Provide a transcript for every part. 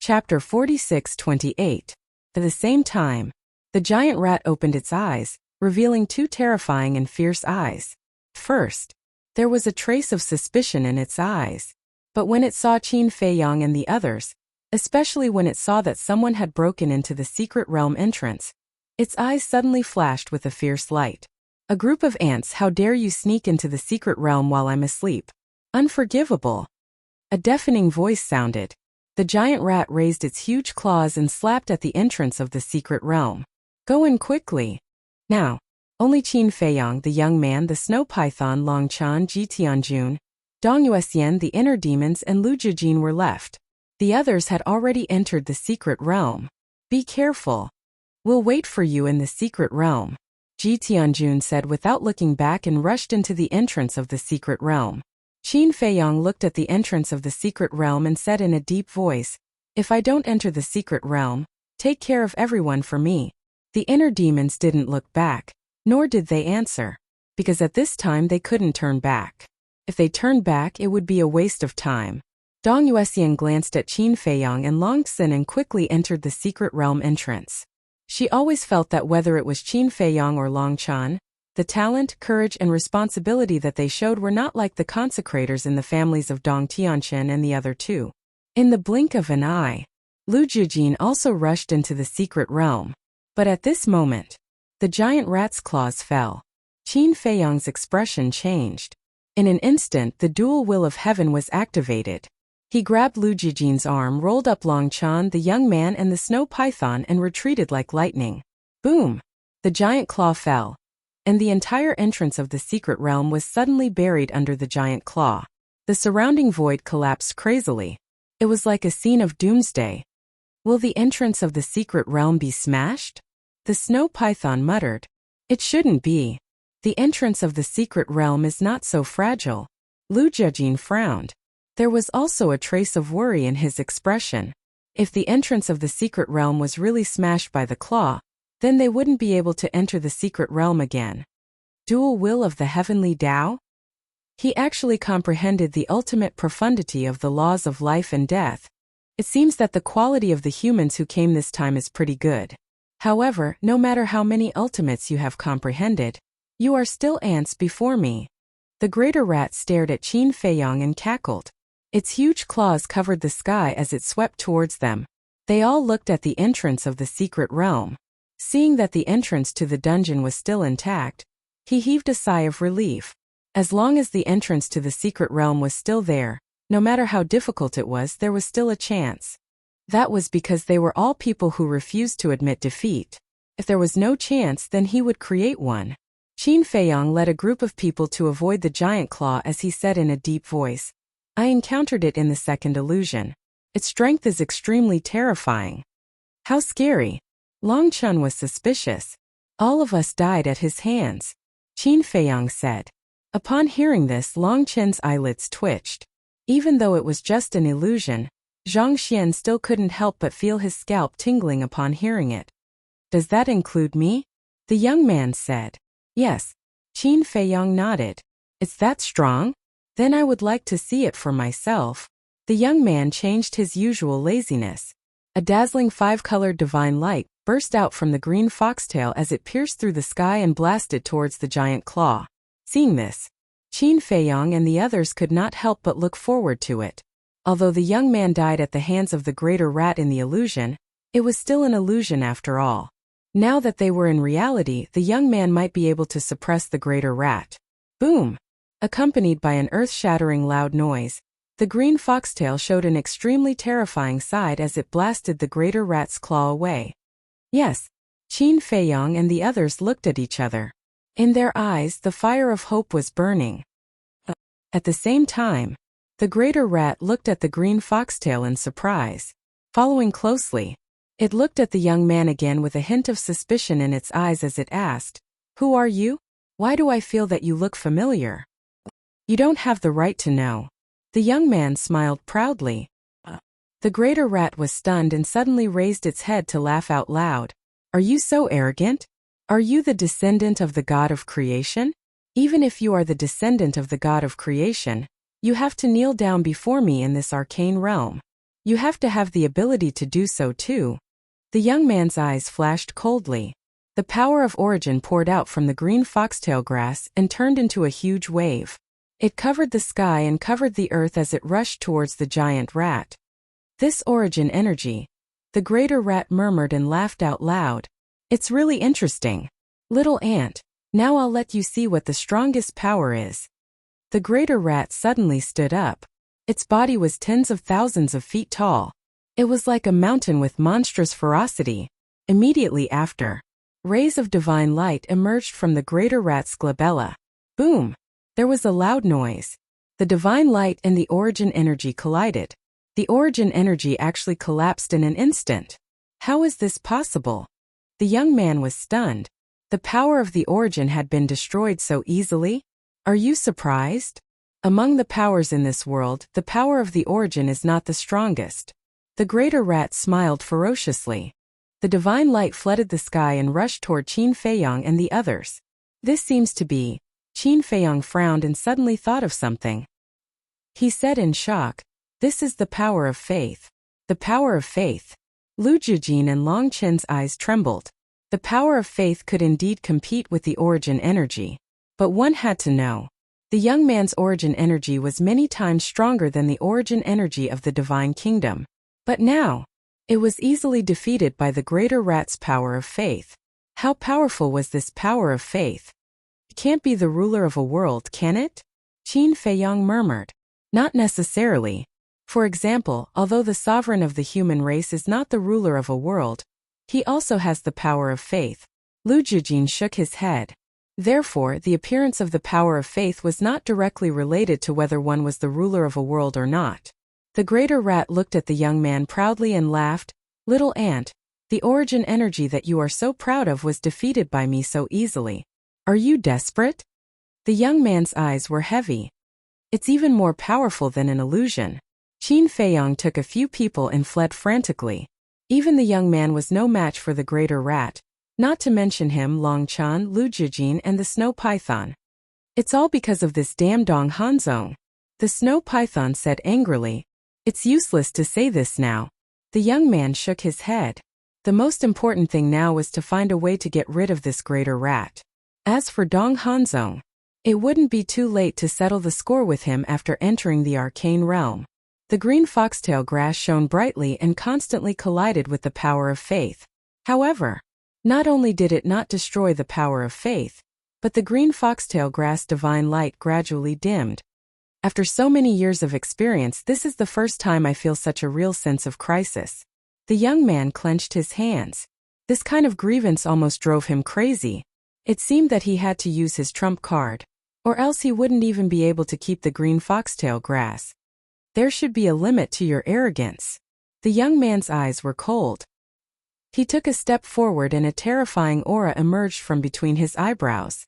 Chapter 46:28. At the same time, the giant rat opened its eyes, revealing two terrifying and fierce eyes. First, there was a trace of suspicion in its eyes. But when it saw Qin Feiyang and the others, especially when it saw that someone had broken into the secret realm entrance, its eyes suddenly flashed with a fierce light. A group of ants, how dare you sneak into the secret realm while I'm asleep? Unforgivable. A deafening voice sounded. The giant rat raised its huge claws and slapped at the entrance of the secret realm. Go in quickly. Now, only Qin Feiyang, the young man, the snow python, Long Chan, Ji Tianjun, Dong Yuexian, the inner demons, and Lu Jijin were left. The others had already entered the secret realm. Be careful. We'll wait for you in the secret realm, Ji Tianjun said without looking back and rushed into the entrance of the secret realm. Qin Feiyang looked at the entrance of the secret realm and said in a deep voice, if I don't enter the secret realm, take care of everyone for me. The inner demons didn't look back, nor did they answer, because at this time they couldn't turn back. If they turned back, it would be a waste of time. Dong Yuexian glanced at Qin Feiyang and Long Xin and quickly entered the secret realm entrance. She always felt that whether it was Qin Feiyang or Long Chan, the talent, courage, and responsibility that they showed were not like the consecrators in the families of Dong Tianchen and the other two. In the blink of an eye, Lu Jijin also rushed into the secret realm. But at this moment, the giant rat's claws fell. Qin Feiyang's expression changed. In an instant, the dual will of heaven was activated. He grabbed Lu Jijin's arm, rolled up Long Chan, the young man, and the snow python and retreated like lightning. Boom! The giant claw fell, and the entire entrance of the secret realm was suddenly buried under the giant claw. The surrounding void collapsed crazily. It was like a scene of doomsday. Will the entrance of the secret realm be smashed? The snow python muttered. It shouldn't be. The entrance of the secret realm is not so fragile. Lu Jijin frowned. There was also a trace of worry in his expression. If the entrance of the secret realm was really smashed by the claw, then they wouldn't be able to enter the secret realm again. Dual will of the heavenly Tao? He actually comprehended the ultimate profundity of the laws of life and death. It seems that the quality of the humans who came this time is pretty good. However, no matter how many ultimates you have comprehended, you are still ants before me. The greater rat stared at Qin Feiyang and cackled. Its huge claws covered the sky as it swept towards them. They all looked at the entrance of the secret realm. Seeing that the entrance to the dungeon was still intact, he heaved a sigh of relief. As long as the entrance to the secret realm was still there, no matter how difficult it was, there was still a chance. That was because they were all people who refused to admit defeat. If there was no chance, then he would create one. Qin Feiyang led a group of people to avoid the giant claw as he said in a deep voice, I encountered it in the second illusion. Its strength is extremely terrifying. How scary. Long Chun was suspicious. All of us died at his hands, Qin Feiyang said. Upon hearing this, Long Chen's eyelids twitched. Even though it was just an illusion, Zhang Xian still couldn't help but feel his scalp tingling upon hearing it. Does that include me? The young man said. Yes. Qin Feiyang nodded. It's that strong? Then I would like to see it for myself. The young man changed his usual laziness. A dazzling five-colored divine light burst out from the green foxtail as it pierced through the sky and blasted towards the giant claw. Seeing this, Qin Feiyang and the others could not help but look forward to it. Although the young man died at the hands of the greater rat in the illusion, it was still an illusion after all. Now that they were in reality, the young man might be able to suppress the greater rat. Boom! Accompanied by an earth-shattering loud noise, the green foxtail showed an extremely terrifying side as it blasted the greater rat's claw away. Yes, Qin Feiyang and the others looked at each other. In their eyes, the fire of hope was burning. At the same time, the greater rat looked at the green foxtail in surprise. Following closely, it looked at the young man again with a hint of suspicion in its eyes as it asked, Who are you? Why do I feel that you look familiar? You don't have the right to know. The young man smiled proudly. The greater rat was stunned and suddenly raised its head to laugh out loud. Are you so arrogant? Are you the descendant of the god of creation? Even if you are the descendant of the god of creation, you have to kneel down before me in this arcane realm. You have to have the ability to do so too. The young man's eyes flashed coldly. The power of origin poured out from the green foxtail grass and turned into a huge wave. It covered the sky and covered the earth as it rushed towards the giant rat. This origin energy. The greater rat murmured and laughed out loud. It's really interesting. Little ant, now I'll let you see what the strongest power is. The greater rat suddenly stood up. Its body was tens of thousands of feet tall. It was like a mountain with monstrous ferocity. Immediately after, rays of divine light emerged from the greater rat's glabella. Boom! There was a loud noise. The divine light and the origin energy collided. The origin energy actually collapsed in an instant. How is this possible? The young man was stunned. The power of the origin had been destroyed so easily? Are you surprised? Among the powers in this world, the power of the origin is not the strongest. The greater rat smiled ferociously. The divine light flooded the sky and rushed toward Qin Feiyang and the others. This seems to be. Qin Feiyang frowned and suddenly thought of something. He said in shock, "This is the power of faith." The power of faith. Lu Jijin and Long Chen's eyes trembled. The power of faith could indeed compete with the origin energy. But one had to know. The young man's origin energy was many times stronger than the origin energy of the divine kingdom. But now, it was easily defeated by the greater rat's power of faith. How powerful was this power of faith? It can't be the ruler of a world, can it? Qin Feiyang murmured. Not necessarily. For example, although the sovereign of the human race is not the ruler of a world, he also has the power of faith. Lu Jijin shook his head. Therefore, the appearance of the power of faith was not directly related to whether one was the ruler of a world or not. The greater rat looked at the young man proudly and laughed. Little ant, the origin energy that you are so proud of was defeated by me so easily. Are you desperate? The young man's eyes were heavy. It's even more powerful than an illusion. Qin Feiyang took a few people and fled frantically. Even the young man was no match for the greater rat, not to mention him, Long Chan, Lu Jijin and the snow python. It's all because of this damn Dong Hanzong. The snow python said angrily. It's useless to say this now. The young man shook his head. The most important thing now was to find a way to get rid of this greater rat. As for Dong Hanzong, it wouldn't be too late to settle the score with him after entering the arcane realm. The green foxtail grass shone brightly and constantly collided with the power of faith. However, not only did it not destroy the power of faith, but the green foxtail grass divine light gradually dimmed. After so many years of experience, this is the first time I feel such a real sense of crisis. The young man clenched his hands. This kind of grievance almost drove him crazy. It seemed that he had to use his trump card, or else he wouldn't even be able to keep the green foxtail grass. There should be a limit to your arrogance. The young man's eyes were cold. He took a step forward and a terrifying aura emerged from between his eyebrows.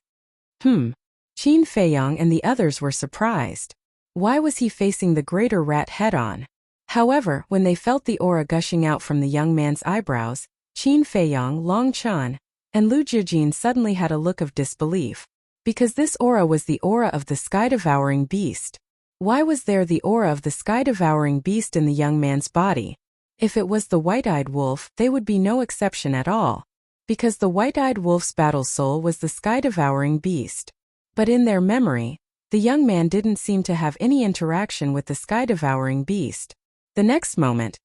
Qin Feiyang and the others were surprised. Why was he facing the greater rat head-on? However, when they felt the aura gushing out from the young man's eyebrows, Qin Feiyang, Long Chan, and Lu Jijin suddenly had a look of disbelief. Because this aura was the aura of the sky-devouring beast. Why was there the aura of the sky-devouring beast in the young man's body? If it was the white-eyed wolf, they would be no exception at all. Because the white-eyed wolf's battle soul was the sky-devouring beast. But in their memory, the young man didn't seem to have any interaction with the sky-devouring beast. The next moment,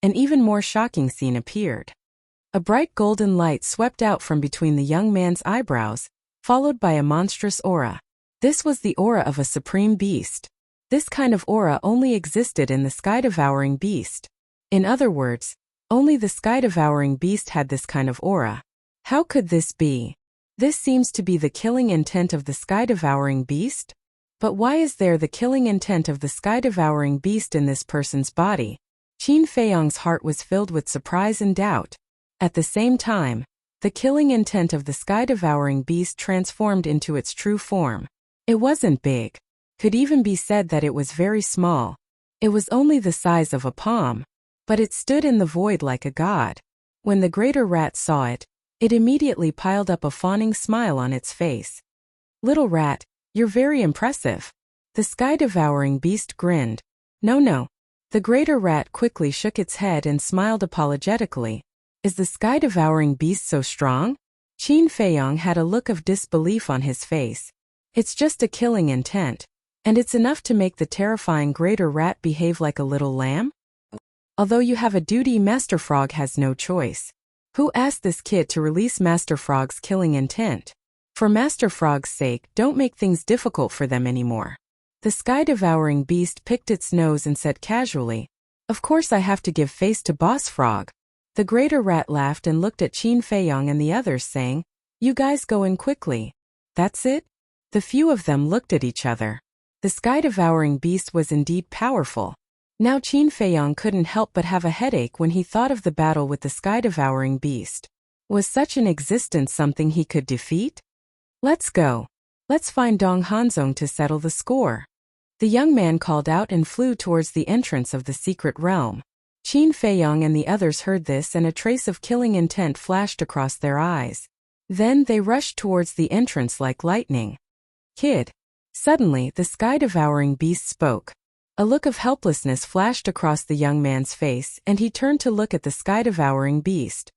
an even more shocking scene appeared. A bright golden light swept out from between the young man's eyebrows, followed by a monstrous aura. This was the aura of a supreme beast. This kind of aura only existed in the sky-devouring beast. In other words, only the sky-devouring beast had this kind of aura. How could this be? This seems to be the killing intent of the sky-devouring beast? But why is there the killing intent of the sky-devouring beast in this person's body? Qin Feiyang's heart was filled with surprise and doubt. At the same time, the killing intent of the sky-devouring beast transformed into its true form. It wasn't big. Could even be said that it was very small. It was only the size of a palm. But it stood in the void like a god. When the greater rat saw it, it immediately piled up a fawning smile on its face. Little rat, you're very impressive. The sky-devouring beast grinned. No. The greater rat quickly shook its head and smiled apologetically. Is the sky-devouring beast so strong? Qin Feiyong had a look of disbelief on his face. It's just a killing intent. And it's enough to make the terrifying greater rat behave like a little lamb? Although you have a duty, Master Frog has no choice. Who asked this kid to release Master Frog's killing intent? For Master Frog's sake, don't make things difficult for them anymore. The sky-devouring beast picked its nose and said casually, "Of course I have to give face to Boss Frog." The greater rat laughed and looked at Qin Feiyong and the others, saying, "You guys go in quickly." That's it? The few of them looked at each other. The sky-devouring beast was indeed powerful. Now Qin Feiyong couldn't help but have a headache when he thought of the battle with the sky-devouring beast. Was such an existence something he could defeat? Let's go. Let's find Dong Hanzong to settle the score. The young man called out and flew towards the entrance of the secret realm. Qin Feiyong and the others heard this, and a trace of killing intent flashed across their eyes. Then they rushed towards the entrance like lightning. "Kid." Suddenly, the sky-devouring beast spoke. A look of helplessness flashed across the young man's face, and he turned to look at the sky-devouring beast.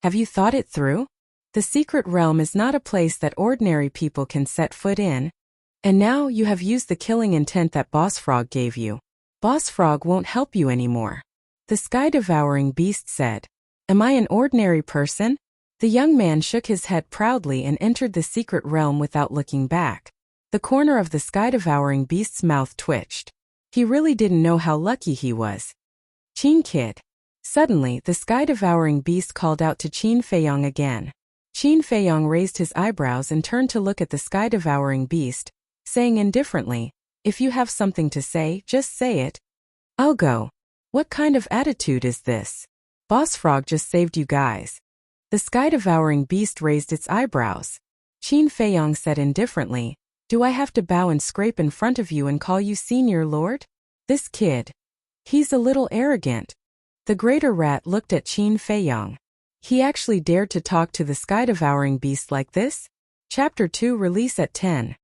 "Have you thought it through? The secret realm is not a place that ordinary people can set foot in. And now you have used the killing intent that Boss Frog gave you. Boss Frog won't help you anymore." The sky-devouring beast said. "Am I an ordinary person?" The young man shook his head proudly and entered the secret realm without looking back. The corner of the sky-devouring beast's mouth twitched. He really didn't know how lucky he was. "Qin kid." Suddenly, the sky-devouring beast called out to Qin Feiyong again. Qin Feiyong raised his eyebrows and turned to look at the sky-devouring beast, saying indifferently, "If you have something to say, just say it." "I'll go." "What kind of attitude is this? Boss Frog just saved you guys." The sky-devouring beast raised its eyebrows. Qin Feiyong said indifferently, "Do I have to bow and scrape in front of you and call you Senior Lord? This kid. He's a little arrogant." The greater rat looked at Qin Feiyong. He actually dared to talk to the sky-devouring beast like this? Chapter 2 Release at 10.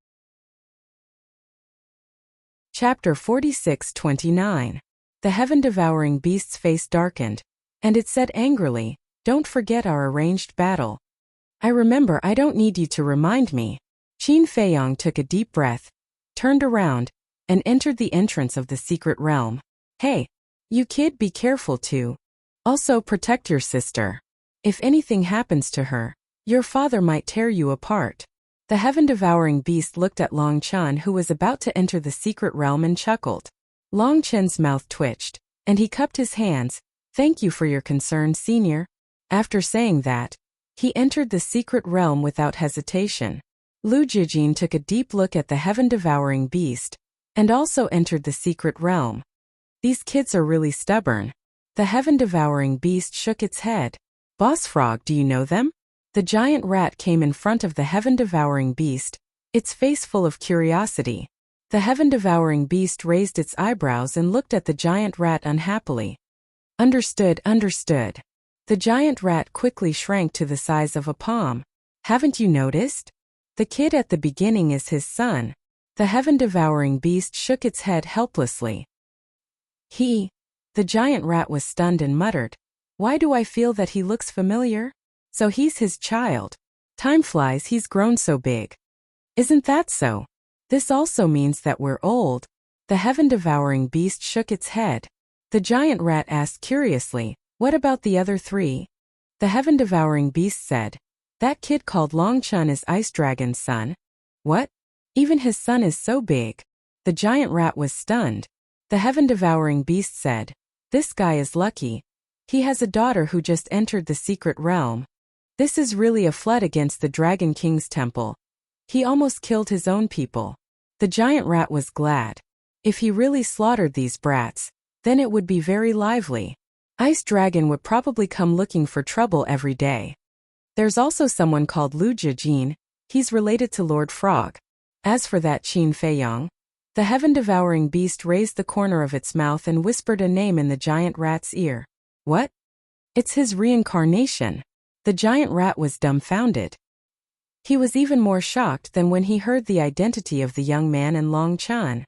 Chapter 46-29. The heaven-devouring beast's face darkened, and it said angrily, "Don't forget our arranged battle." "I remember. I don't need you to remind me." Qin Feiyong took a deep breath, turned around, and entered the entrance of the secret realm. "Hey, you kid, be careful too. Also protect your sister. If anything happens to her, your father might tear you apart." The heaven-devouring beast looked at Long Chen, who was about to enter the secret realm, and chuckled. Long Chen's mouth twitched, and he cupped his hands. "Thank you for your concern, Senior." After saying that, he entered the secret realm without hesitation. Lu Jijin took a deep look at the heaven-devouring beast, and also entered the secret realm. These kids are really stubborn. The heaven-devouring beast shook its head. "Boss Frog, do you know them?" The giant rat came in front of the heaven-devouring beast, its face full of curiosity. The heaven-devouring beast raised its eyebrows and looked at the giant rat unhappily. Understood. The giant rat quickly shrank to the size of a palm. "Haven't you noticed? The kid at the beginning is his son." The heaven-devouring beast shook its head helplessly. The giant rat was stunned and muttered, "Why do I feel that he looks familiar? So he's his child. Time flies, he's grown so big. Isn't that so? This also means that we're old." The heaven-devouring beast shook its head. The giant rat asked curiously, "What about the other three?" The heaven-devouring beast said, "That kid called Long Chen is Ice Dragon's son." "What? Even his son is so big?" The giant rat was stunned. The heaven-devouring beast said, "This guy is lucky. He has a daughter who just entered the secret realm. This is really a flood against the Dragon King's temple. He almost killed his own people." The giant rat was glad. If he really slaughtered these brats, then it would be very lively. Ice Dragon would probably come looking for trouble every day. There's also someone called Lu Jijin. He's related to Lord Frog. As for that Qin Feiyong, the heaven-devouring beast raised the corner of its mouth and whispered a name in the giant rat's ear. "What? It's his reincarnation." The giant rat was dumbfounded. He was even more shocked than when he heard the identity of the young man and Long Chen.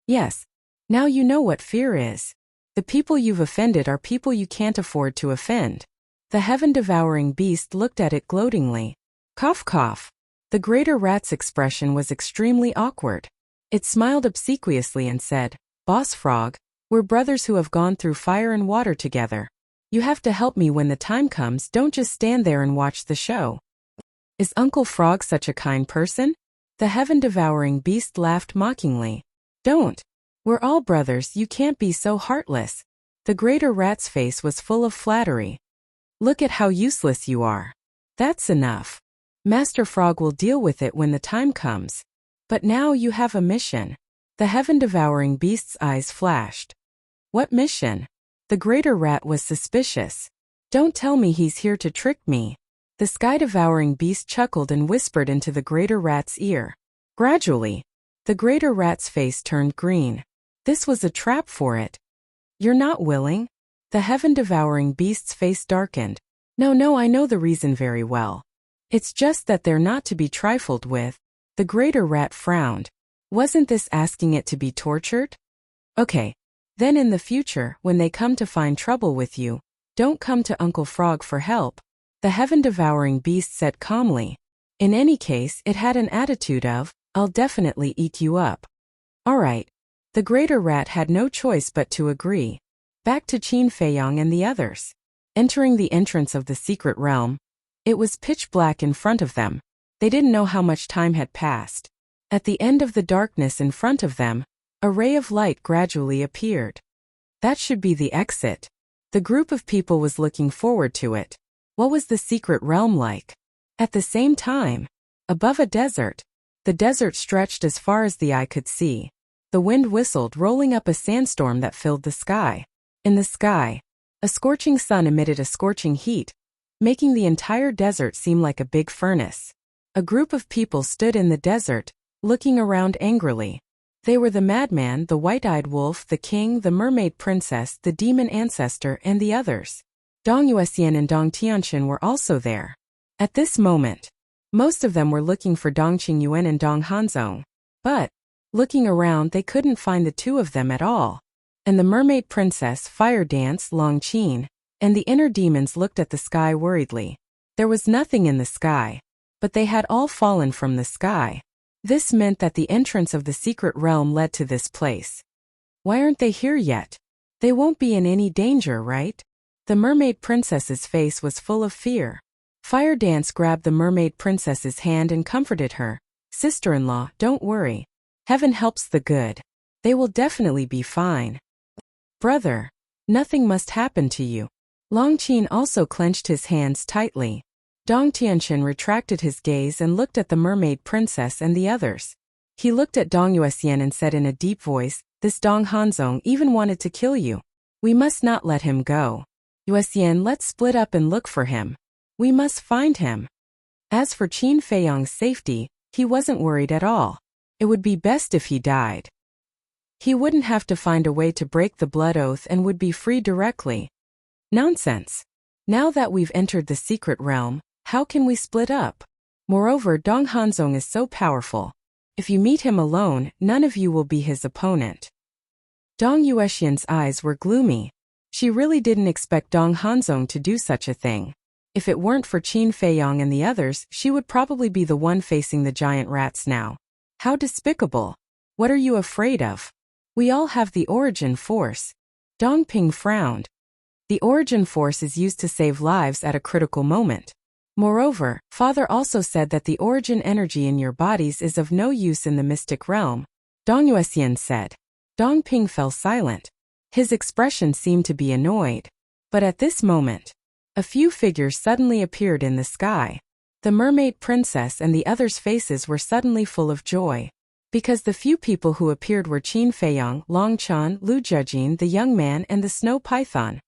"Yes, now you know what fear is." The people you've offended are people you can't afford to offend. The heaven-devouring beast looked at it gloatingly. Cough cough. The greater rat's expression was extremely awkward. It smiled obsequiously and said, Boss Frog, we're brothers who have gone through fire and water together. You have to help me when the time comes, don't just stand there and watch the show. Is Uncle Frog such a kind person? The heaven-devouring beast laughed mockingly. Don't. We're all brothers, you can't be so heartless. The greater rat's face was full of flattery. Look at how useless you are. That's enough. Master Frog will deal with it when the time comes. But now you have a mission. The heaven-devouring beast's eyes flashed. What mission? The greater rat was suspicious. Don't tell me he's here to trick me. The sky-devouring beast chuckled and whispered into the greater rat's ear. Gradually, the greater rat's face turned green. This was a trap for it. You're not willing? The heaven-devouring beast's face darkened. No, I know the reason very well. It's just that they're not to be trifled with. The greater rat frowned. Wasn't this asking it to be tortured? Okay. Then in the future, when they come to find trouble with you, don't come to Uncle Frog for help. The heaven-devouring beast said calmly. In any case, it had an attitude of, I'll definitely eat you up. All right. The greater rat had no choice but to agree. Back to Qin Feiyang and the others. Entering the entrance of the secret realm, it was pitch black in front of them. They didn't know how much time had passed. At the end of the darkness in front of them, a ray of light gradually appeared. That should be the exit. The group of people was looking forward to it. What was the secret realm like? At the same time, above a desert, the desert stretched as far as the eye could see. The wind whistled, rolling up a sandstorm that filled the sky. In the sky, a scorching sun emitted a scorching heat, making the entire desert seem like a big furnace. A group of people stood in the desert, looking around angrily. They were the madman, the white-eyed wolf, the king, the mermaid princess, the demon ancestor, and the others. Dong Yuexian and Dong Tianxin were also there. At this moment, most of them were looking for Dong Qingyuan and Dong Hanzong. But, looking around, they couldn't find the two of them at all. And the mermaid princess, fire dance, Long Qin, and the inner demons looked at the sky worriedly. There was nothing in the sky, but they had all fallen from the sky. This meant that the entrance of the secret realm led to this place. Why aren't they here yet? They won't be in any danger, right? The mermaid princess's face was full of fear. Fire Dance grabbed the mermaid princess's hand and comforted her. Sister-in-law, don't worry. Heaven helps the good. They will definitely be fine. Brother, nothing must happen to you. Long Qin also clenched his hands tightly. Dong Tianxin retracted his gaze and looked at the mermaid princess and the others. He looked at Dong Yuexian and said in a deep voice, this Dong Hanzong even wanted to kill you. We must not let him go. Yuexian, let's split up and look for him. We must find him. As for Qin Feiyang's safety, he wasn't worried at all. It would be best if he died. He wouldn't have to find a way to break the blood oath and would be free directly. Nonsense. Now that we've entered the secret realm, how can we split up? Moreover, Dong Hanzong is so powerful. If you meet him alone, none of you will be his opponent. Dong Yuexian's eyes were gloomy. She really didn't expect Dong Hanzong to do such a thing. If it weren't for Qin Feiyang and the others, she would probably be the one facing the giant rats now. How despicable. What are you afraid of? We all have the origin force. Dong Ping frowned. The origin force is used to save lives at a critical moment. Moreover, Father also said that the origin energy in your bodies is of no use in the mystic realm. Dong Yuexian said. Dong Ping fell silent. His expression seemed to be annoyed. But at this moment, a few figures suddenly appeared in the sky. The mermaid princess and the others' faces were suddenly full of joy. Because the few people who appeared were Qin Feiyang, Long Chan, Lu Jiajin, the young man, and the snow python.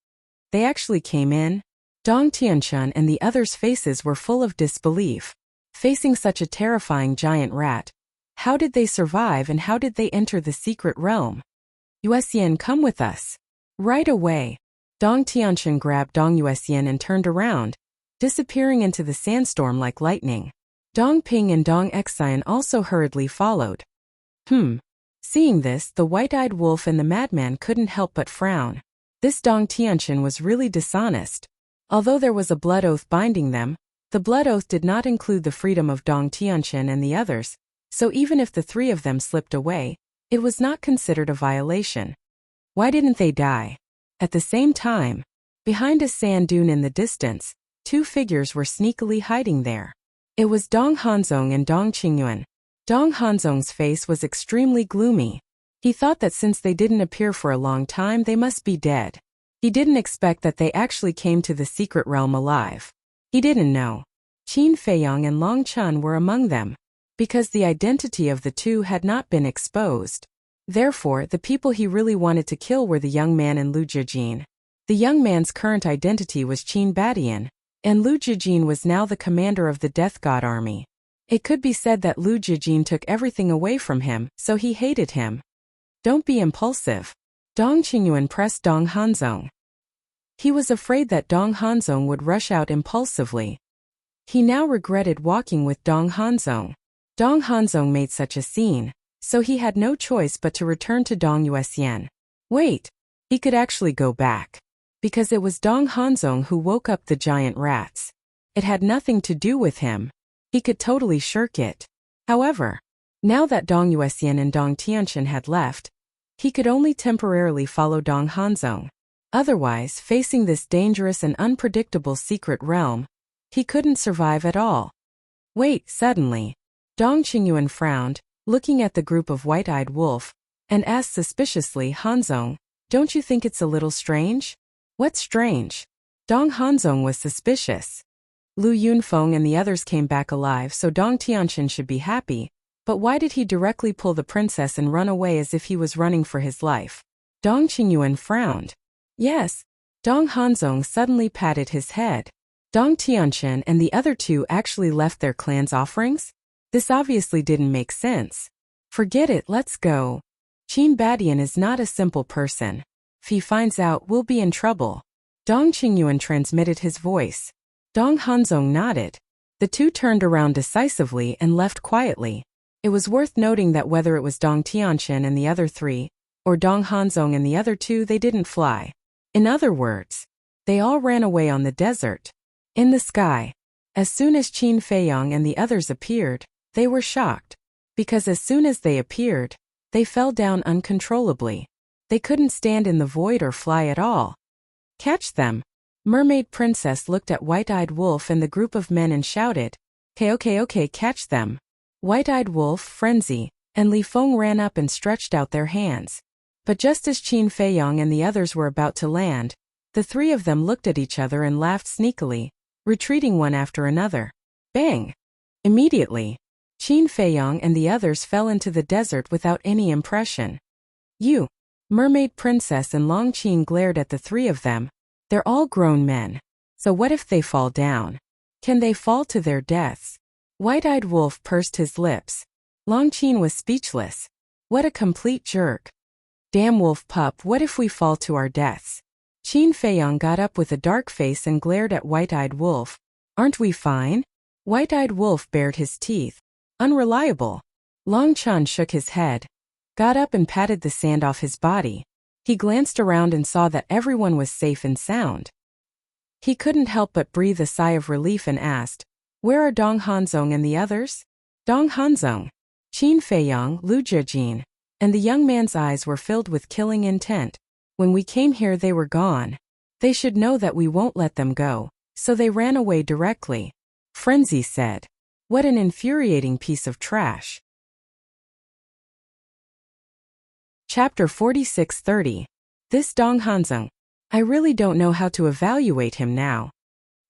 They actually came in. Dong Tianxin and the others' faces were full of disbelief. Facing such a terrifying giant rat, how did they survive and how did they enter the secret realm? Yuexian, come with us. Right away. Dong Tianxin grabbed Dong Yuexian and turned around, disappearing into the sandstorm like lightning. Dong Ping and Dong Xian also hurriedly followed. Seeing this, the white-eyed wolf and the madman couldn't help but frown. This Dong Tianqian was really dishonest. Although there was a blood oath binding them, the blood oath did not include the freedom of Dong Tianqian and the others, so even if the three of them slipped away, it was not considered a violation. Why didn't they die? At the same time, behind a sand dune in the distance, two figures were sneakily hiding there. It was Dong Hanzong and Dong Qingyuan. Dong Hanzong's face was extremely gloomy. He thought that since they didn't appear for a long time, they must be dead. He didn't expect that they actually came to the secret realm alive. He didn't know Qin Feiyang and Long Chun were among them, because the identity of the two had not been exposed. Therefore, the people he really wanted to kill were the young man and Lu Jijin. The young man's current identity was Qin Badian, and Lu Jijin was now the commander of the Death God army. It could be said that Lu Jijin took everything away from him, so he hated him. Don't be impulsive. Dong Qingyuan pressed Dong Hanzong. He was afraid that Dong Hanzong would rush out impulsively. He now regretted walking with Dong Hanzong. Dong Hanzong made such a scene, so he had no choice but to return to Dong Yuexian. Wait, he could actually go back. Because it was Dong Hanzong who woke up the giant rats. It had nothing to do with him. He could totally shirk it. However, now that Dong Yuexian and Dong Tianqian had left, he could only temporarily follow Dong Hanzong. Otherwise, facing this dangerous and unpredictable secret realm, he couldn't survive at all. Wait, suddenly, Dong Qingyuan frowned, looking at the group of white-eyed wolf, and asked suspiciously, Hanzong, don't you think it's a little strange? What's strange? Dong Hanzong was suspicious. Lu Yunfeng and the others came back alive, so Dong Tianqian should be happy, but why did he directly pull the princess and run away as if he was running for his life? Dong Qingyuan frowned. Yes. Dong Hanzong suddenly patted his head. Dong Tianqian and the other two actually left their clan's offerings? This obviously didn't make sense. Forget it, let's go. Qin Badian is not a simple person. If he finds out, we'll be in trouble. Dong Qingyuan transmitted his voice. Dong Hanzong nodded. The two turned around decisively and left quietly. It was worth noting that whether it was Dong Tianqian and the other three, or Dong Hanzong and the other two, they didn't fly. In other words, they all ran away on the desert. In the sky. As soon as Qin Feiyang and the others appeared, they were shocked. Because as soon as they appeared, they fell down uncontrollably. They couldn't stand in the void or fly at all. Catch them. Mermaid Princess looked at White-Eyed Wolf and the group of men and shouted, okay, catch them. White-Eyed Wolf, Frenzy, and Li Feng ran up and stretched out their hands. But just as Qin Feiyang and the others were about to land, the three of them looked at each other and laughed sneakily, retreating one after another. Bang! Immediately, Qin Feiyang and the others fell into the desert without any impression. You! Mermaid Princess and Long Qin glared at the three of them. They're all grown men. So what if they fall down? Can they fall to their deaths? White-Eyed Wolf pursed his lips. Long Qin was speechless. What a complete jerk. Damn wolf pup, what if we fall to our deaths? Qin Feiyang got up with a dark face and glared at White-Eyed Wolf. Aren't we fine? White-Eyed Wolf bared his teeth. Unreliable. Long Chun shook his head, got up and patted the sand off his body. He glanced around and saw that everyone was safe and sound. He couldn't help but breathe a sigh of relief and asked, where are Dong Hanzong and the others? Dong Hanzong, Qin Feiyang, Lu Jijin, and the young man's eyes were filled with killing intent. When we came here they were gone. They should know that we won't let them go, so they ran away directly. Frenzy said. What an infuriating piece of trash. Chapter 46:30. This Dong Hanzong. I really don't know how to evaluate him now.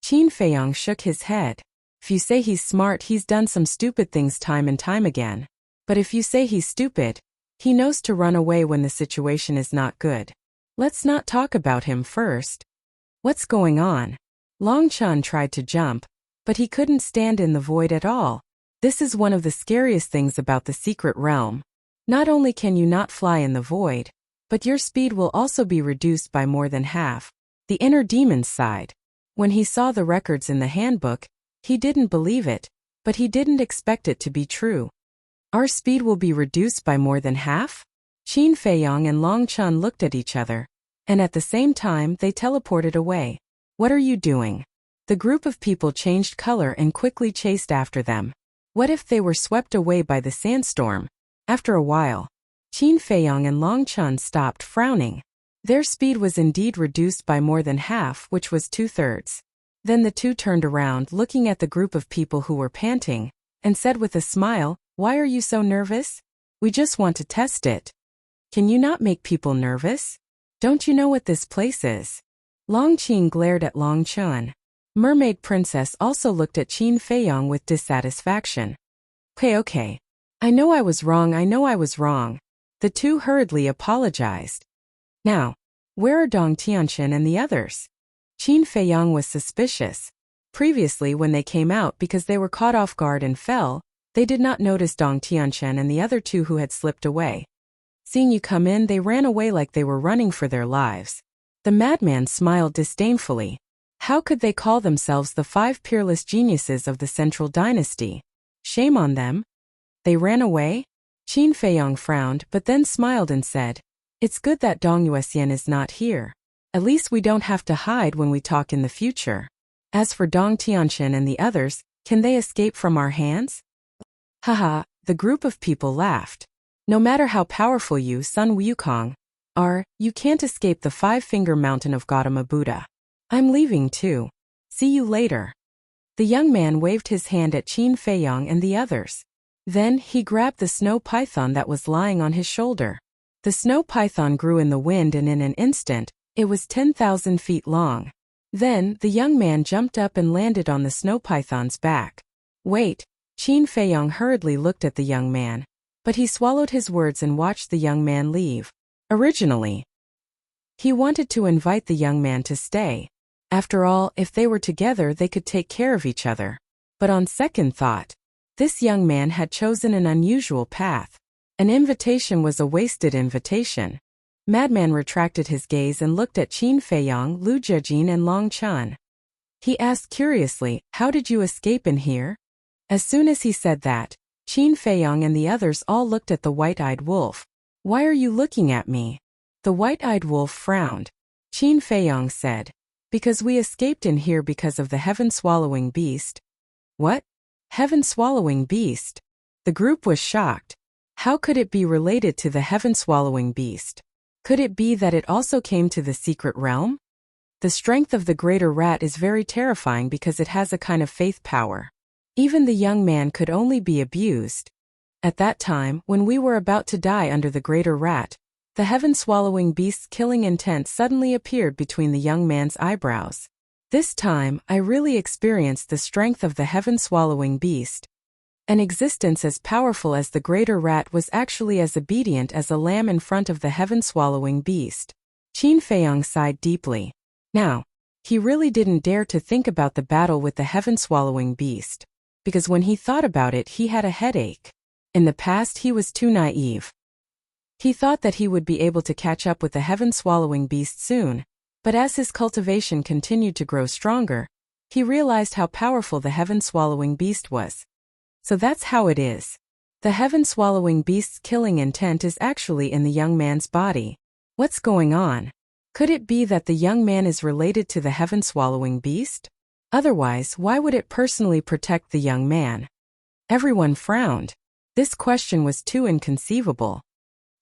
Qin Feiyang shook his head. If you say he's smart, he's done some stupid things time and time again. But if you say he's stupid, he knows to run away when the situation is not good. Let's not talk about him first. What's going on? Long Chun tried to jump, but he couldn't stand in the void at all. This is one of the scariest things about the secret realm. Not only can you not fly in the void, but your speed will also be reduced by more than half. The inner demon sighed. When he saw the records in the handbook, he didn't believe it, but he didn't expect it to be true. Our speed will be reduced by more than half? Qin Feiyang and Long Chun looked at each other. and at the same time they teleported away. What are you doing? The group of people changed color and quickly chased after them. What if they were swept away by the sandstorm? After a while, Qin Feiyong and Long Chun stopped, frowning. Their speed was indeed reduced by more than half, which was 2/3. Then the two turned around, looking at the group of people who were panting, and said with a smile, "Why are you so nervous? We just want to test it." "Can you not make people nervous? Don't you know what this place is?" Long Qin glared at Long Chun. Mermaid Princess also looked at Qin Feiyong with dissatisfaction. Okay. I know I was wrong. The two hurriedly apologized. Now, where are Dong Tianqian and the others? Qin Feiyong was suspicious. Previously, when they came out because they were caught off guard and fell, they did not notice Dong Tianqian and the other two who had slipped away. Seeing you come in, they ran away like they were running for their lives. The madman smiled disdainfully. How could they call themselves the 5 peerless geniuses of the Central Dynasty? Shame on them. They ran away? Qin Feiyong frowned but then smiled and said, "It's good that Dong Yuxian is not here. At least we don't have to hide when we talk in the future. As for Dong Tianqian and the others, can they escape from our hands?" Haha, the group of people laughed. No matter how powerful you, Sun Wukong, are, you can't escape the 5-finger mountain of Gautama Buddha. I'm leaving too. See you later. The young man waved his hand at Qin Feiyong and the others. Then he grabbed the snow python that was lying on his shoulder. The snow python grew in the wind and in an instant, it was 10,000 feet long. Then the young man jumped up and landed on the snow python's back. Wait, Qin Feiyong hurriedly looked at the young man, but he swallowed his words and watched the young man leave. Originally, he wanted to invite the young man to stay. After all, if they were together they could take care of each other. But on second thought, this young man had chosen an unusual path. An invitation was a wasted invitation. Madman retracted his gaze and looked at Qin Feiyong, Lu Jiajin and Long Chun. He asked curiously, "How did you escape in here?" As soon as he said that, Qin Feiyong and the others all looked at the white-eyed wolf. "Why are you looking at me?" The white-eyed wolf frowned. Qin Feiyong said, "Because we escaped in here because of the heaven-swallowing beast." What? Heaven-swallowing beast? The group was shocked. How could it be related to the heaven-swallowing beast? Could it be that it also came to the secret realm? The strength of the greater rat is very terrifying because it has a kind of faith power. Even the young man could only be abused. At that time, when we were about to die under the greater rat, the heaven-swallowing beast's killing intent suddenly appeared between the young man's eyebrows. This time, I really experienced the strength of the heaven-swallowing beast. An existence as powerful as the greater rat was actually as obedient as a lamb in front of the heaven-swallowing beast. Qin Feiyong sighed deeply. Now, he really didn't dare to think about the battle with the heaven-swallowing beast, because when he thought about it he had a headache. In the past he was too naive. He thought that he would be able to catch up with the heaven-swallowing beast soon, but as his cultivation continued to grow stronger, he realized how powerful the heaven-swallowing beast was. So that's how it is. The heaven-swallowing beast's killing intent is actually in the young man's body. What's going on? Could it be that the young man is related to the heaven-swallowing beast? Otherwise, why would it personally protect the young man? Everyone frowned. This question was too inconceivable.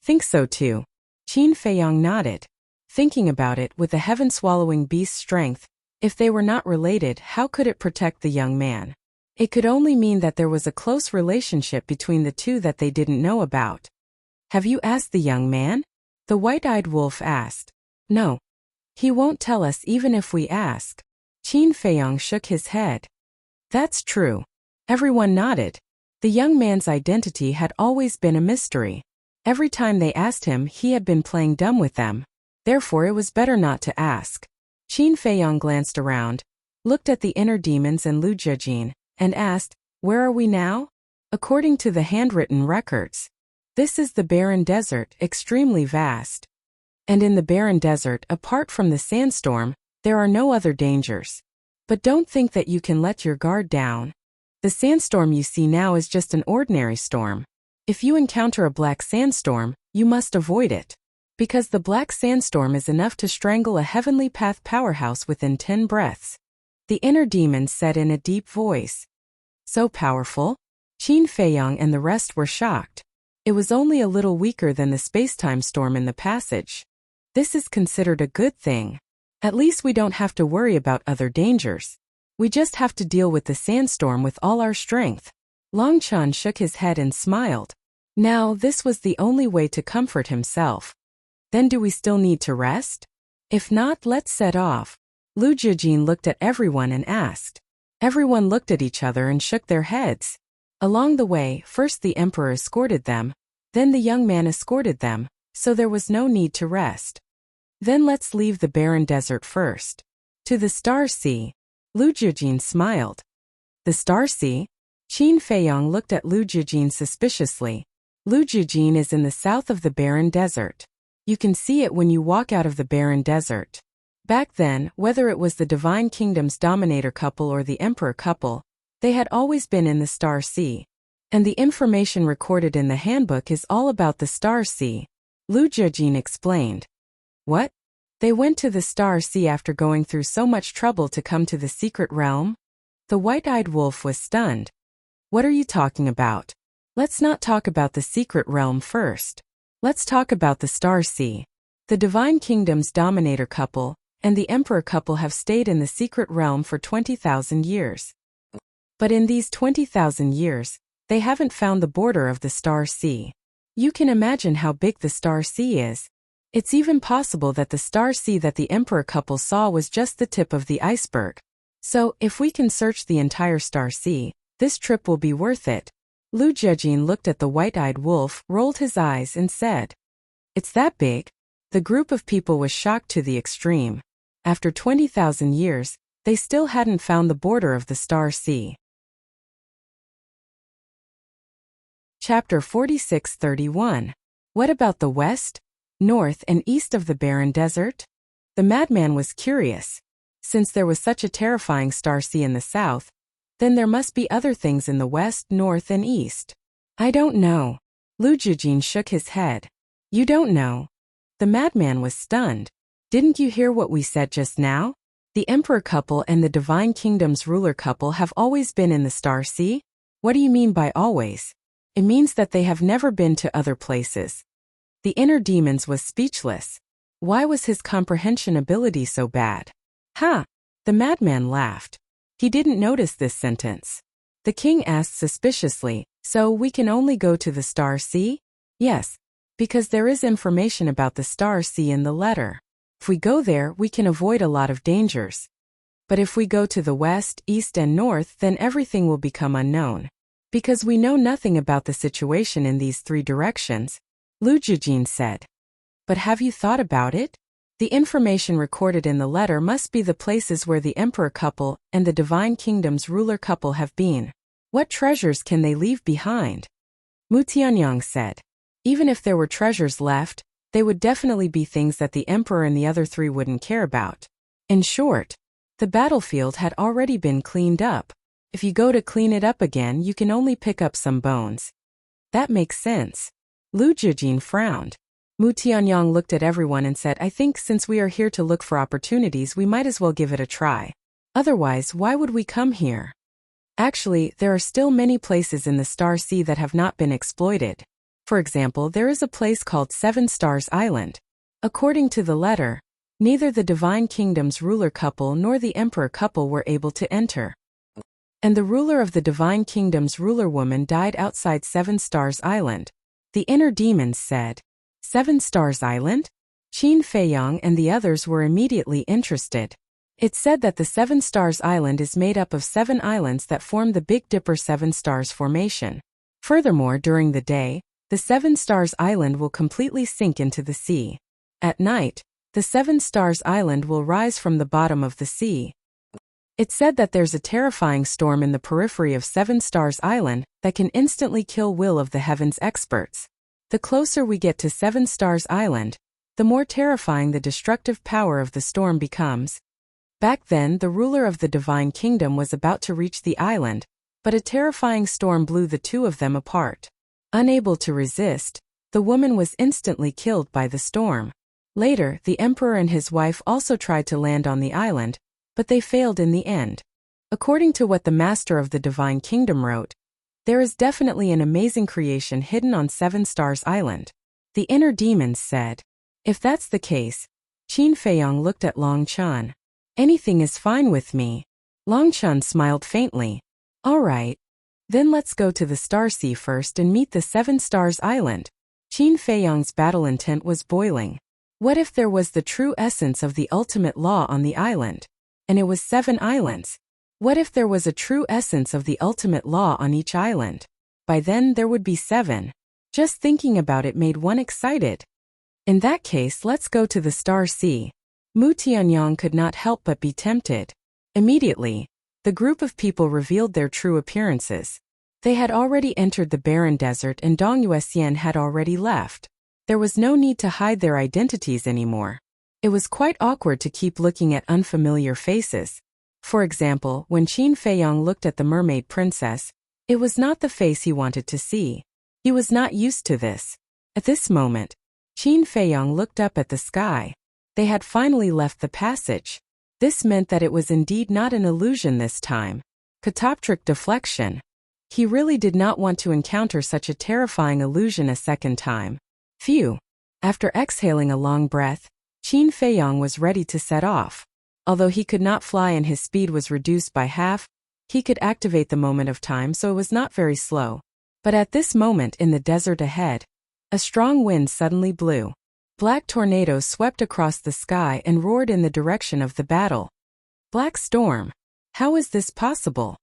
Think so too. Qin Feiyong nodded. Thinking about it, with the heaven-swallowing beast's strength, if they were not related, how could it protect the young man? It could only mean that there was a close relationship between the two that they didn't know about. Have you asked the young man? The white-eyed wolf asked. No. He won't tell us even if we ask. Qin Feiyong shook his head. That's true. Everyone nodded. The young man's identity had always been a mystery. Every time they asked him, he had been playing dumb with them. Therefore it was better not to ask. Qin Feiyong glanced around, looked at the inner demons and Lu Jiajin, and asked, "Where are we now?" According to the handwritten records, this is the barren desert, extremely vast. And in the barren desert, apart from the sandstorm, there are no other dangers. But don't think that you can let your guard down. The sandstorm you see now is just an ordinary storm. If you encounter a black sandstorm, you must avoid it. Because the black sandstorm is enough to strangle a heavenly path powerhouse within 10 breaths. The inner demon said in a deep voice. So powerful? Qin Feiyang and the rest were shocked. It was only a little weaker than the spacetime storm in the passage. This is considered a good thing. At least we don't have to worry about other dangers. We just have to deal with the sandstorm with all our strength. Long Chan shook his head and smiled. Now, this was the only way to comfort himself. Then do we still need to rest? If not, let's set off. Lu Jijin looked at everyone and asked. Everyone looked at each other and shook their heads. Along the way, first the emperor escorted them, then the young man escorted them, so there was no need to rest. Then let's leave the barren desert first. To the Star Sea. Lu Jijin smiled. The Star Sea? Qin Feiyang looked at Lu Jijin suspiciously. Lu Jijin is in the south of the barren desert. You can see it when you walk out of the barren desert. Back then, whether it was the Divine Kingdom's dominator couple or the emperor couple, they had always been in the Star Sea. And the information recorded in the handbook is all about the Star Sea. Lu Jijin explained. What? They went to the Star Sea after going through so much trouble to come to the secret realm? The white-eyed wolf was stunned. What are you talking about? Let's not talk about the secret realm first. Let's talk about the Star Sea. The Divine Kingdom's dominator couple and the emperor couple have stayed in the secret realm for 20,000 years. But in these 20,000 years, they haven't found the border of the Star Sea. You can imagine how big the Star Sea is. It's even possible that the Star Sea that the emperor couple saw was just the tip of the iceberg. So, if we can search the entire Star Sea, this trip will be worth it. Lu Jijin looked at the white-eyed wolf, rolled his eyes and said, It's that big? The group of people was shocked to the extreme. After 20,000 years, they still hadn't found the border of the Star Sea. Chapter 46-31. What about the west, north and east of the barren desert? The madman was curious. Since there was such a terrifying Star Sea in the south, then there must be other things in the west, north and east. I don't know. Lu Jijin shook his head. You don't know? The madman was stunned. Didn't you hear what we said just now? The emperor couple and the Divine Kingdom's ruler couple have always been in the Star Sea? What do you mean by always? It means that they have never been to other places. The inner demons was speechless. Why was his comprehension ability so bad? Ha! The madman laughed. He didn't notice this sentence. The king asked suspiciously, so we can only go to the Star Sea? Yes, because there is information about the Star Sea in the letter. If we go there, we can avoid a lot of dangers. But if we go to the west, east and north, then everything will become unknown. Because we know nothing about the situation in these three directions, Lu Jijin said. But have you thought about it? The information recorded in the letter must be the places where the emperor couple and the Divine Kingdom's ruler couple have been. What treasures can they leave behind? Mu Tianyang said. Even if there were treasures left, they would definitely be things that the emperor and the other three wouldn't care about. In short, the battlefield had already been cleaned up. If you go to clean it up again, you can only pick up some bones. That makes sense. Lu Jijin frowned. Mu Tianyang looked at everyone and said, I think since we are here to look for opportunities, we might as well give it a try. Otherwise, why would we come here? Actually, there are still many places in the Star Sea that have not been exploited. For example, there is a place called Seven Stars Island. According to the letter, neither the Divine Kingdom's ruler couple nor the emperor couple were able to enter. And the ruler of the Divine Kingdom's ruler woman died outside Seven Stars Island. The inner demons said, Seven Stars Island? Qin Feiyang and the others were immediately interested. It said that the Seven Stars Island is made up of 7 islands that form the Big Dipper Seven Stars Formation. Furthermore, during the day, the Seven Stars Island will completely sink into the sea. At night, the Seven Stars Island will rise from the bottom of the sea. It said that there's a terrifying storm in the periphery of Seven Stars Island that can instantly kill will of the heavens experts. The closer we get to Seven Stars Island, the more terrifying the destructive power of the storm becomes. Back then, the ruler of the Divine Kingdom was about to reach the island, but a terrifying storm blew the two of them apart. Unable to resist, the woman was instantly killed by the storm. Later, the emperor and his wife also tried to land on the island, but they failed in the end. According to what the master of the divine kingdom wrote, there is definitely an amazing creation hidden on Seven Stars Island. The inner demons said. If that's the case, Qin Feiyong looked at Long Chun. Anything is fine with me. Long Chun smiled faintly. All right. Then let's go to the Star Sea first and meet the Seven Stars Island. Qin Feiyong's battle intent was boiling. What if there was the true essence of the ultimate law on the island? And it was 7 islands. What if there was a true essence of the ultimate law on each island? By then there would be 7. Just thinking about it made one excited. In that case, let's go to the Star Sea. Mu Tianyong could not help but be tempted. Immediately, the group of people revealed their true appearances. They had already entered the barren desert and Dong Yuexian had already left. There was no need to hide their identities anymore. It was quite awkward to keep looking at unfamiliar faces. For example, when Qin Feiyong looked at the mermaid princess, it was not the face he wanted to see. He was not used to this. At this moment, Qin Feiyong looked up at the sky. They had finally left the passage. This meant that it was indeed not an illusion this time. Catoptric deflection. He really did not want to encounter such a terrifying illusion a second time. Phew. After exhaling a long breath, Qin Feiyong was ready to set off. Although he could not fly and his speed was reduced by half, he could activate the moment of time, so it was not very slow. But at this moment in the desert ahead, a strong wind suddenly blew. Black tornadoes swept across the sky and roared in the direction of the battle. Black storm. How is this possible?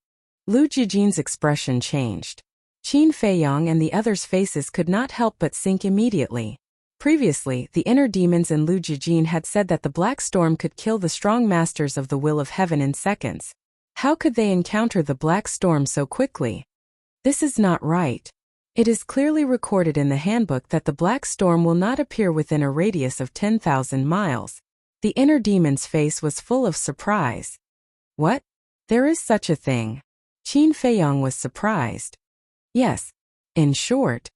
Lu Jijin's expression changed. Qin Feiyong and the others' faces could not help but sink immediately. Previously, the inner demons and Lu Jijin had said that the black storm could kill the strong masters of the will of heaven in seconds. How could they encounter the black storm so quickly? This is not right. It is clearly recorded in the handbook that the black storm will not appear within a radius of 10,000 miles. The inner demon's face was full of surprise. What? There is such a thing? Qin Feiyong was surprised. Yes. In short,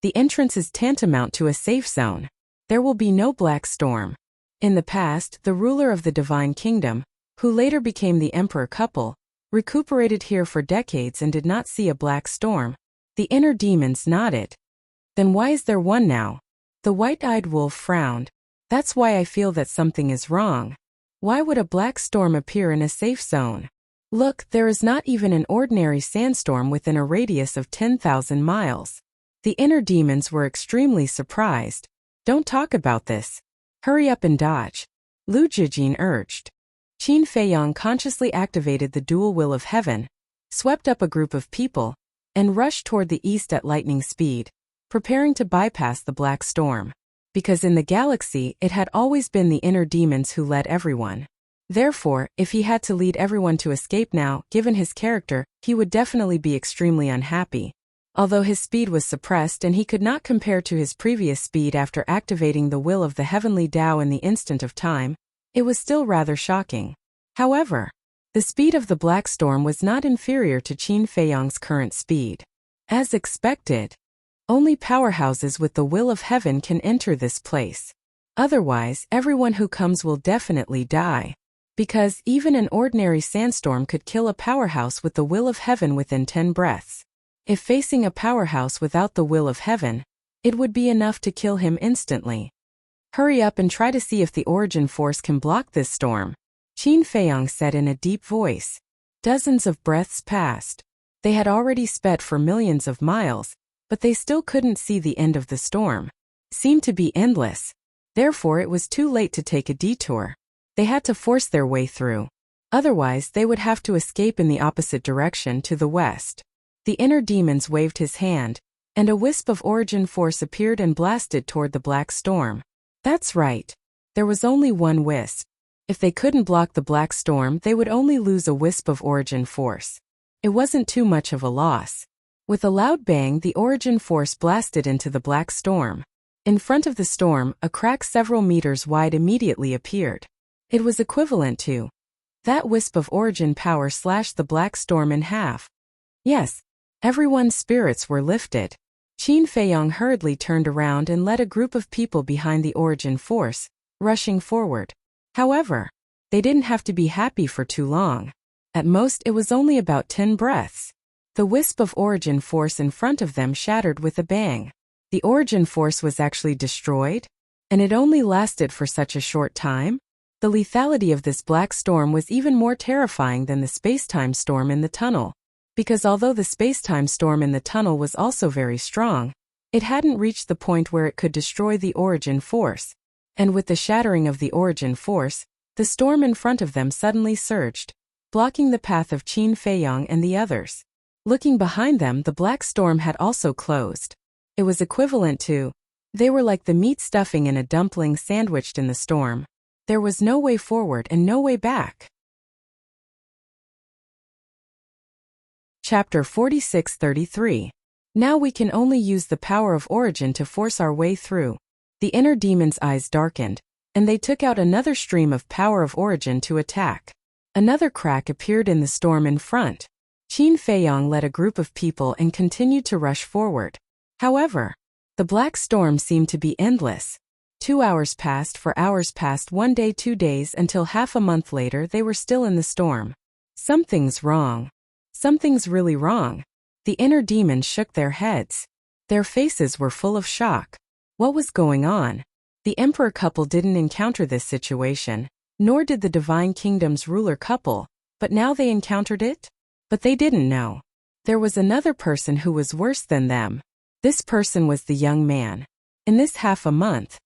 the entrance is tantamount to a safe zone. There will be no black storm. In the past, the ruler of the divine kingdom, who later became the emperor couple, recuperated here for decades and did not see a black storm. The inner demons nodded. Then why is there one now? The white-eyed wolf frowned. That's why I feel that something is wrong. Why would a black storm appear in a safe zone? Look, there is not even an ordinary sandstorm within a radius of 10,000 miles. The inner demons were extremely surprised. Don't talk about this. Hurry up and dodge. Lu Jijin urged. Qin Feiyong consciously activated the dual will of heaven, swept up a group of people, and rushed toward the east at lightning speed, preparing to bypass the black storm. Because in the galaxy it had always been the inner demons who led everyone. Therefore, if he had to lead everyone to escape now, given his character, he would definitely be extremely unhappy. Although his speed was suppressed and he could not compare to his previous speed after activating the will of the heavenly Tao in the instant of time, it was still rather shocking. However, the speed of the black storm was not inferior to Qin Feiyong's current speed. As expected, only powerhouses with the will of heaven can enter this place. Otherwise, everyone who comes will definitely die. Because even an ordinary sandstorm could kill a powerhouse with the will of heaven within 10 breaths. If facing a powerhouse without the will of heaven, it would be enough to kill him instantly. Hurry up and try to see if the origin force can block this storm, Qin Feiyong said in a deep voice. Dozens of breaths passed. They had already sped for millions of miles, but they still couldn't see the end of the storm. It seemed to be endless. Therefore, it was too late to take a detour. They had to force their way through. Otherwise, they would have to escape in the opposite direction to the west. The inner demons waved his hand, and a wisp of origin force appeared and blasted toward the black storm. That's right. There was only one wisp. If they couldn't block the black storm, they would only lose a wisp of origin force. It wasn't too much of a loss. With a loud bang, the origin force blasted into the black storm. In front of the storm, a crack several meters wide immediately appeared. It was equivalent to that wisp of origin power slashed the black storm in half. Yes. Everyone's spirits were lifted. Qin Feiyong hurriedly turned around and led a group of people behind the origin force, rushing forward. However, they didn't have to be happy for too long. At most it was only about 10 breaths. The wisp of origin force in front of them shattered with a bang. The origin force was actually destroyed? And it only lasted for such a short time? The lethality of this black storm was even more terrifying than the space-time storm in the tunnel. Because although the space-time storm in the tunnel was also very strong, it hadn't reached the point where it could destroy the origin force. And with the shattering of the origin force, the storm in front of them suddenly surged, blocking the path of Qin Feiyong and the others. Looking behind them, the black storm had also closed. It was equivalent to, they were like the meat stuffing in a dumpling sandwiched in the storm. There was no way forward and no way back. Chapter 46-33. Now we can only use the power of origin to force our way through. The inner demon's eyes darkened, and they took out another stream of power of origin to attack. Another crack appeared in the storm in front. Qin Feiyong led a group of people and continued to rush forward. However, the black storm seemed to be endless. 2 hours passed, 4 hours passed, 1 day, 2 days, until half a month later they were still in the storm. Something's wrong. Something's really wrong. The inner demons shook their heads. Their faces were full of shock. What was going on? The emperor couple didn't encounter this situation, nor did the divine kingdom's ruler couple, but now they encountered it? But they didn't know. There was another person who was worse than them. This person was the young man. In this half a month,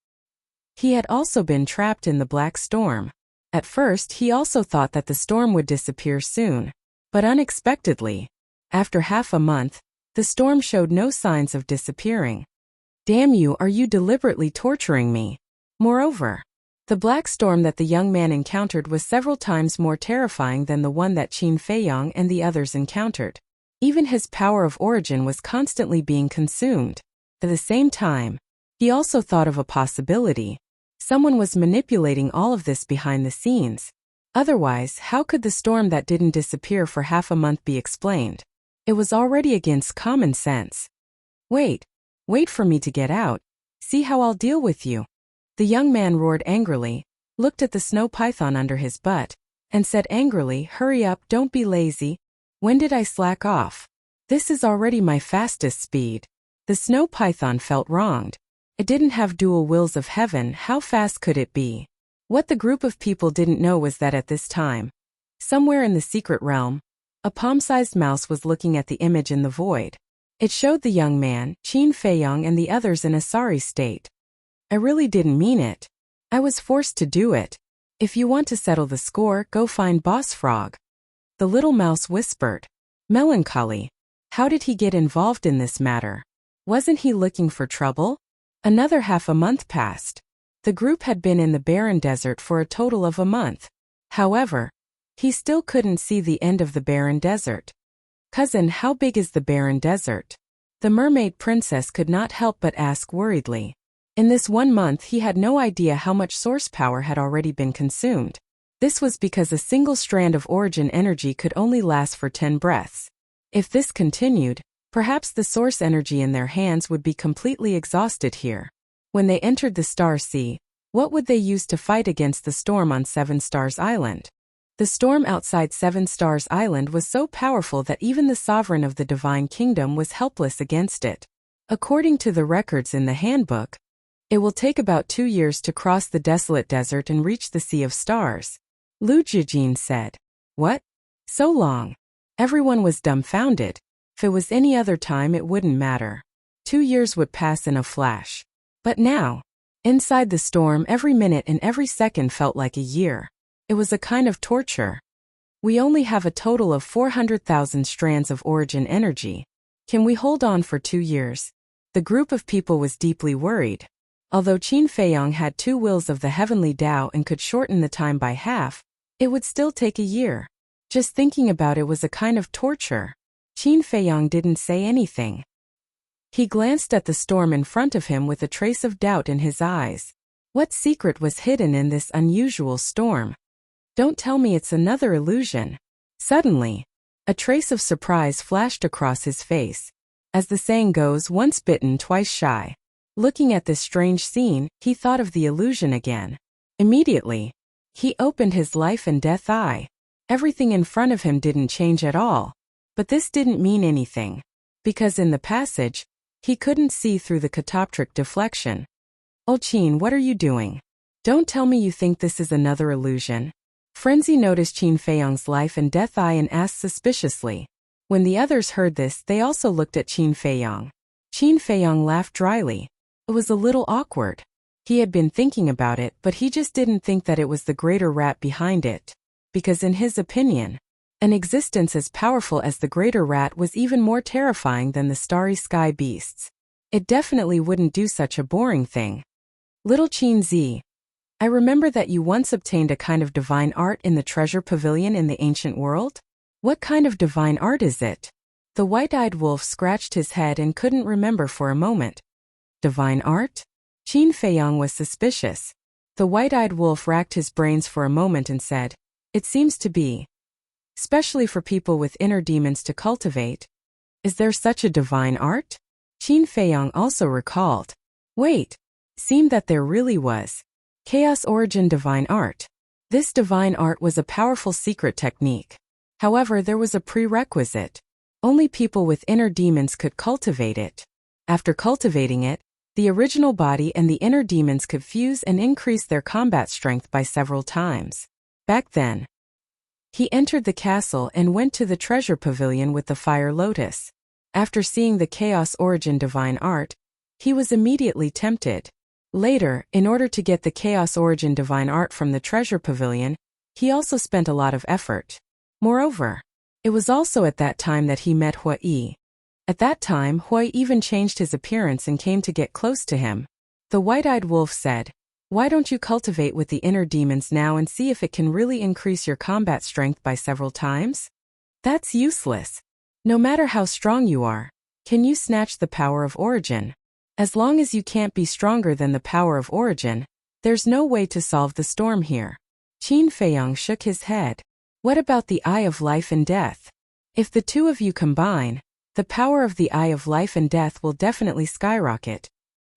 he had also been trapped in the black storm. At first he also thought that the storm would disappear soon. But unexpectedly, after half a month, the storm showed no signs of disappearing. Damn you, are you deliberately torturing me? Moreover, the black storm that the young man encountered was several times more terrifying than the one that Qin Feiyong and the others encountered. Even his power of origin was constantly being consumed. At the same time, he also thought of a possibility. Someone was manipulating all of this behind the scenes. Otherwise, how could the storm that didn't disappear for half a month be explained? It was already against common sense. Wait for me to get out. See how I'll deal with you. The young man roared angrily, looked at the snow python under his butt, and said angrily, hurry up, don't be lazy. When did I slack off? This is already my fastest speed. The snow python felt wronged. It didn't have dual wills of heaven, how fast could it be? What the group of people didn't know was that at this time, somewhere in the secret realm, a palm-sized mouse was looking at the image in the void. It showed the young man, Qin Feiyong, and the others in a sorry state. I really didn't mean it. I was forced to do it. If you want to settle the score, go find Boss Frog. The little mouse whispered. Melancholy. How did he get involved in this matter? Wasn't he looking for trouble? Another half a month passed. The group had been in the barren desert for a total of a month. However, he still couldn't see the end of the barren desert. Cousin, how big is the barren desert? The mermaid princess could not help but ask worriedly. In this 1 month he had no idea how much source power had already been consumed. This was because a single strand of origin energy could only last for 10 breaths. If this continued, perhaps the source energy in their hands would be completely exhausted here. When they entered the Star Sea, what would they use to fight against the storm on Seven Stars Island? The storm outside Seven Stars Island was so powerful that even the sovereign of the Divine Kingdom was helpless against it. According to the records in the handbook, it will take about 2 years to cross the desolate desert and reach the Sea of Stars. Lu Jijin said. What? So long? Everyone was dumbfounded. If it was any other time it wouldn't matter. 2 years would pass in a flash. But now, inside the storm, every minute and every second felt like a year. It was a kind of torture. We only have a total of 400,000 strands of origin energy. Can we hold on for 2 years? The group of people was deeply worried. Although Qin Feiyong had 2 wills of the heavenly Tao and could shorten the time by half, it would still take a year. Just thinking about it was a kind of torture. Qin Feiyong didn't say anything. He glanced at the storm in front of him with a trace of doubt in his eyes. What secret was hidden in this unusual storm? Don't tell me it's another illusion. Suddenly, a trace of surprise flashed across his face. As the saying goes, once bitten, twice shy. Looking at this strange scene, he thought of the illusion again. Immediately, he opened his life and death eye. Everything in front of him didn't change at all. But this didn't mean anything. Because in the passage, he couldn't see through the catoptric deflection. "Oh Qin, what are you doing? Don't tell me you think this is another illusion." Frenzy noticed Qin Feiyang's life and death eye and asked suspiciously. When the others heard this, they also looked at Qin Feiyang. Qin Feiyang laughed dryly. It was a little awkward. He had been thinking about it, but he just didn't think that it was the greater rat behind it. Because in his opinion, an existence as powerful as the greater rat was even more terrifying than the starry sky beasts. It definitely wouldn't do such a boring thing. "Little Qin Zi, I remember that you once obtained a kind of divine art in the treasure pavilion in the ancient world? What kind of divine art is it?" The white-eyed wolf scratched his head and couldn't remember for a moment. Divine art? Qin Feiyang was suspicious. The white-eyed wolf racked his brains for a moment and said, "It seems to be. Especially for people with inner demons to cultivate. Is there such a divine art?" Qin Feiyang also recalled. Wait, seemed that there really was. Chaos Origin Divine Art. This divine art was a powerful secret technique. However, there was a prerequisite. Only people with inner demons could cultivate it. After cultivating it, the original body and the inner demons could fuse and increase their combat strength by several times. Back then, he entered the castle and went to the treasure pavilion with the fire lotus. After seeing the Chaos Origin Divine Art, he was immediately tempted. Later, in order to get the Chaos Origin Divine Art from the treasure pavilion, he also spent a lot of effort. Moreover, it was also at that time that he met Hui. At that time, Hui even changed his appearance and came to get close to him. The white-eyed wolf said, "Why don't you cultivate with the inner demons now and see if it can really increase your combat strength by several times? That's useless. No matter how strong you are, can you snatch the power of origin? As long as you can't be stronger than the power of origin, there's no way to solve the storm here." Qin Feiyang shook his head. "What about the Eye of Life and Death? If the two of you combine, the power of the Eye of Life and Death will definitely skyrocket.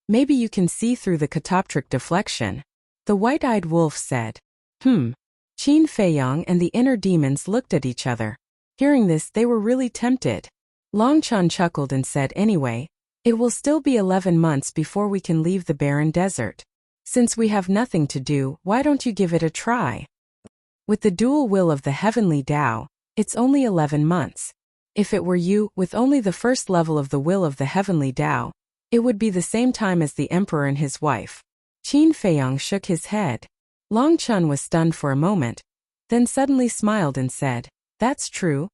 Maybe you can see through the catoptric deflection." The white-eyed wolf said. Qin Feiyang and the inner demons looked at each other. Hearing this, they were really tempted. Longchan chuckled and said, "Anyway, it will still be 11 months before we can leave the barren desert. Since we have nothing to do, why don't you give it a try? With the dual will of the heavenly Tao, it's only 11 months. If it were you, with only the first level of the will of the heavenly Tao, it would be the same time as the emperor and his wife." Qin Feiyang shook his head. Longchan was stunned for a moment, then suddenly smiled and said, "That's true.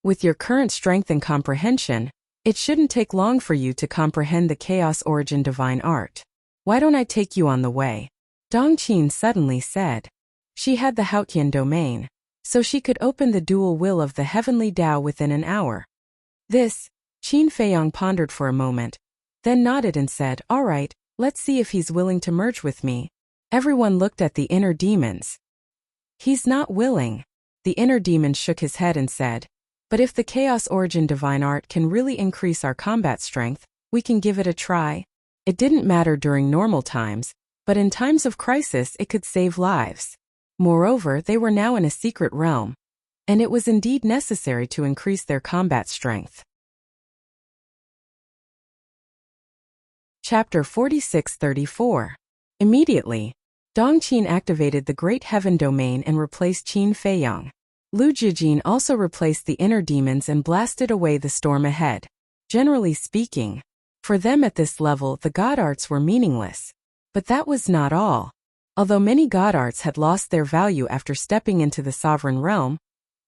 With your current strength and comprehension, it shouldn't take long for you to comprehend the Chaos Origin Divine Art. Why don't I take you on the way?" Dongqin suddenly said. She had the Haotian domain, so she could open the dual will of the heavenly Tao within an hour. This, Qin Feiyang pondered for a moment, then nodded and said, "All right, let's see if he's willing to merge with me." Everyone looked at the inner demons. "He's not willing." The inner demon shook his head and said, "But if the Chaos Origin Divine Art can really increase our combat strength, we can give it a try. It didn't matter during normal times, but in times of crisis it could save lives." Moreover, they were now in a secret realm, and it was indeed necessary to increase their combat strength. Chapter 46-34. Immediately, Dongqin activated the Great Heaven Domain and replaced Qin Feiyang. Lu Jijin also replaced the inner demons and blasted away the storm ahead. Generally speaking, for them at this level the god arts were meaningless. But that was not all. Although many god arts had lost their value after stepping into the sovereign realm,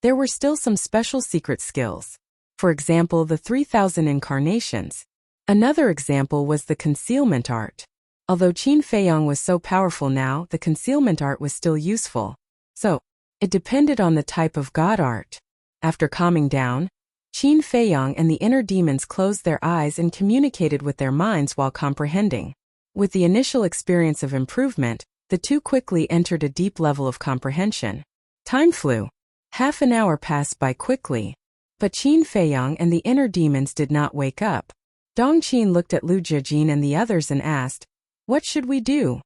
there were still some special secret skills. For example, the 3,000 incarnations. Another example was the concealment art. Although Qin Feiyang was so powerful now, the concealment art was still useful. So, it depended on the type of god art. After calming down, Qin Feiyang and the inner demons closed their eyes and communicated with their minds while comprehending. With the initial experience of improvement, the two quickly entered a deep level of comprehension. Time flew. Half an hour passed by quickly. But Qin Feiyang and the inner demons did not wake up. Dongqin looked at Lu Jiajin and the others and asked, "What should we do?"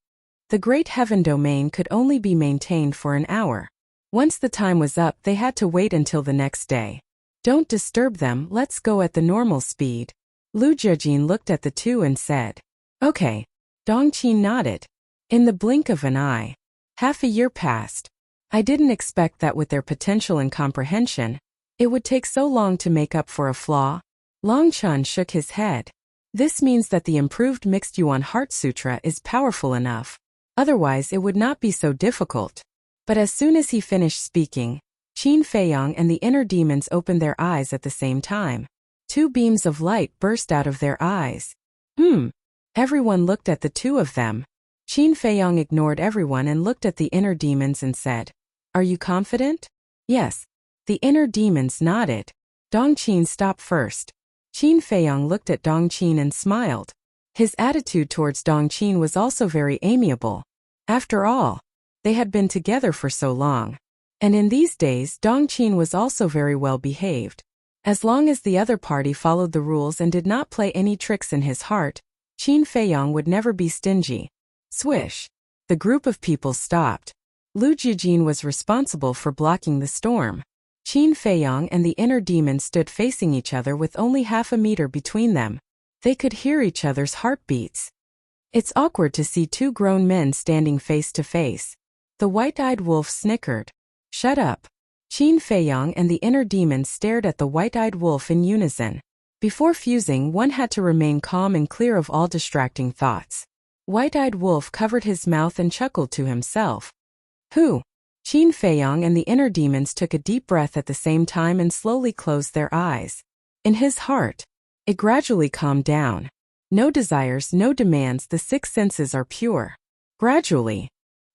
The great heaven domain could only be maintained for an hour. Once the time was up, they had to wait until the next day. "Don't disturb them, let's go at the normal speed." Lu Jiajin looked at the two and said, "Okay." Dongqin nodded. In the blink of an eye, half a year passed. I didn't expect that with their potential and comprehension, it would take so long to make up for a flaw. Longchan shook his head. This means that the improved Mixed Yuan Heart Sutra is powerful enough. Otherwise it would not be so difficult. But as soon as he finished speaking, Qin Feiyang and the inner demons opened their eyes at the same time. Two beams of light burst out of their eyes. Everyone looked at the two of them. Qin Feiyang ignored everyone and looked at the inner demons and said, "Are you confident?" "Yes." The inner demons nodded. Dongqin stopped first. Qin Feiyang looked at Dongqin and smiled. His attitude towards Dongqin was also very amiable. After all, they had been together for so long. And in these days Dongqin was also very well behaved. As long as the other party followed the rules and did not play any tricks in his heart, Qin Feiyang would never be stingy. Swish! The group of people stopped. Lu Jiajin was responsible for blocking the storm. Qin Feiyang and the inner demon stood facing each other with only half a meter between them. They could hear each other's heartbeats. It's awkward to see two grown men standing face to face. The white-eyed wolf snickered. "Shut up." Qin Feiyang and the inner demon stared at the white-eyed wolf in unison. Before fusing, one had to remain calm and clear of all distracting thoughts. White-eyed wolf covered his mouth and chuckled to himself. "Who?" Qin Feiyang and the inner demons took a deep breath at the same time and slowly closed their eyes. In his heart, it gradually calmed down. No desires, no demands, the six senses are pure. Gradually,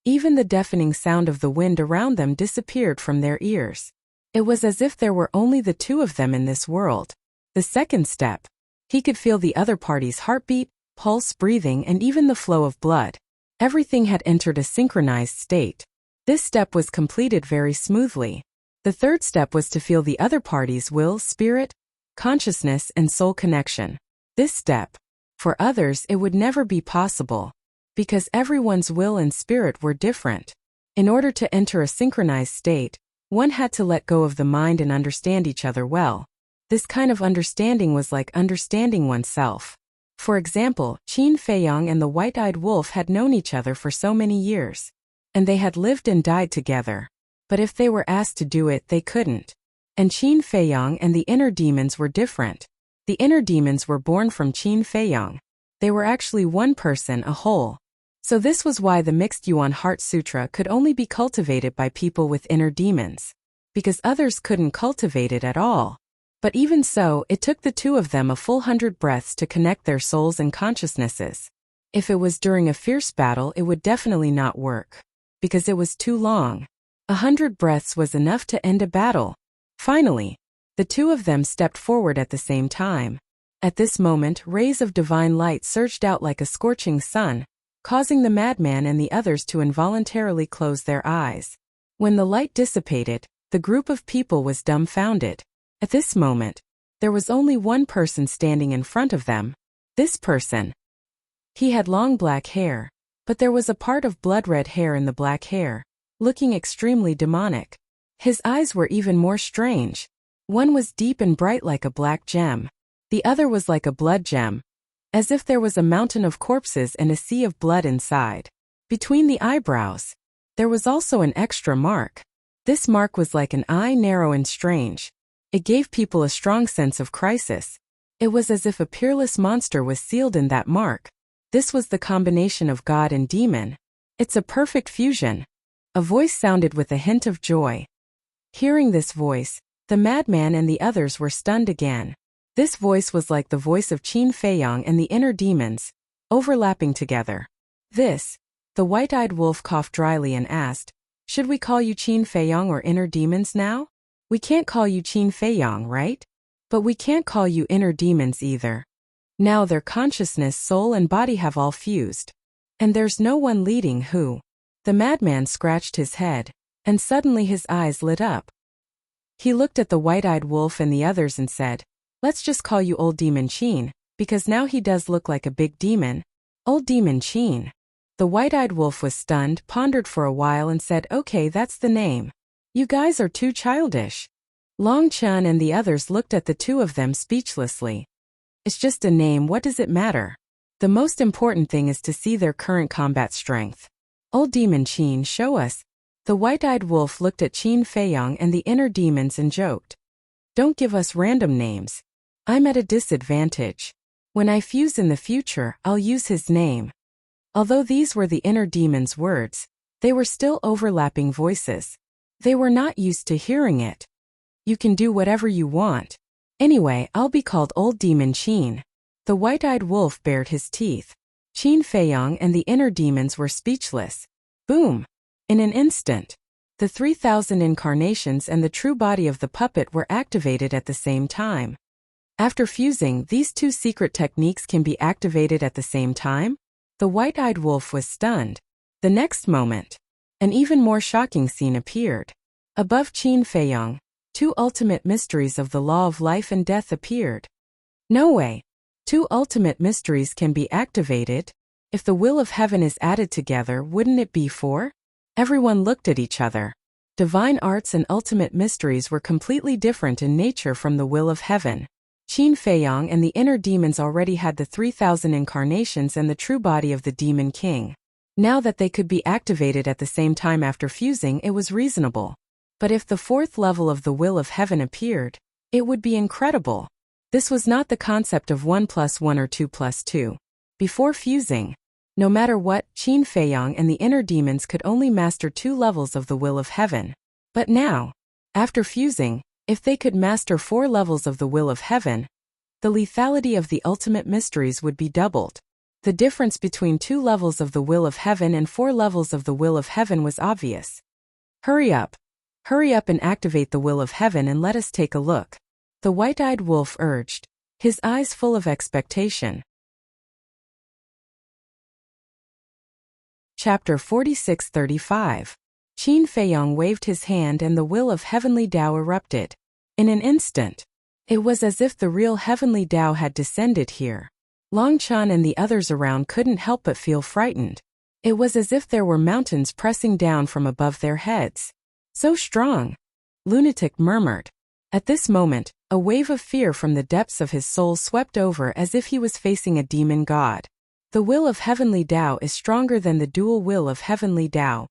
even the deafening sound of the wind around them disappeared from their ears. It was as if there were only the two of them in this world. The second step, he could feel the other party's heartbeat, pulse, breathing, and even the flow of blood. Everything had entered a synchronized state. This step was completed very smoothly. The third step was to feel the other party's will, spirit, consciousness, and soul connection. This step, for others, it would never be possible, because everyone's will and spirit were different. In order to enter a synchronized state, one had to let go of the mind and understand each other well. This kind of understanding was like understanding oneself. For example, Qin Feiyang and the white-eyed wolf had known each other for so many years, and they had lived and died together. But if they were asked to do it, they couldn't. And Qin Feiyang and the inner demons were different. The inner demons were born from Qin Feiyang. They were actually one person, a whole. So this was why the Mixed Yuan Heart Sutra could only be cultivated by people with inner demons, because others couldn't cultivate it at all. But even so, it took the two of them a full 100 breaths to connect their souls and consciousnesses. If it was during a fierce battle, it would definitely not work, because it was too long. 100 breaths was enough to end a battle. Finally, the two of them stepped forward at the same time. At this moment, rays of divine light surged out like a scorching sun, causing the madman and the others to involuntarily close their eyes. When the light dissipated, the group of people was dumbfounded. At this moment, there was only one person standing in front of them. This person. He had long black hair, but there was a part of blood-red hair in the black hair, looking extremely demonic. His eyes were even more strange. One was deep and bright like a black gem. The other was like a blood gem, as if there was a mountain of corpses and a sea of blood inside. Between the eyebrows, there was also an extra mark. This mark was like an eye, narrow and strange. It gave people a strong sense of crisis. It was as if a peerless monster was sealed in that mark. This was the combination of God and demon. It's a perfect fusion. A voice sounded with a hint of joy. Hearing this voice, the madman and the others were stunned again. This voice was like the voice of Qin Feiyang and the inner demons, overlapping together. The white-eyed wolf coughed dryly and asked, "Should we call you Qin Feiyang or inner demons now? We can't call you Qin Feiyang, right? But we can't call you inner demons either. Now their consciousness, soul and body have all fused. And there's no one leading who." The madman scratched his head, and suddenly his eyes lit up. He looked at the white-eyed wolf and the others and said, "Let's just call you Old Demon Qin, because now he does look like a big demon. Old Demon Qin. The white-eyed wolf was stunned, pondered for a while and said, "Okay, that's the name. You guys are too childish." Long Chun and the others looked at the two of them speechlessly. It's just a name, what does it matter? The most important thing is to see their current combat strength. Old Demon Qin, show us. The white-eyed wolf looked at Qin Feiyang and the inner demons and joked. Don't give us random names. I'm at a disadvantage. When I fuse in the future, I'll use his name. Although these were the inner demon's words, they were still overlapping voices. They were not used to hearing it. You can do whatever you want. Anyway, I'll be called Old Demon Qin. The white-eyed wolf bared his teeth. Qin Feiyang and the inner demons were speechless. Boom! In an instant, the 3,000 incarnations and the true body of the puppet were activated at the same time. After fusing, these two secret techniques can be activated at the same time? The white-eyed wolf was stunned. The next moment, an even more shocking scene appeared. Above Qin Feiyang, two ultimate mysteries of the law of life and death appeared. No way! Two ultimate mysteries can be activated? If the will of heaven is added together, wouldn't it be four? Everyone looked at each other. Divine arts and ultimate mysteries were completely different in nature from the will of heaven. Qin Feiyang and the inner demons already had the 3,000 incarnations and the true body of the Demon King. Now that they could be activated at the same time after fusing, it was reasonable. But if the fourth level of the will of heaven appeared, it would be incredible. This was not the concept of 1 + 1 or 2 + 2. Before fusing, no matter what, Qin Feiyang and the inner demons could only master 2 levels of the will of heaven. But now, after fusing, if they could master 4 levels of the will of heaven, the lethality of the ultimate mysteries would be doubled. The difference between 2 levels of the will of heaven and 4 levels of the will of heaven was obvious. Hurry up and activate the will of heaven and let us take a look. The white-eyed wolf urged, his eyes full of expectation. Chapter 46-35. Qin Feiyang waved his hand and the will of heavenly Tao erupted. In an instant, it was as if the real heavenly Tao had descended here. Long Chan and the others around couldn't help but feel frightened. It was as if there were mountains pressing down from above their heads. So strong! Lunatic murmured. At this moment, a wave of fear from the depths of his soul swept over as if he was facing a demon god. The will of heavenly Tao is stronger than the dual will of heavenly Tao.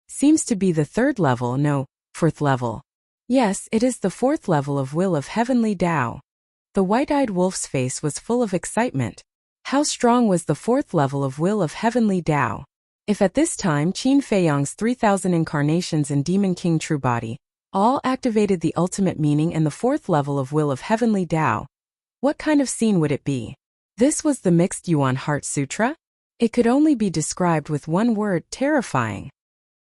Seems to be the 3rd level, no, 4th level. Yes, it is the 4th level of will of heavenly Tao. The white-eyed wolf's face was full of excitement. How strong was the 4th level of will of heavenly Tao? If at this time Qin Feiyang's 3,000 incarnations and Demon King True Body all activated the ultimate meaning and the 4th level of will of heavenly Tao, what kind of scene would it be? This was the Mixed Yuan Heart Sutra? It could only be described with one word: terrifying.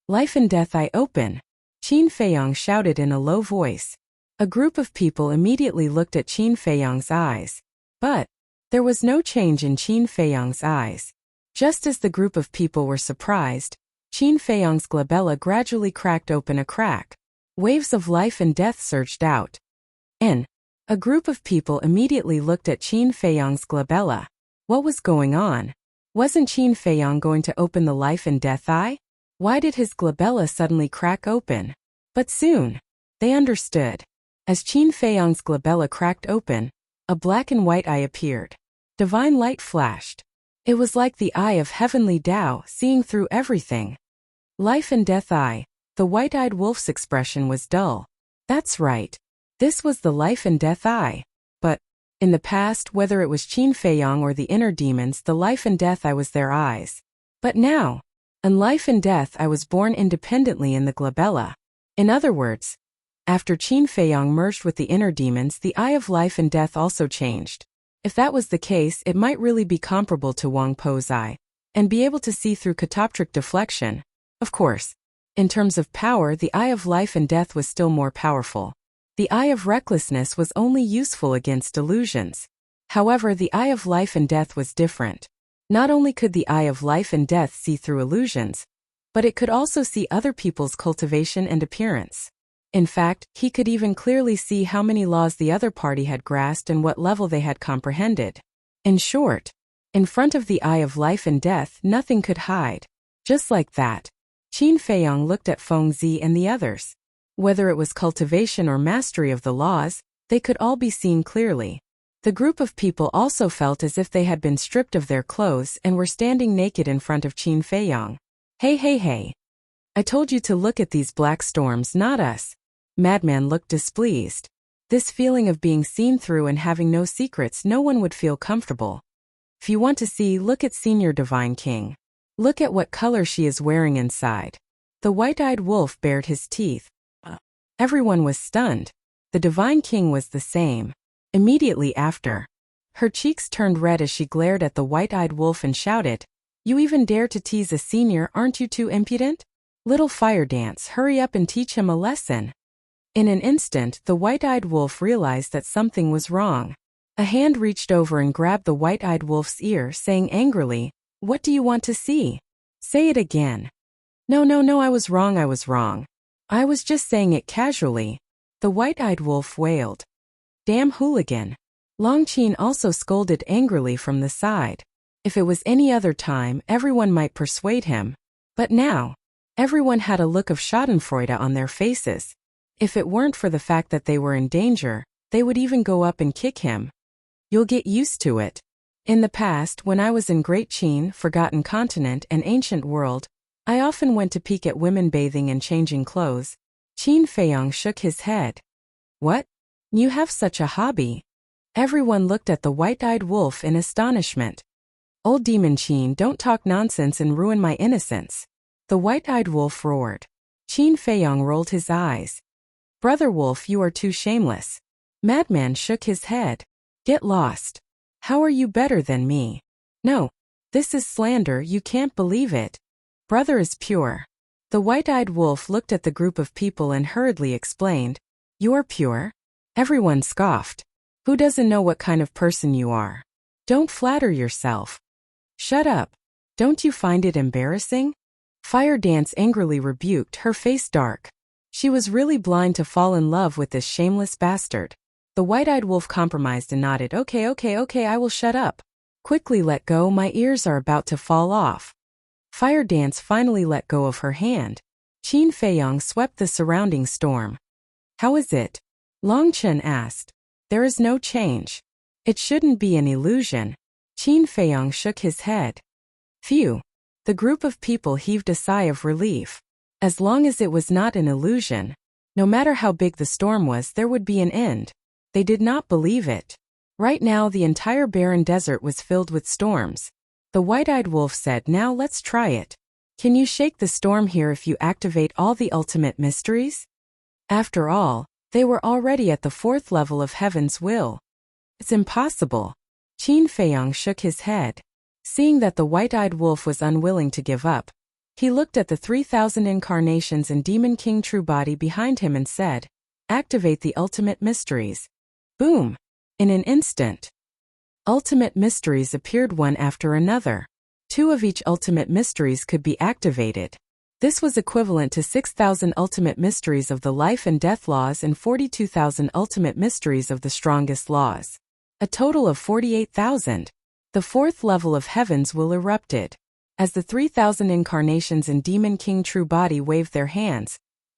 Life and death eye open, Qin Feiyang shouted in a low voice. A group of people immediately looked at Qin Feiyang's eyes. But there was no change in Qin Feiyang's eyes. Just as the group of people were surprised, Qin Feiyang's glabella gradually cracked open a crack. Waves of life and death surged out. A group of people immediately looked at Qin Feiyang's glabella. What was going on? Wasn't Qin Feiyang going to open the life and death eye? Why did his glabella suddenly crack open? But soon, they understood. As Qin Feiyang's glabella cracked open, a black and white eye appeared. Divine light flashed. It was like the eye of heavenly Tao, seeing through everything. Life and death eye. The white-eyed wolf's expression was dull. That's right. This was the life and death eye. But in the past, whether it was Qin Feiyang or the inner demons, the life and death eye was their eyes. But now, in life and death eye was born independently in the glabella. In other words, after Qin Feiyang merged with the inner demons, the eye of life and death also changed. If that was the case, it might really be comparable to Wang Po's eye, and be able to see through catoptric deflection. Of course, in terms of power, the eye of life and death was still more powerful. The eye of recklessness was only useful against delusions. However, the eye of life and death was different. Not only could the eye of life and death see through illusions, but it could also see other people's cultivation and appearance. In fact, he could even clearly see how many laws the other party had grasped and what level they had comprehended. In short, in front of the eye of life and death, nothing could hide. Just like that, Qin Feiyong looked at Feng Zi and the others. Whether it was cultivation or mastery of the laws, they could all be seen clearly. The group of people also felt as if they had been stripped of their clothes and were standing naked in front of Qin Feiyong. Hey, hey, hey. I told you to look at these black storms, not us. Madman looked displeased. This feeling of being seen through and having no secrets, no one would feel comfortable. If you want to see, look at Senior Divine King. Look at what color she is wearing inside. The white-eyed wolf bared his teeth. Everyone was stunned. The Divine King was the same. Immediately after, her cheeks turned red as she glared at the white-eyed wolf and shouted, "You even dare to tease a senior, aren't you too impudent? Little fire dance, hurry up and teach him a lesson." In an instant, the white-eyed wolf realized that something was wrong. A hand reached over and grabbed the white-eyed wolf's ear, saying angrily, "What do you want to see? Say it again." No, I was wrong. I was just saying it casually," the white-eyed wolf wailed. "Damn hooligan." Long Qin also scolded angrily from the side. If it was any other time, everyone might persuade him. But now, everyone had a look of schadenfreude on their faces. If it weren't for the fact that they were in danger, they would even go up and kick him. You'll get used to it. In the past, when I was in Great Qin, Forgotten Continent, and Ancient World, I often went to peek at women bathing and changing clothes. Qin Feiyong shook his head. What? You have such a hobby? Everyone looked at the white-eyed wolf in astonishment. Old Demon Qin, don't talk nonsense and ruin my innocence. The white-eyed wolf roared. Qin Feiyong rolled his eyes. Brother Wolf, you are too shameless. Madman shook his head. Get lost. How are you better than me? No. This is slander, you can't believe it. Brother is pure. The white-eyed wolf looked at the group of people and hurriedly explained. You're pure? Everyone scoffed. Who doesn't know what kind of person you are? Don't flatter yourself. Shut up. Don't you find it embarrassing? Fire Dance angrily rebuked, her face dark. She was really blind to fall in love with this shameless bastard. The white-eyed wolf compromised and nodded. Okay, I will shut up. Quickly let go, my ears are about to fall off. Fire Dance finally let go of her hand. Qin Feiyong swept the surrounding storm. How is it? Long Chen asked. There is no change. It shouldn't be an illusion. Qin Feiyong shook his head. Phew. The group of people heaved a sigh of relief. As long as it was not an illusion, no matter how big the storm was, there would be an end. They did not believe it. Right now the entire barren desert was filled with storms. The white-eyed wolf said, now let's try it. Can you shake the storm here if you activate all the ultimate mysteries? After all, they were already at the 4th level of Heaven's will. It's impossible. Qin Feiyong shook his head. Seeing that the white-eyed wolf was unwilling to give up, he looked at the 3,000 incarnations and Demon King true body behind him and said, activate the ultimate mysteries. Boom! In an instant, ultimate mysteries appeared one after another. 2 of each ultimate mysteries could be activated. This was equivalent to 6,000 ultimate mysteries of the life and death laws and 42,000 ultimate mysteries of the strongest laws. A total of 48,000. The 4th level of Heaven's will erupted. As the 3,000 incarnations and Demon King true body waved their hands,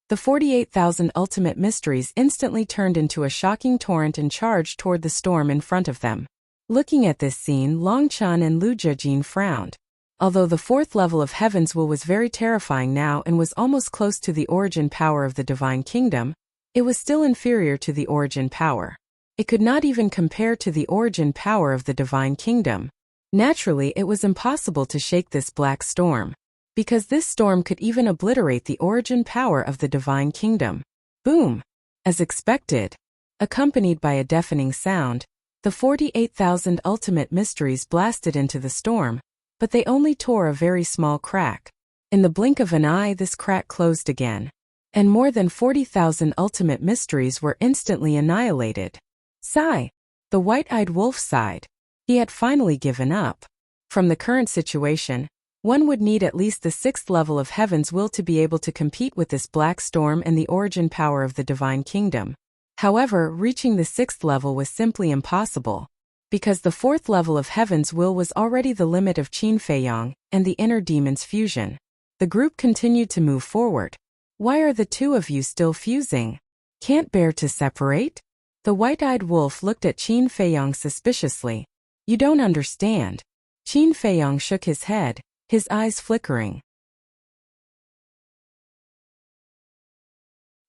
the 48,000 ultimate mysteries instantly turned into a shocking torrent and charged toward the storm in front of them. Looking at this scene, Long Chen and Lu Zhejin frowned. Although the 4th level of Heaven's will was very terrifying now and was almost close to the origin power of the Divine Kingdom, it was still inferior to the origin power. It could not even compare to the origin power of the Divine Kingdom. Naturally, it was impossible to shake this black storm, because this storm could even obliterate the origin power of the Divine Kingdom. Boom! As expected, accompanied by a deafening sound, the 48,000 ultimate mysteries blasted into the storm, but they only tore a very small crack. In the blink of an eye, this crack closed again, and more than 40,000 ultimate mysteries were instantly annihilated. Sigh! The white-eyed wolf sighed. He had finally given up. From the current situation, one would need at least the 6th level of Heaven's will to be able to compete with this black storm and the origin power of the Divine Kingdom. However, reaching the 6th level was simply impossible. because the fourth level of Heaven's Will was already the limit of Qin Feiyang and the inner demon's fusion. The group continued to move forward. Why are the two of you still fusing? Can't bear to separate? The white-eyed wolf looked at Qin Feiyang suspiciously. You don't understand. Qin Feiyang shook his head, his eyes flickering.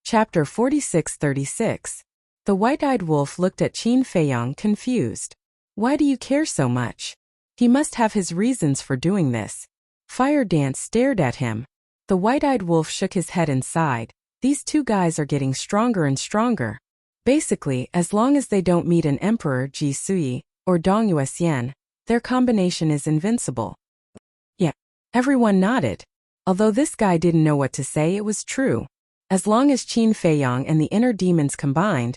Chapter 46-36. The white-eyed wolf looked at Qin Feiyang confused. Why do you care so much? He must have his reasons for doing this. Fire Dance stared at him. The white-eyed wolf shook his head and sighed. These two guys are getting stronger and stronger. Basically, as long as they don't meet an emperor Ji Sui or Dong Yuexian, their combination is invincible. Yeah. Everyone nodded. Although this guy didn't know what to say, it was true. As long as Qin Feiyang and the inner demons combined,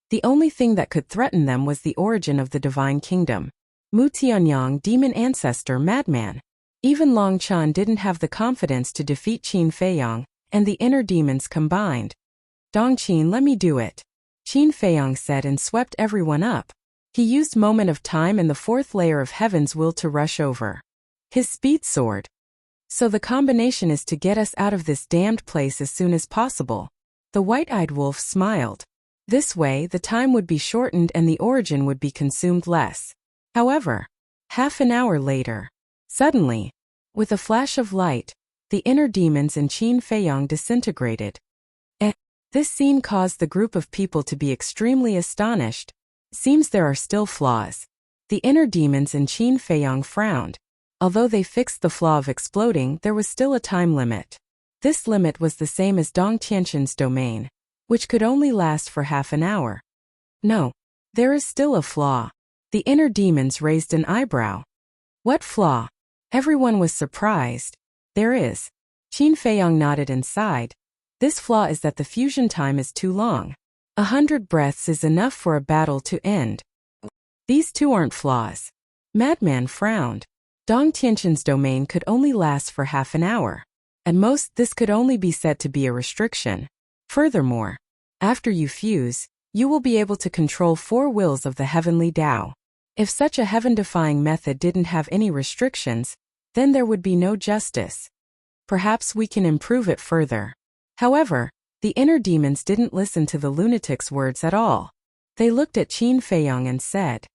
the only thing that could threaten them was the origin of the divine kingdom. Mu Tianyang, demon ancestor madman. Even Long Chan didn't have the confidence to defeat Qin Feiyang and the inner demons combined. Dongqin, let me do it, Qin Feiyang said and swept everyone up. He used moment of time and the fourth layer of Heaven's Will to rush over. His speed soared. So the combination is to get us out of this damned place as soon as possible. The white-eyed wolf smiled. This way, the time would be shortened and the origin would be consumed less. However, half an hour later, suddenly, with a flash of light, the inner demons in Qin Feiyang disintegrated. This scene caused the group of people to be extremely astonished. Seems there are still flaws. The inner demons in Qin Feiyang frowned. Although they fixed the flaw of exploding, there was still a time limit. This limit was the same as Dong Tianxin's domain, which could only last for half an hour. No, there is still a flaw. The inner demons raised an eyebrow. What flaw? Everyone was surprised. There is. Qin Feiyang nodded and sighed. This flaw is that the fusion time is too long. 100 breaths is enough for a battle to end. These two aren't flaws. Madman frowned. Dong Tianxin's domain could only last for half an hour. At most, this could only be said to be a restriction. Furthermore, after you fuse, you will be able to control 4 wills of the heavenly Tao. If such a heaven-defying method didn't have any restrictions, then there would be no justice. Perhaps we can improve it further. However, the inner demons didn't listen to the lunatic's words at all. They looked at Qin Feiyang and said,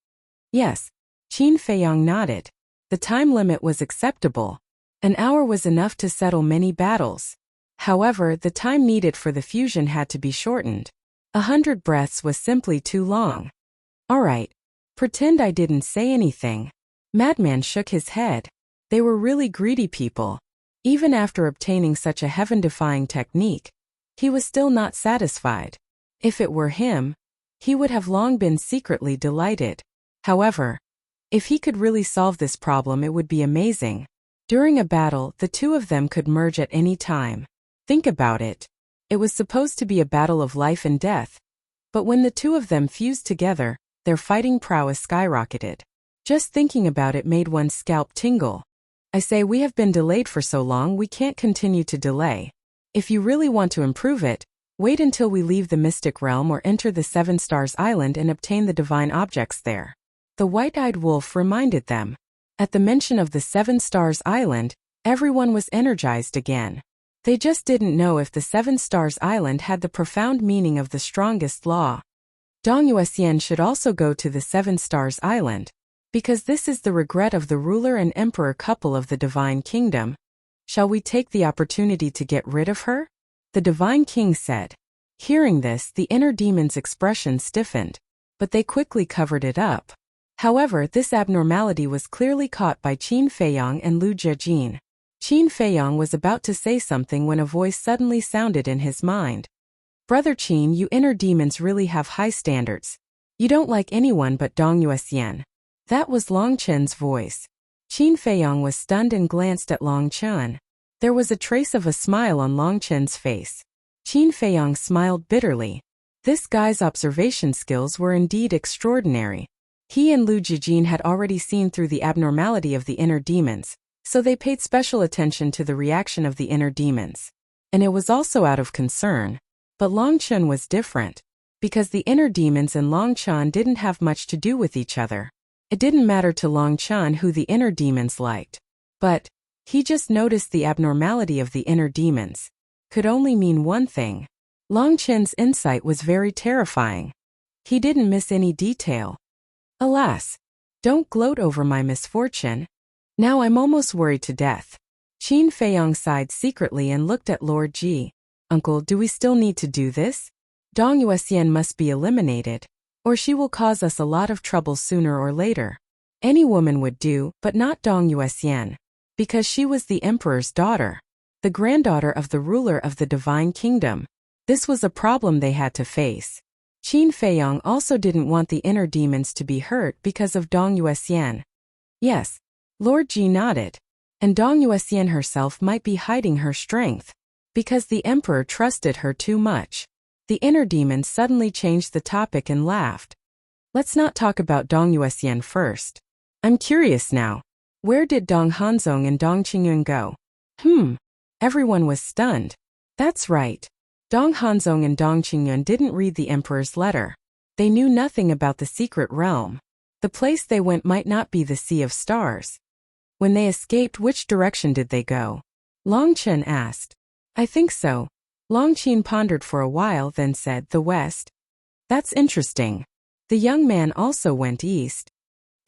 yes. Qin Feiyang nodded. The time limit was acceptable. An hour was enough to settle many battles. However, the time needed for the fusion had to be shortened. 100 breaths was simply too long. All right. Pretend I didn't say anything. Madman shook his head. They were really greedy people. Even after obtaining such a heaven-defying technique, he was still not satisfied. If it were him, he would have long been secretly delighted. However, if he could really solve this problem, it would be amazing. During a battle, the two of them could merge at any time. Think about it. It was supposed to be a battle of life and death. But when the two of them fused together, their fighting prowess skyrocketed. Just thinking about it made one's scalp tingle. I say, we have been delayed for so long, we can't continue to delay. If you really want to improve it, wait until we leave the mystic realm or enter the 7 Stars Island and obtain the divine objects there. The white-eyed wolf reminded them. At the mention of the 7 Stars Island, everyone was energized again. They just didn't know if the 7 Stars Island had the profound meaning of the strongest law. Dong Yuexian should also go to the 7 Stars Island, because this is the regret of the ruler and emperor couple of the divine kingdom. Shall we take the opportunity to get rid of her? The divine king said. Hearing this, the inner demon's expression stiffened, but they quickly covered it up. However, this abnormality was clearly caught by Qin Feiyang and Lu Jiejin. Qin Feiyang was about to say something when a voice suddenly sounded in his mind. Brother Qin, you inner demons really have high standards. You don't like anyone but Dong Yuexian. That was Long Chen's voice. Qin Feiyang was stunned and glanced at Long Chen. There was a trace of a smile on Long Chen's face. Qin Feiyang smiled bitterly. This guy's observation skills were indeed extraordinary. He and Lu Jiejin had already seen through the abnormality of the inner demons, so they paid special attention to the reaction of the inner demons. And it was also out of concern. But Long Chen was different, because the inner demons and Long Chen didn't have much to do with each other. It didn't matter to Long Chen who the inner demons liked. But he just noticed the abnormality of the inner demons. Could only mean one thing. Long Chen's insight was very terrifying. He didn't miss any detail. Alas, don't gloat over my misfortune. Now I'm almost worried to death. Qin Feiyong sighed secretly and looked at Lord Ji. Uncle, do we still need to do this? Dong Yuxian must be eliminated, or she will cause us a lot of trouble sooner or later. Any woman would do, but not Dong Yuxian, because she was the emperor's daughter, the granddaughter of the ruler of the divine kingdom. This was a problem they had to face. Qin Feiyong also didn't want the inner demons to be hurt because of Dong Yuxian. Yes, Lord Ji nodded, and Dong Yuxian herself might be hiding her strength, because the emperor trusted her too much. The inner demons suddenly changed the topic and laughed. Let's not talk about Dong Yuxian first. I'm curious now. Where did Dong Hanzong and Dong Qingyun go? Everyone was stunned. That's right. Dong Hanzong and Dong Qingyun didn't read the emperor's letter. They knew nothing about the secret realm. The place they went might not be the Sea of Stars. When they escaped, which direction did they go? Long Chen asked. I think so. Long Qin pondered for a while, then said, the west. That's interesting. The young man also went east.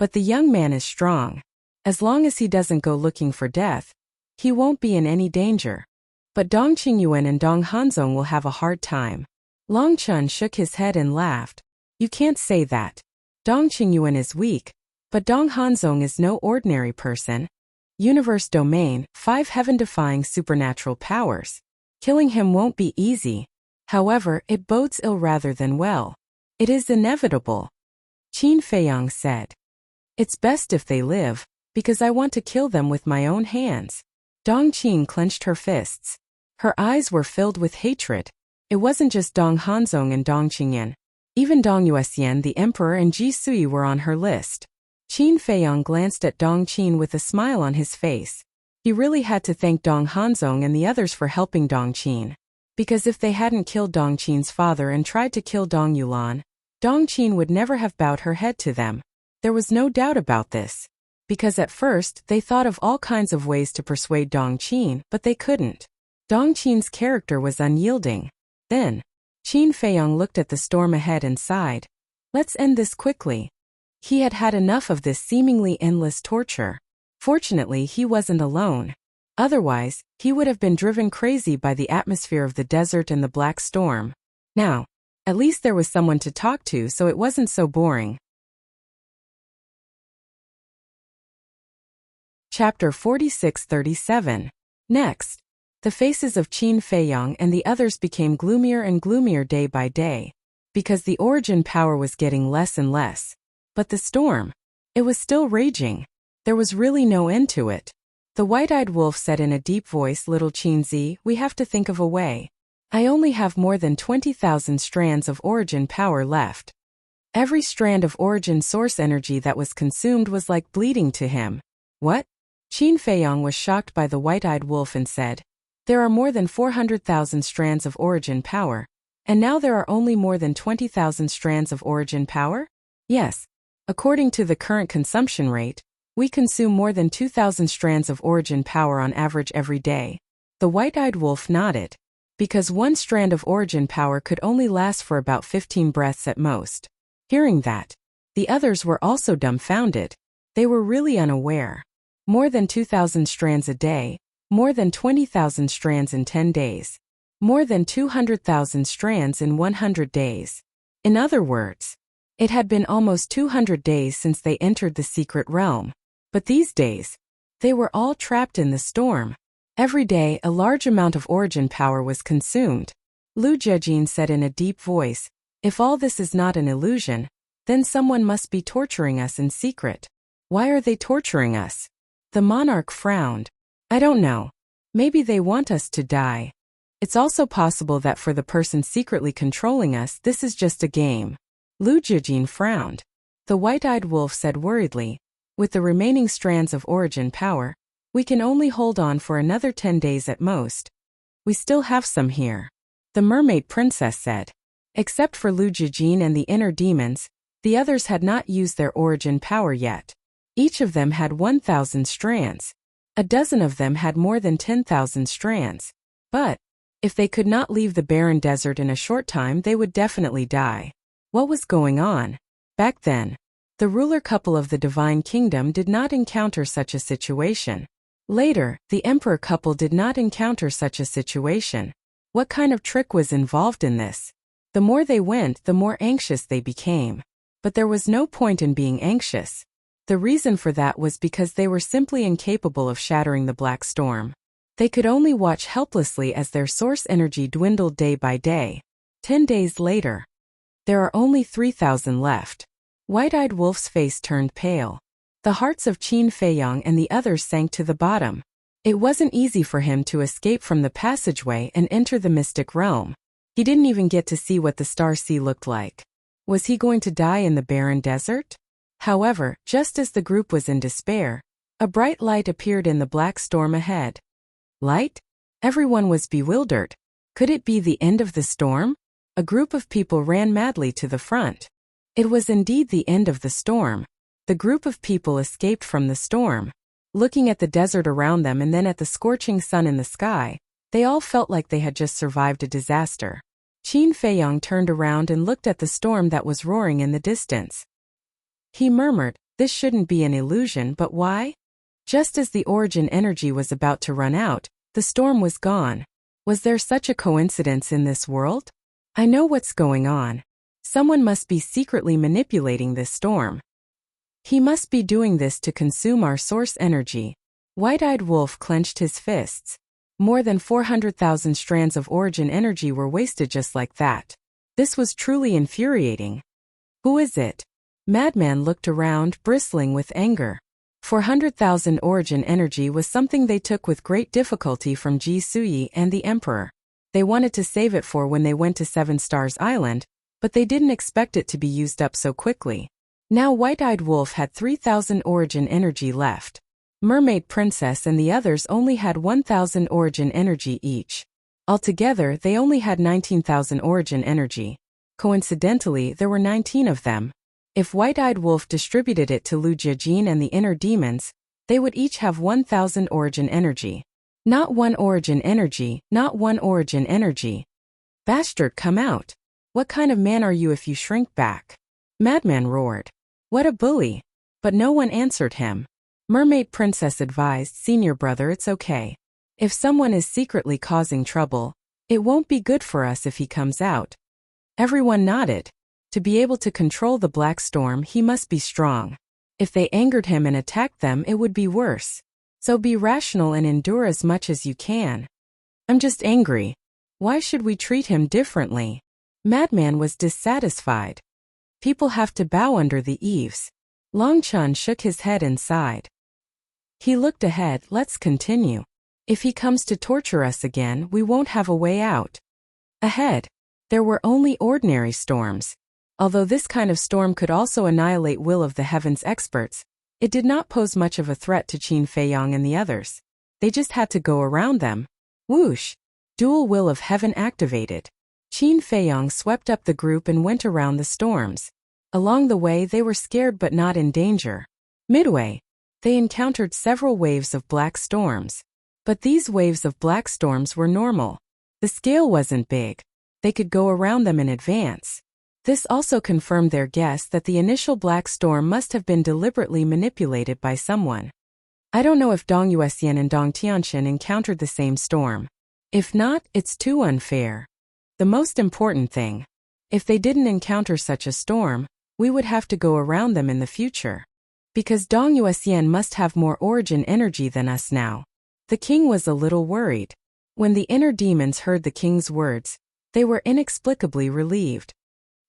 But the young man is strong. As long as he doesn't go looking for death, he won't be in any danger. But Dong Qingyuan and Dong Hanzong will have a hard time. Long Chen shook his head and laughed. You can't say that. Dong Qingyuan is weak, but Dong Hanzong is no ordinary person. Universe domain, 5 heaven-defying supernatural powers. Killing him won't be easy. However, it bodes ill rather than well. It is inevitable. Qin Feiyong said. It's best if they live, because I want to kill them with my own hands. Dong Qin clenched her fists. Her eyes were filled with hatred. It wasn't just Dong Hanzong and Dong Qingyun. Even Dong Yuxian, the emperor, and Ji Sui were on her list. Qin Feiyong glanced at Dong Qin with a smile on his face. He really had to thank Dong Hanzong and the others for helping Dong Qin. Because if they hadn't killed Dong Qin's father and tried to kill Dong Yulan, Dong Qin would never have bowed her head to them. There was no doubt about this. Because at first, they thought of all kinds of ways to persuade Dong Qin, but they couldn't. Dong Qin's character was unyielding. Then, Qin Feiyong looked at the storm ahead and sighed. Let's end this quickly. He had had enough of this seemingly endless torture. Fortunately, he wasn't alone. Otherwise, he would have been driven crazy by the atmosphere of the desert and the black storm. Now, at least there was someone to talk to, so it wasn't so boring. Chapter 46-37. Next, the faces of Qin Feiyong and the others became gloomier and gloomier day by day, because the origin power was getting less and less. But the storm, it was still raging. There was really no end to it. The white-eyed wolf said in a deep voice, Little Qinzi, we have to think of a way. I only have more than 20,000 strands of origin power left. Every strand of origin source energy that was consumed was like bleeding to him. What? Qin Feiyong was shocked by the white-eyed wolf and said, there are more than 400,000 strands of origin power, and now there are only more than 20,000 strands of origin power? Yes. According to the current consumption rate, we consume more than 2,000 strands of origin power on average every day. The white-eyed wolf nodded. Because one strand of origin power could only last for about 15 breaths at most. Hearing that, the others were also dumbfounded. They were really unaware. More than 2,000 strands a day, more than 20,000 strands in 10 days. More than 200,000 strands in 100 days. In other words, it had been almost 200 days since they entered the secret realm. But these days, they were all trapped in the storm. Every day, a large amount of origin power was consumed. Lu Jejin said in a deep voice, if all this is not an illusion, then someone must be torturing us in secret. Why are they torturing us? The monarch frowned. I don't know. Maybe they want us to die. It's also possible that for the person secretly controlling us, this is just a game. Lu Jejin frowned. The white-eyed wolf said worriedly, with the remaining strands of origin power, we can only hold on for another 10 days at most. We still have some here. The mermaid princess said. Except for Lu Jejin and the inner demons, The others had not used their origin power yet. Each of them had 1,000 strands. A dozen of them had more than 10,000 strands. But if they could not leave the barren desert in a short time, they would definitely die. What was going on? Back then, the ruler couple of the divine kingdom did not encounter such a situation. Later, the emperor couple did not encounter such a situation. What kind of trick was involved in this? The more they went, the more anxious they became. But there was no point in being anxious. The reason for that was because they were simply incapable of shattering the black storm. They could only watch helplessly as their source energy dwindled day by day. 10 days later, there are only 3,000 left. White-eyed Wolf's face turned pale. The hearts of Qin Feiyang and the others sank to the bottom. It wasn't easy for him to escape from the passageway and enter the mystic realm. He didn't even get to see what the Star Sea looked like. Was he going to die in the barren desert? However, just as the group was in despair, a bright light appeared in the black storm ahead. Light? Everyone was bewildered. Could it be the end of the storm? A group of people ran madly to the front. It was indeed the end of the storm. The group of people escaped from the storm. Looking at the desert around them and then at the scorching sun in the sky, they all felt like they had just survived a disaster. Qin Feiyang turned around and looked at the storm that was roaring in the distance. He murmured, "This shouldn't be an illusion, but why?" Just as the origin energy was about to run out, the storm was gone. Was there such a coincidence in this world? I know what's going on. Someone must be secretly manipulating this storm. He must be doing this to consume our source energy. White-eyed Wolf clenched his fists. More than 400,000 strands of origin energy were wasted just like that. This was truly infuriating. Who is it? Madman looked around, bristling with anger. 400,000 origin energy was something they took with great difficulty from Ji Suyi and the Emperor. They wanted to save it for when they went to Seven Stars Island, but they didn't expect it to be used up so quickly. Now White-eyed Wolf had 3,000 origin energy left. Mermaid Princess and the others only had 1,000 origin energy each. Altogether, they only had 19,000 origin energy. Coincidentally, there were 19 of them. If White-eyed Wolf distributed it to Lu Jiajin and the inner demons, they would each have 1,000 origin energy. Not one origin energy, not one origin energy. Bastard, come out. What kind of man are you if you shrink back? Madman roared. What a bully. But no one answered him. Mermaid Princess advised, "Senior brother, it's okay. If someone is secretly causing trouble, it won't be good for us if he comes out." Everyone nodded. To be able to control the black storm, he must be strong. If they angered him and attacked them, it would be worse. So be rational and endure as much as you can. I'm just angry. Why should we treat him differently? Madman was dissatisfied. People have to bow under the eaves. Longchun shook his head and sighed. He looked ahead. Let's continue. If he comes to torture us again, we won't have a way out. Ahead, there were only ordinary storms. Although this kind of storm could also annihilate Will of the Heavens experts, it did not pose much of a threat to Qin Feiyang and the others. They just had to go around them. Whoosh! Dual Will of Heaven activated. Qin Feiyang swept up the group and went around the storms. Along the way they were scared but not in danger. Midway, they encountered several waves of black storms. But these waves of black storms were normal. The scale wasn't big. They could go around them in advance. This also confirmed their guess that the initial black storm must have been deliberately manipulated by someone. I don't know if Dong Yuexian and Dong Tianxin encountered the same storm. If not, it's too unfair. The most important thing, if they didn't encounter such a storm, we would have to go around them in the future. Because Dong Yuexian must have more origin energy than us now. The king was a little worried. When the inner demons heard the king's words, they were inexplicably relieved.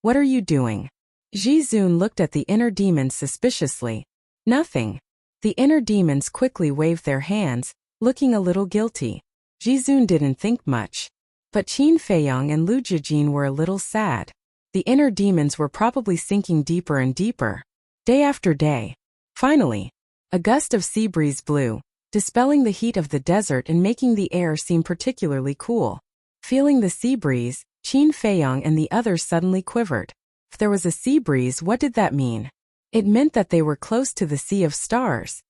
What are you doing? Ji Zun looked at the inner demons suspiciously. Nothing. The inner demons quickly waved their hands, looking a little guilty. Ji Zun didn't think much. But Qin Feiyang and Lu Jiajin were a little sad. The inner demons were probably sinking deeper and deeper. Day after day. Finally, a gust of sea breeze blew, dispelling the heat of the desert and making the air seem particularly cool. Feeling the sea breeze, Qin Feiyang and the others suddenly quivered. If there was a sea breeze, what did that mean? It meant that they were close to the sea of stars.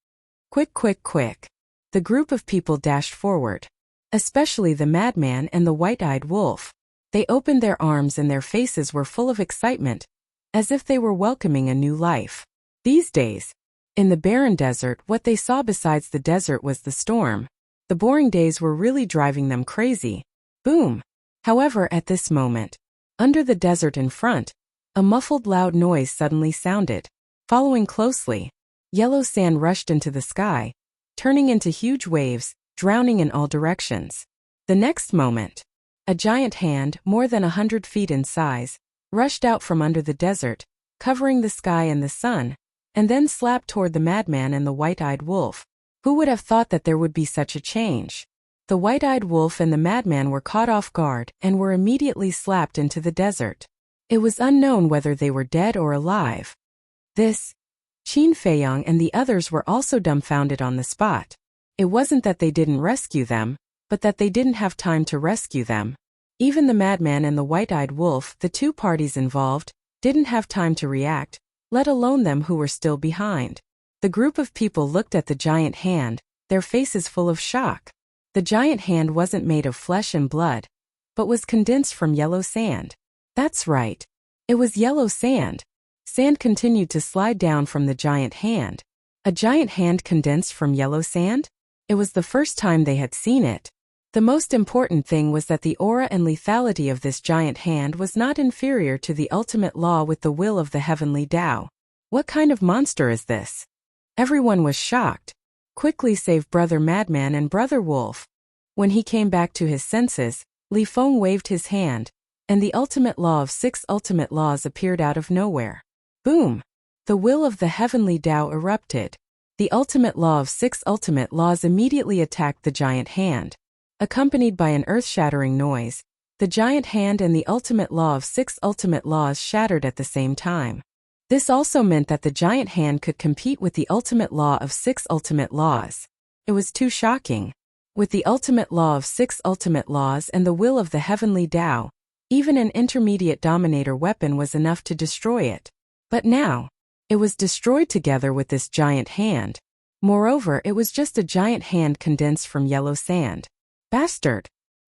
Quick, quick, quick. The group of people dashed forward. Especially the madman and the white-eyed wolf. They opened their arms and their faces were full of excitement, as if they were welcoming a new life. These days, in the barren desert, what they saw besides the desert was the storm. The boring days were really driving them crazy. Boom! However, at this moment, under the desert in front, a muffled loud noise suddenly sounded. Following closely, yellow sand rushed into the sky, turning into huge waves, drowning in all directions. The next moment, a giant hand, more than 100 feet in size, rushed out from under the desert, covering the sky and the sun, and then slapped toward the madman and the white-eyed wolf. Who would have thought that there would be such a change? The white-eyed wolf and the madman were caught off guard and were immediately slapped into the desert. It was unknown whether they were dead or alive. Qin Feiyang and the others were also dumbfounded on the spot. It wasn't that they didn't rescue them, but that they didn't have time to rescue them. Even the madman and the white-eyed wolf, the two parties involved, didn't have time to react, let alone them who were still behind. The group of people looked at the giant hand, their faces full of shock. The giant hand wasn't made of flesh and blood, but was condensed from yellow sand. That's right. It was yellow sand. Sand continued to slide down from the giant hand. A giant hand condensed from yellow sand? It was the first time they had seen it. The most important thing was that the aura and lethality of this giant hand was not inferior to the ultimate law with the will of the heavenly Tao. What kind of monster is this? Everyone was shocked. Quickly save Brother Madman and Brother Wolf. When he came back to his senses, Li Feng waved his hand, and the ultimate law of 6 ultimate laws appeared out of nowhere. Boom! The will of the heavenly Tao erupted. The ultimate law of 6 ultimate laws immediately attacked the giant hand. Accompanied by an earth-shattering noise, the giant hand and the ultimate law of 6 ultimate laws shattered at the same time. This also meant that the giant hand could compete with the ultimate law of 6 ultimate laws. It was too shocking. With the ultimate law of 6 ultimate laws and the will of the heavenly Tao, even an intermediate dominator weapon was enough to destroy it. But now, it was destroyed together with this giant hand. Moreover, it was just a giant hand condensed from yellow sand. Bastard!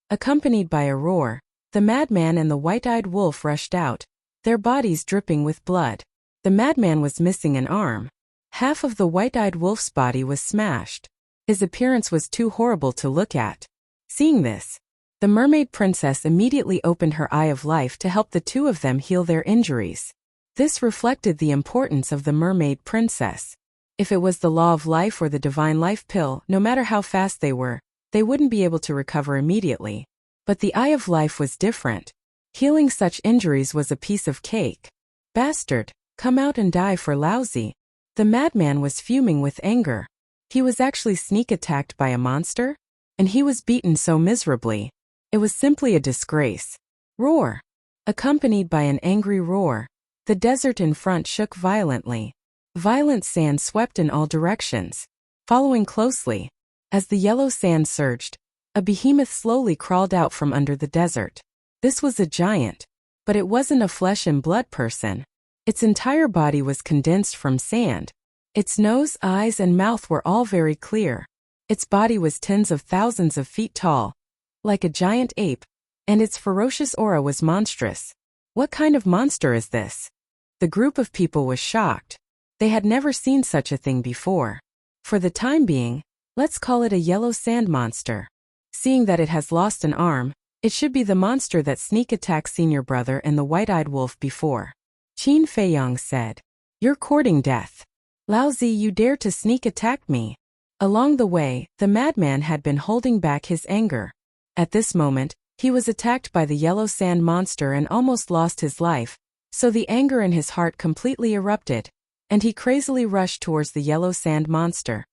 Accompanied by a roar, the madman and the white-eyed wolf rushed out, their bodies dripping with blood. The madman was missing an arm. Half of the white-eyed wolf's body was smashed. His appearance was too horrible to look at. Seeing this, the mermaid princess immediately opened her eye of life to help the two of them heal their injuries. This reflected the importance of the mermaid princess. If it was the law of life or the divine life pill, no matter how fast they were, they wouldn't be able to recover immediately. But the eye of life was different. Healing such injuries was a piece of cake. Bastard, come out and die for lousy. The madman was fuming with anger. He was actually sneak attacked by a monster? And he was beaten so miserably. It was simply a disgrace. Roar! Accompanied by an angry roar, the desert in front shook violently. Violent sand swept in all directions. Following closely, as the yellow sand surged, a behemoth slowly crawled out from under the desert. This was a giant, but it wasn't a flesh and blood person. Its entire body was condensed from sand. Its nose, eyes, and mouth were all very clear. Its body was tens of thousands of feet tall, like a giant ape, and its ferocious aura was monstrous. What kind of monster is this? The group of people was shocked. They had never seen such a thing before. For the time being, let's call it a yellow sand monster. Seeing that it has lost an arm, it should be the monster that sneak attacked senior brother and the white-eyed wolf before. Qin Feiyang said, "You're courting death. Laozi, you dare to sneak attack me." Along the way, the madman had been holding back his anger. At this moment, he was attacked by the yellow sand monster and almost lost his life, so the anger in his heart completely erupted, and he crazily rushed towards the yellow sand monster.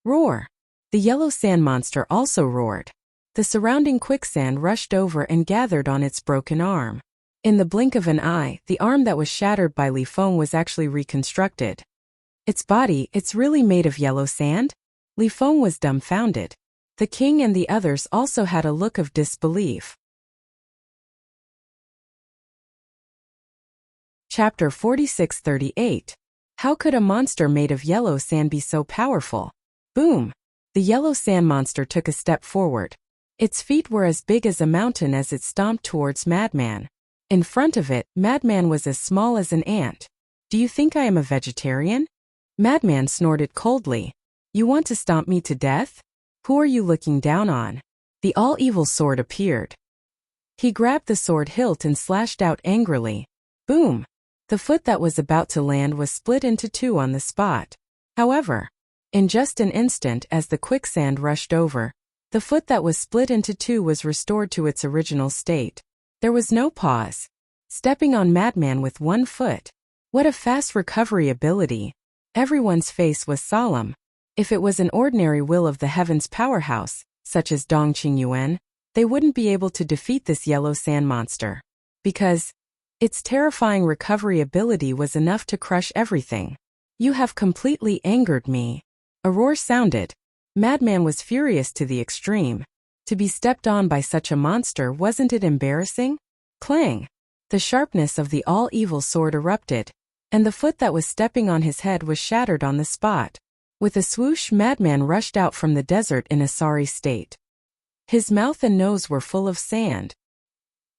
Roar! The yellow sand monster also roared. The surrounding quicksand rushed over and gathered on its broken arm. In the blink of an eye, the arm that was shattered by Li Feng was actually reconstructed. Its body, it's really made of yellow sand? Li Feng was dumbfounded. The king and the others also had a look of disbelief. Chapter 4638. How could a monster made of yellow sand be so powerful? Boom! The yellow sand monster took a step forward. Its feet were as big as a mountain as it stomped towards Madman. In front of it, Madman was as small as an ant. Do you think I am a vegetarian? Madman snorted coldly. You want to stomp me to death? Who are you looking down on? The all-evil sword appeared. He grabbed the sword hilt and slashed out angrily. Boom! The foot that was about to land was split into two on the spot. However, in just an instant as the quicksand rushed over, the foot that was split into two was restored to its original state. There was no pause. Stepping on Madman with one foot. What a fast recovery ability. Everyone's face was solemn. If it was an ordinary will of the heavens powerhouse, such as Dong Qingyuan, they wouldn't be able to defeat this yellow sand monster. Because its terrifying recovery ability was enough to crush everything. You have completely angered me. A roar sounded. Madman was furious to the extreme. To be stepped on by such a monster, wasn't it embarrassing? Clang! The sharpness of the all-evil sword erupted, and the foot that was stepping on his head was shattered on the spot. With a swoosh, Madman rushed out from the desert in a sorry state. His mouth and nose were full of sand.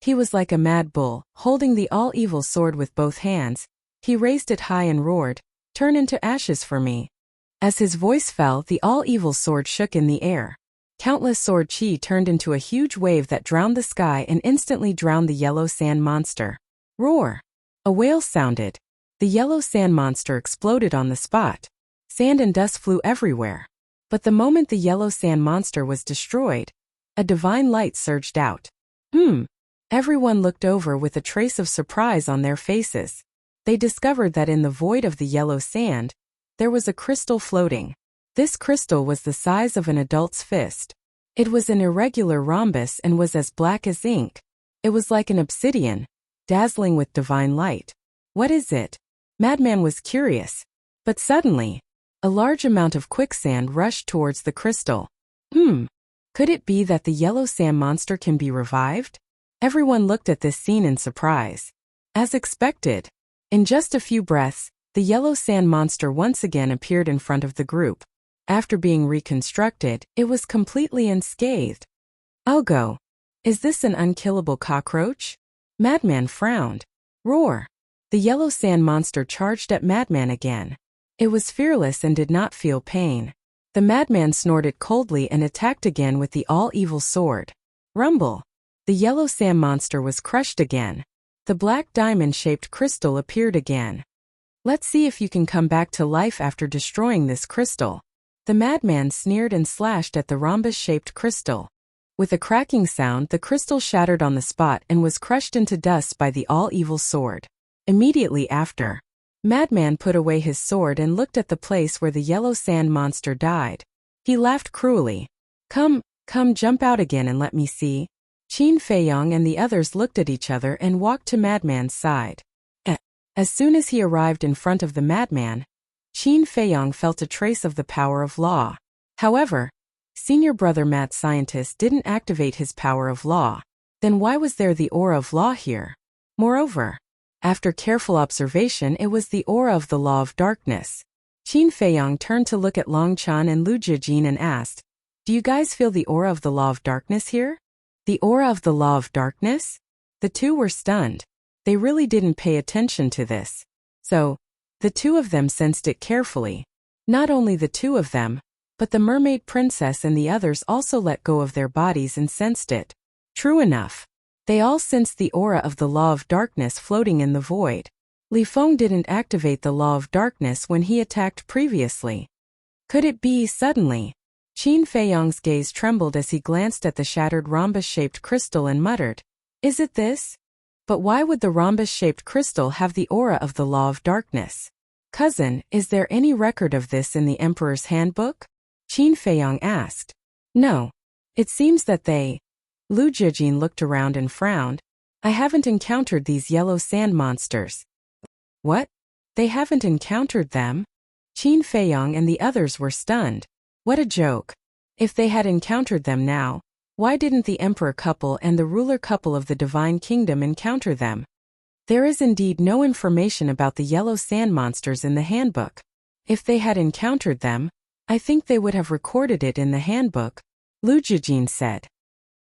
He was like a mad bull, holding the all-evil sword with both hands. He raised it high and roared, "Turn into ashes for me." As his voice fell, the all-evil sword shook in the air. Countless sword chi turned into a huge wave that drowned the sky and instantly drowned the yellow sand monster. Roar! A wail sounded. The yellow sand monster exploded on the spot. Sand and dust flew everywhere. But the moment the yellow sand monster was destroyed, a divine light surged out. Everyone looked over with a trace of surprise on their faces. They discovered that in the void of the yellow sand, there was a crystal floating. This crystal was the size of an adult's fist. It was an irregular rhombus and was as black as ink. It was like an obsidian, dazzling with divine light. What is it? Madman was curious. But suddenly, a large amount of quicksand rushed towards the crystal. Could it be that the yellow sand monster can be revived? Everyone looked at this scene in surprise. As expected, in just a few breaths, the yellow sand monster once again appeared in front of the group. After being reconstructed, it was completely unscathed. I'll go. Is this an unkillable cockroach? Madman frowned. Roar! The yellow sand monster charged at Madman again. It was fearless and did not feel pain. The Madman snorted coldly and attacked again with the all-evil sword. Rumble! The yellow sand monster was crushed again. The black diamond-shaped crystal appeared again. Let's see if you can come back to life after destroying this crystal. The Madman sneered and slashed at the rhombus-shaped crystal. With a cracking sound, the crystal shattered on the spot and was crushed into dust by the all-evil sword. Immediately after, Madman put away his sword and looked at the place where the yellow sand monster died. He laughed cruelly. Come, jump out again and let me see." Qin Feiyong and the others looked at each other and walked to Madman's side. As soon as he arrived in front of the Madman, Qin Feiyong felt a trace of the power of law. However, senior brother mad scientist didn't activate his power of law. Then why was there the aura of law here? Moreover, after careful observation, it was the aura of the law of darkness. Qin Feiyong turned to look at Long Chan and Lu Jijin and asked, "Do you guys feel the aura of the law of darkness here?" The aura of the law of darkness? The two were stunned. They really didn't pay attention to this. So, the two of them sensed it carefully. Not only the two of them, but the mermaid princess and the others also let go of their bodies and sensed it. True enough. They all sensed the aura of the law of darkness floating in the void. Li Feng didn't activate the law of darkness when he attacked previously. Could it be suddenly? Qin Feiyong's gaze trembled as he glanced at the shattered rhombus-shaped crystal and muttered, "Is it this? But why would the rhombus-shaped crystal have the aura of the law of darkness? Cousin, is there any record of this in the Emperor's handbook?" Qin Feiyong asked. "No. It seems that they..." Lu Jijin looked around and frowned. "I haven't encountered these yellow sand monsters." What? They haven't encountered them? Qin Feiyong and the others were stunned. What a joke. If they had encountered them now, why didn't the emperor couple and the ruler couple of the divine kingdom encounter them? There is indeed no information about the yellow sand monsters in the handbook. If they had encountered them, I think they would have recorded it in the handbook, Lu Jijin said.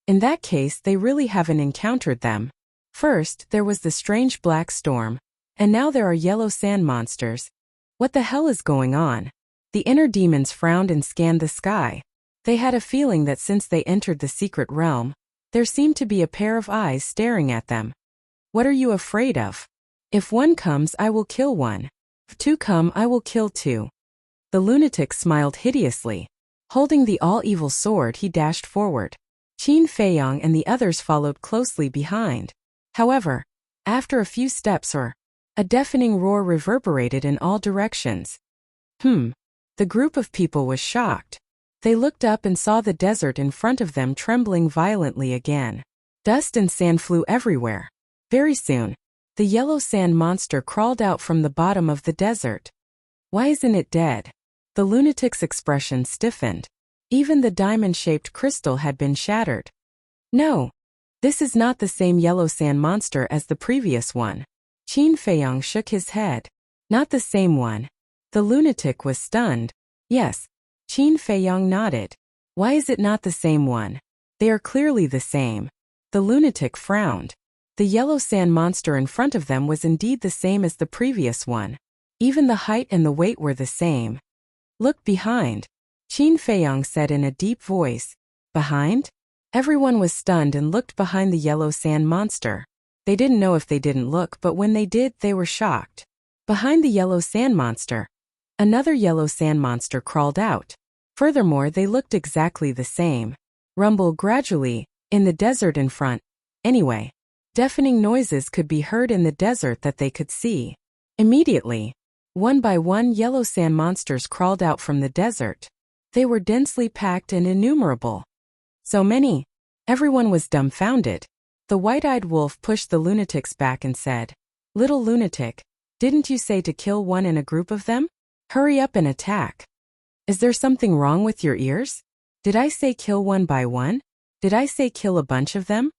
In that case, they really haven't encountered them. First, there was the strange black storm, and now there are yellow sand monsters. What the hell is going on? The inner demons frowned and scanned the sky. They had a feeling that since they entered the secret realm, there seemed to be a pair of eyes staring at them. What are you afraid of? If one comes, I will kill one. If two come, I will kill two. The lunatic smiled hideously. Holding the all-evil sword, he dashed forward. Qin Feiyang and the others followed closely behind. However, after a few steps a deafening roar reverberated in all directions. The group of people was shocked. They looked up and saw the desert in front of them trembling violently again. Dust and sand flew everywhere. Very soon, the yellow sand monster crawled out from the bottom of the desert. Why isn't it dead? The lunatic's expression stiffened. Even the diamond-shaped crystal had been shattered. No, this is not the same yellow sand monster as the previous one. Qin Feiyang shook his head. Not the same one. The lunatic was stunned. Yes. Qin Feiyang nodded. Why is it not the same one? They are clearly the same. The lunatic frowned. The yellow sand monster in front of them was indeed the same as the previous one. Even the height and the weight were the same. Look behind, Qin Feiyang said in a deep voice. Behind? Everyone was stunned and looked behind the yellow sand monster. They didn't know if they didn't look, but when they did, they were shocked. Behind the yellow sand monster, another yellow sand monster crawled out. Furthermore, they looked exactly the same. Rumble gradually, in the desert in front. Anyway, deafening noises could be heard in the desert that they could see. Immediately, one by one yellow sand monsters crawled out from the desert. They were densely packed and innumerable. So many. Everyone was dumbfounded. The white-eyed wolf pushed the lunatic's back and said, "Little lunatic, didn't you say to kill one in a group of them? Hurry up and attack. Is there something wrong with your ears? Did I say kill one by one? Did I say kill a bunch of them?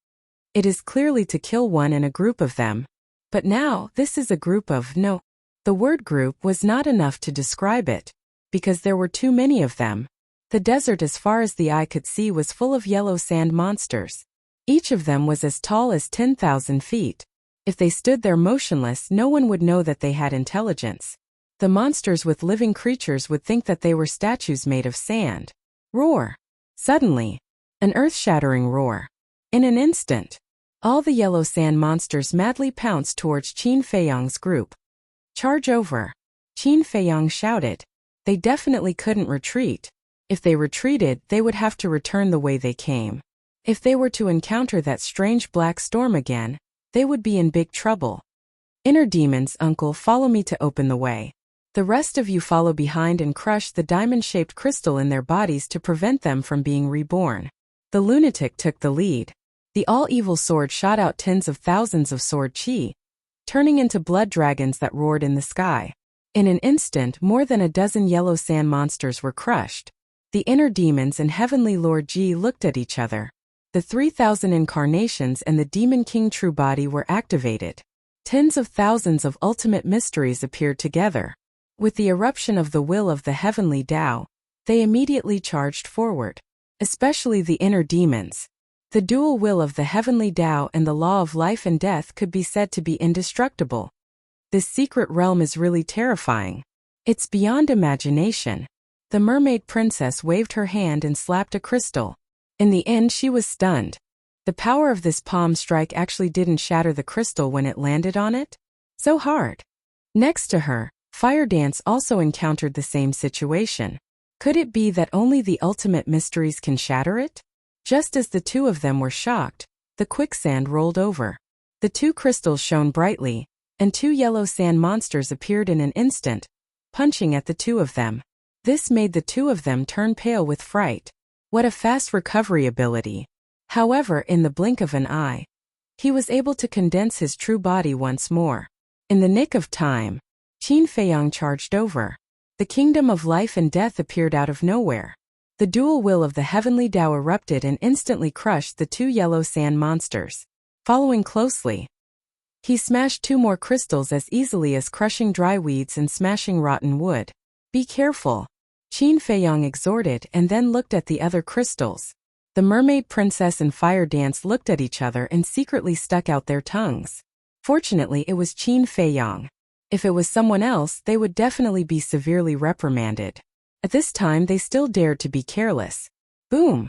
It is clearly to kill one in a group of them. But now, this is a group of no." The word group was not enough to describe it, because there were too many of them. The desert as far as the eye could see was full of yellow sand monsters. Each of them was as tall as 10,000 feet. If they stood there motionless, no one would know that they had intelligence. The monsters with living creatures would think that they were statues made of sand. Roar! Suddenly, an earth-shattering roar. In an instant, all the yellow sand monsters madly pounced towards Qin Feiyang's group. Charge over! Qin Feiyang shouted. They definitely couldn't retreat. If they retreated, they would have to return the way they came. If they were to encounter that strange black storm again, they would be in big trouble. Inner demons, uncle, follow me to open the way. The rest of you follow behind and crush the diamond-shaped crystal in their bodies to prevent them from being reborn. The lunatic took the lead. The all-evil sword shot out tens of thousands of sword chi, turning into blood dragons that roared in the sky. In an instant, more than a dozen yellow sand monsters were crushed. The inner demons and Heavenly Lord Ji looked at each other. The 3,000 incarnations and the Demon King True Body were activated. Tens of thousands of ultimate mysteries appeared together. With the eruption of the will of the Heavenly Tao, they immediately charged forward. Especially the inner demons. The dual will of the Heavenly Tao and the law of life and death could be said to be indestructible. This secret realm is really terrifying. It's beyond imagination. The mermaid princess waved her hand and slapped a crystal. In the end, she was stunned. The power of this palm strike actually didn't shatter the crystal when it landed on it. So hard. Next to her, Fire Dance also encountered the same situation. Could it be that only the ultimate mysteries can shatter it? Just as the two of them were shocked, the quicksand rolled over. The two crystals shone brightly, and two yellow sand monsters appeared in an instant, punching at the two of them. This made the two of them turn pale with fright. What a fast recovery ability. However, in the blink of an eye, he was able to condense his true body once more. In the nick of time, Qin Feiyang charged over. The kingdom of life and death appeared out of nowhere. The dual will of the Heavenly Tao erupted and instantly crushed the two yellow sand monsters. Following closely, He smashed 2 more crystals as easily as crushing dry weeds and smashing rotten wood. Be careful, Qin Feiyong exhorted and then looked at the other crystals. The mermaid princess and fire dance looked at each other and secretly stuck out their tongues. Fortunately, it was Qin Feiyong. If it was someone else, they would definitely be severely reprimanded. At this time, they still dared to be careless. Boom!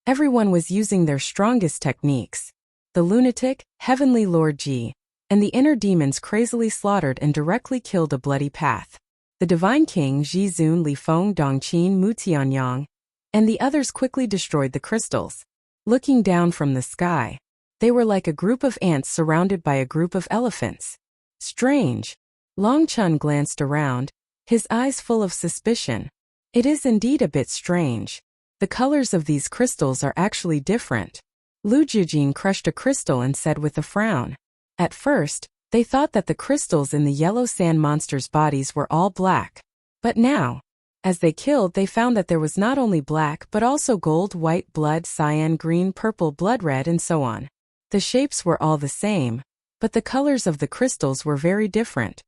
Everyone was using their strongest techniques. The lunatic, heavenly Lord Ji, and the inner demons crazily slaughtered and directly killed a bloody path. The divine king Ji Zun Li Feng Dongqin Mu Tianyang, and the others quickly destroyed the crystals. Looking down from the sky, they were like a group of ants surrounded by a group of elephants. Strange. Long Chun glanced around, his eyes full of suspicion. It is indeed a bit strange. The colors of these crystals are actually different. Lu Jijin crushed a crystal and said with a frown. At first, they thought that the crystals in the yellow sand monster's bodies were all black. But now, as they killed, they found that there was not only black but also gold, white, blood, cyan, green, purple, blood red, and so on. The shapes were all the same, but the colors of the crystals were very different.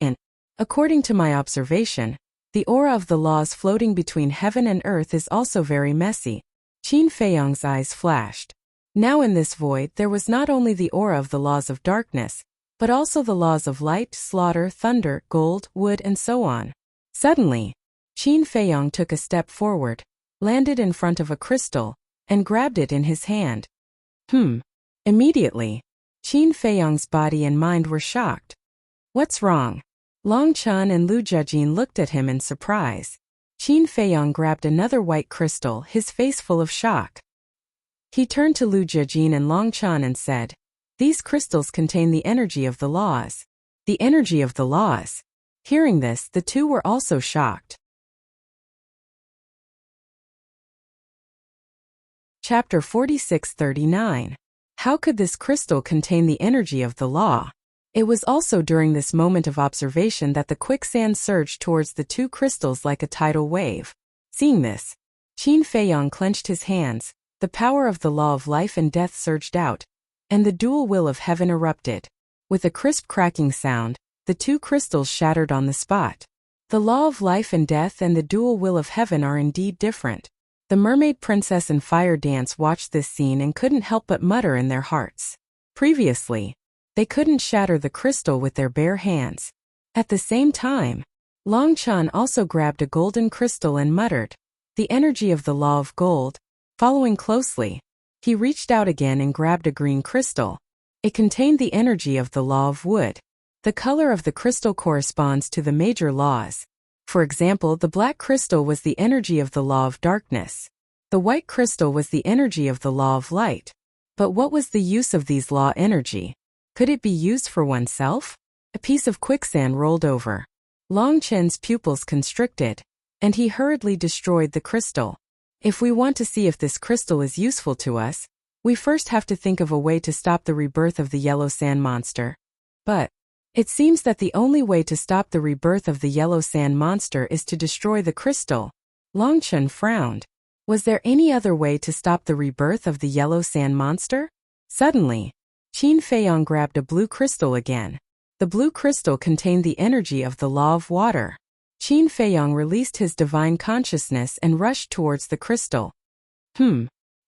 And, according to my observation, the aura of the laws floating between heaven and earth is also very messy. Qin Feiyong's eyes flashed. Now in this void there was not only the aura of the laws of darkness, but also the laws of light, slaughter, thunder, gold, wood, and so on. Suddenly, Qin Feiyong took a step forward, landed in front of a crystal, and grabbed it in his hand. Immediately, Qin Feiyong's body and mind were shocked. What's wrong? Long Chun and Lu Jijin looked at him in surprise. Qin Feiyong grabbed another white crystal, his face full of shock. He turned to Lu Jijin and Long Chun and said, "These crystals contain the energy of the laws." The energy of the laws. Hearing this, the two were also shocked. Chapter 46-39. How could this crystal contain the energy of the law? It was also during this moment of observation that the quicksand surged towards the 2 crystals like a tidal wave. Seeing this, Qin Feiyong clenched his hands, the power of the law of life and death surged out, and the dual will of heaven erupted. With a crisp cracking sound, the 2 crystals shattered on the spot. The law of life and death and the dual will of heaven are indeed different. The mermaid princess and fire dance watched this scene and couldn't help but mutter in their hearts. Previously, they couldn't shatter the crystal with their bare hands. At the same time, Long Chun also grabbed a golden crystal and muttered, "The energy of the law of gold." Following closely, he reached out again and grabbed a green crystal. It contained the energy of the law of wood. The color of the crystal corresponds to the major laws. For example, the black crystal was the energy of the law of darkness. The white crystal was the energy of the law of light. But what was the use of these law energy? Could it be used for oneself? A piece of quicksand rolled over. Long Chen's pupils constricted, and he hurriedly destroyed the crystal. If we want to see if this crystal is useful to us, we first have to think of a way to stop the rebirth of the yellow sand monster. But it seems that the only way to stop the rebirth of the yellow sand monster is to destroy the crystal. Long Chen frowned. Was there any other way to stop the rebirth of the yellow sand monster? Suddenly, Qin Feiyong grabbed a blue crystal again. The blue crystal contained the energy of the law of water. Qin Feiyong released his divine consciousness and rushed towards the crystal.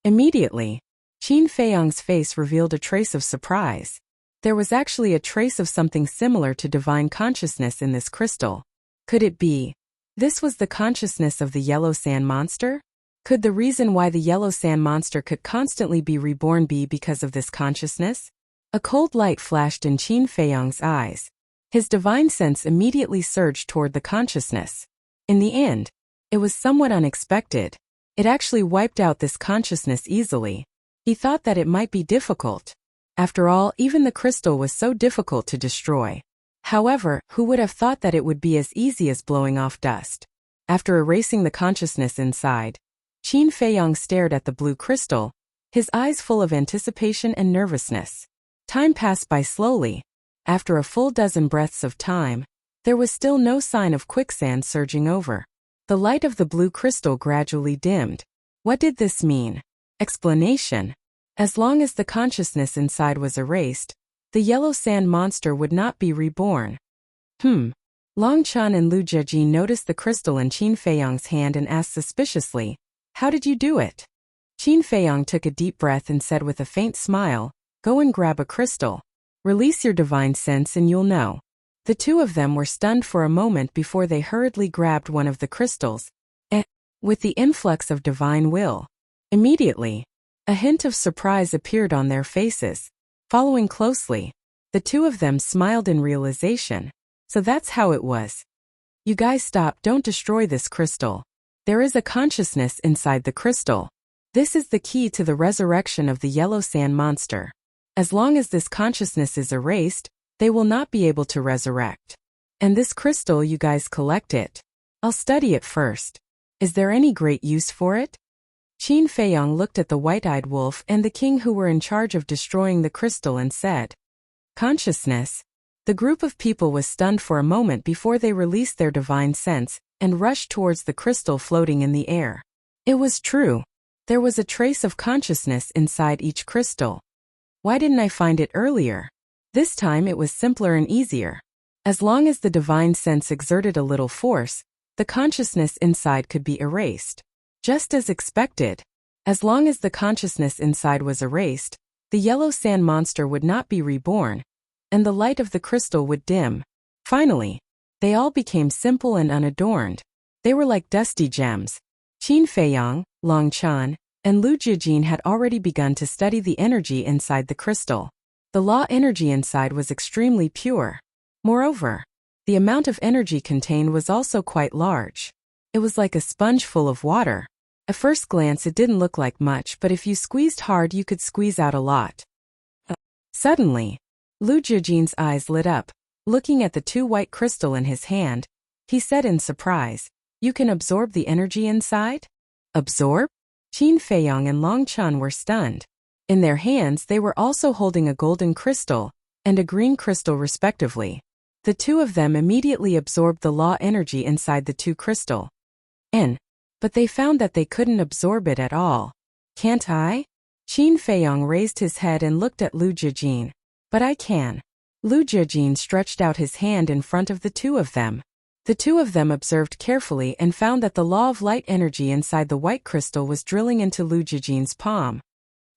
Immediately, Qin Feiyong's face revealed a trace of surprise. There was actually a trace of something similar to divine consciousness in this crystal. Could it be? This was the consciousness of the yellow sand monster? Could the reason why the yellow sand monster could constantly be reborn be because of this consciousness? A cold light flashed in Qin Feiyong's eyes. His divine sense immediately surged toward the consciousness. In the end, it was somewhat unexpected. It actually wiped out this consciousness easily. He thought that it might be difficult. After all, even the crystal was so difficult to destroy. However, who would have thought that it would be as easy as blowing off dust? After erasing the consciousness inside, Qin Feiyong stared at the blue crystal, his eyes full of anticipation and nervousness. Time passed by slowly. After a full dozen breaths of time, there was still no sign of quicksand surging over. The light of the blue crystal gradually dimmed. What did this mean? Explanation. As long as the consciousness inside was erased, the yellow sand monster would not be reborn. Long Chan and Lu Jiajin noticed the crystal in Qin Feiyang's hand and asked suspiciously, "How did you do it?" Qin Feiyang took a deep breath and said with a faint smile, "Go and grab a crystal. Release your divine sense and you'll know." The two of them were stunned for a moment before they hurriedly grabbed one of the crystals, with the influx of divine will. Immediately, a hint of surprise appeared on their faces. Following closely, the two of them smiled in realization. So that's how it was. "You guys stop, don't destroy this crystal. There is a consciousness inside the crystal. This is the key to the resurrection of the yellow sand monster. As long as this consciousness is erased, they will not be able to resurrect. And this crystal, you guys collect it. I'll study it first. Is there any great use for it?" Qin Feiyang looked at the white-eyed wolf and the king who were in charge of destroying the crystal and said, "Consciousness?" The group of people was stunned for a moment before they released their divine sense and rushed towards the crystal floating in the air. It was true. There was a trace of consciousness inside each crystal. Why didn't I find it earlier? This time it was simpler and easier. As long as the divine sense exerted a little force, the consciousness inside could be erased. Just as expected. As long as the consciousness inside was erased, the yellow sand monster would not be reborn, and the light of the crystal would dim. Finally, they all became simple and unadorned. They were like dusty gems. Qin Feiyang, Long Chan, and Lu Jiajin had already begun to study the energy inside the crystal. The law energy inside was extremely pure. Moreover, the amount of energy contained was also quite large. It was like a sponge full of water. At first glance it didn't look like much, but if you squeezed hard you could squeeze out a lot. Suddenly, Lu Jiajin's eyes lit up. Looking at the two white crystal in his hand, he said in surprise, "You can absorb the energy inside?" Absorb? Qin Feiyang and Long Chan were stunned. In their hands they were also holding a golden crystal and a green crystal respectively. The two of them immediately absorbed the law energy inside the two crystal. But they found that they couldn't absorb it at all. "Can't I?" Qin Feiyang raised his head and looked at Lu Jiajin. "But I can." Lu Jiajin stretched out his hand in front of the two of them. The two of them observed carefully and found that the law of light energy inside the white crystal was drilling into Lu Jiajin's palm.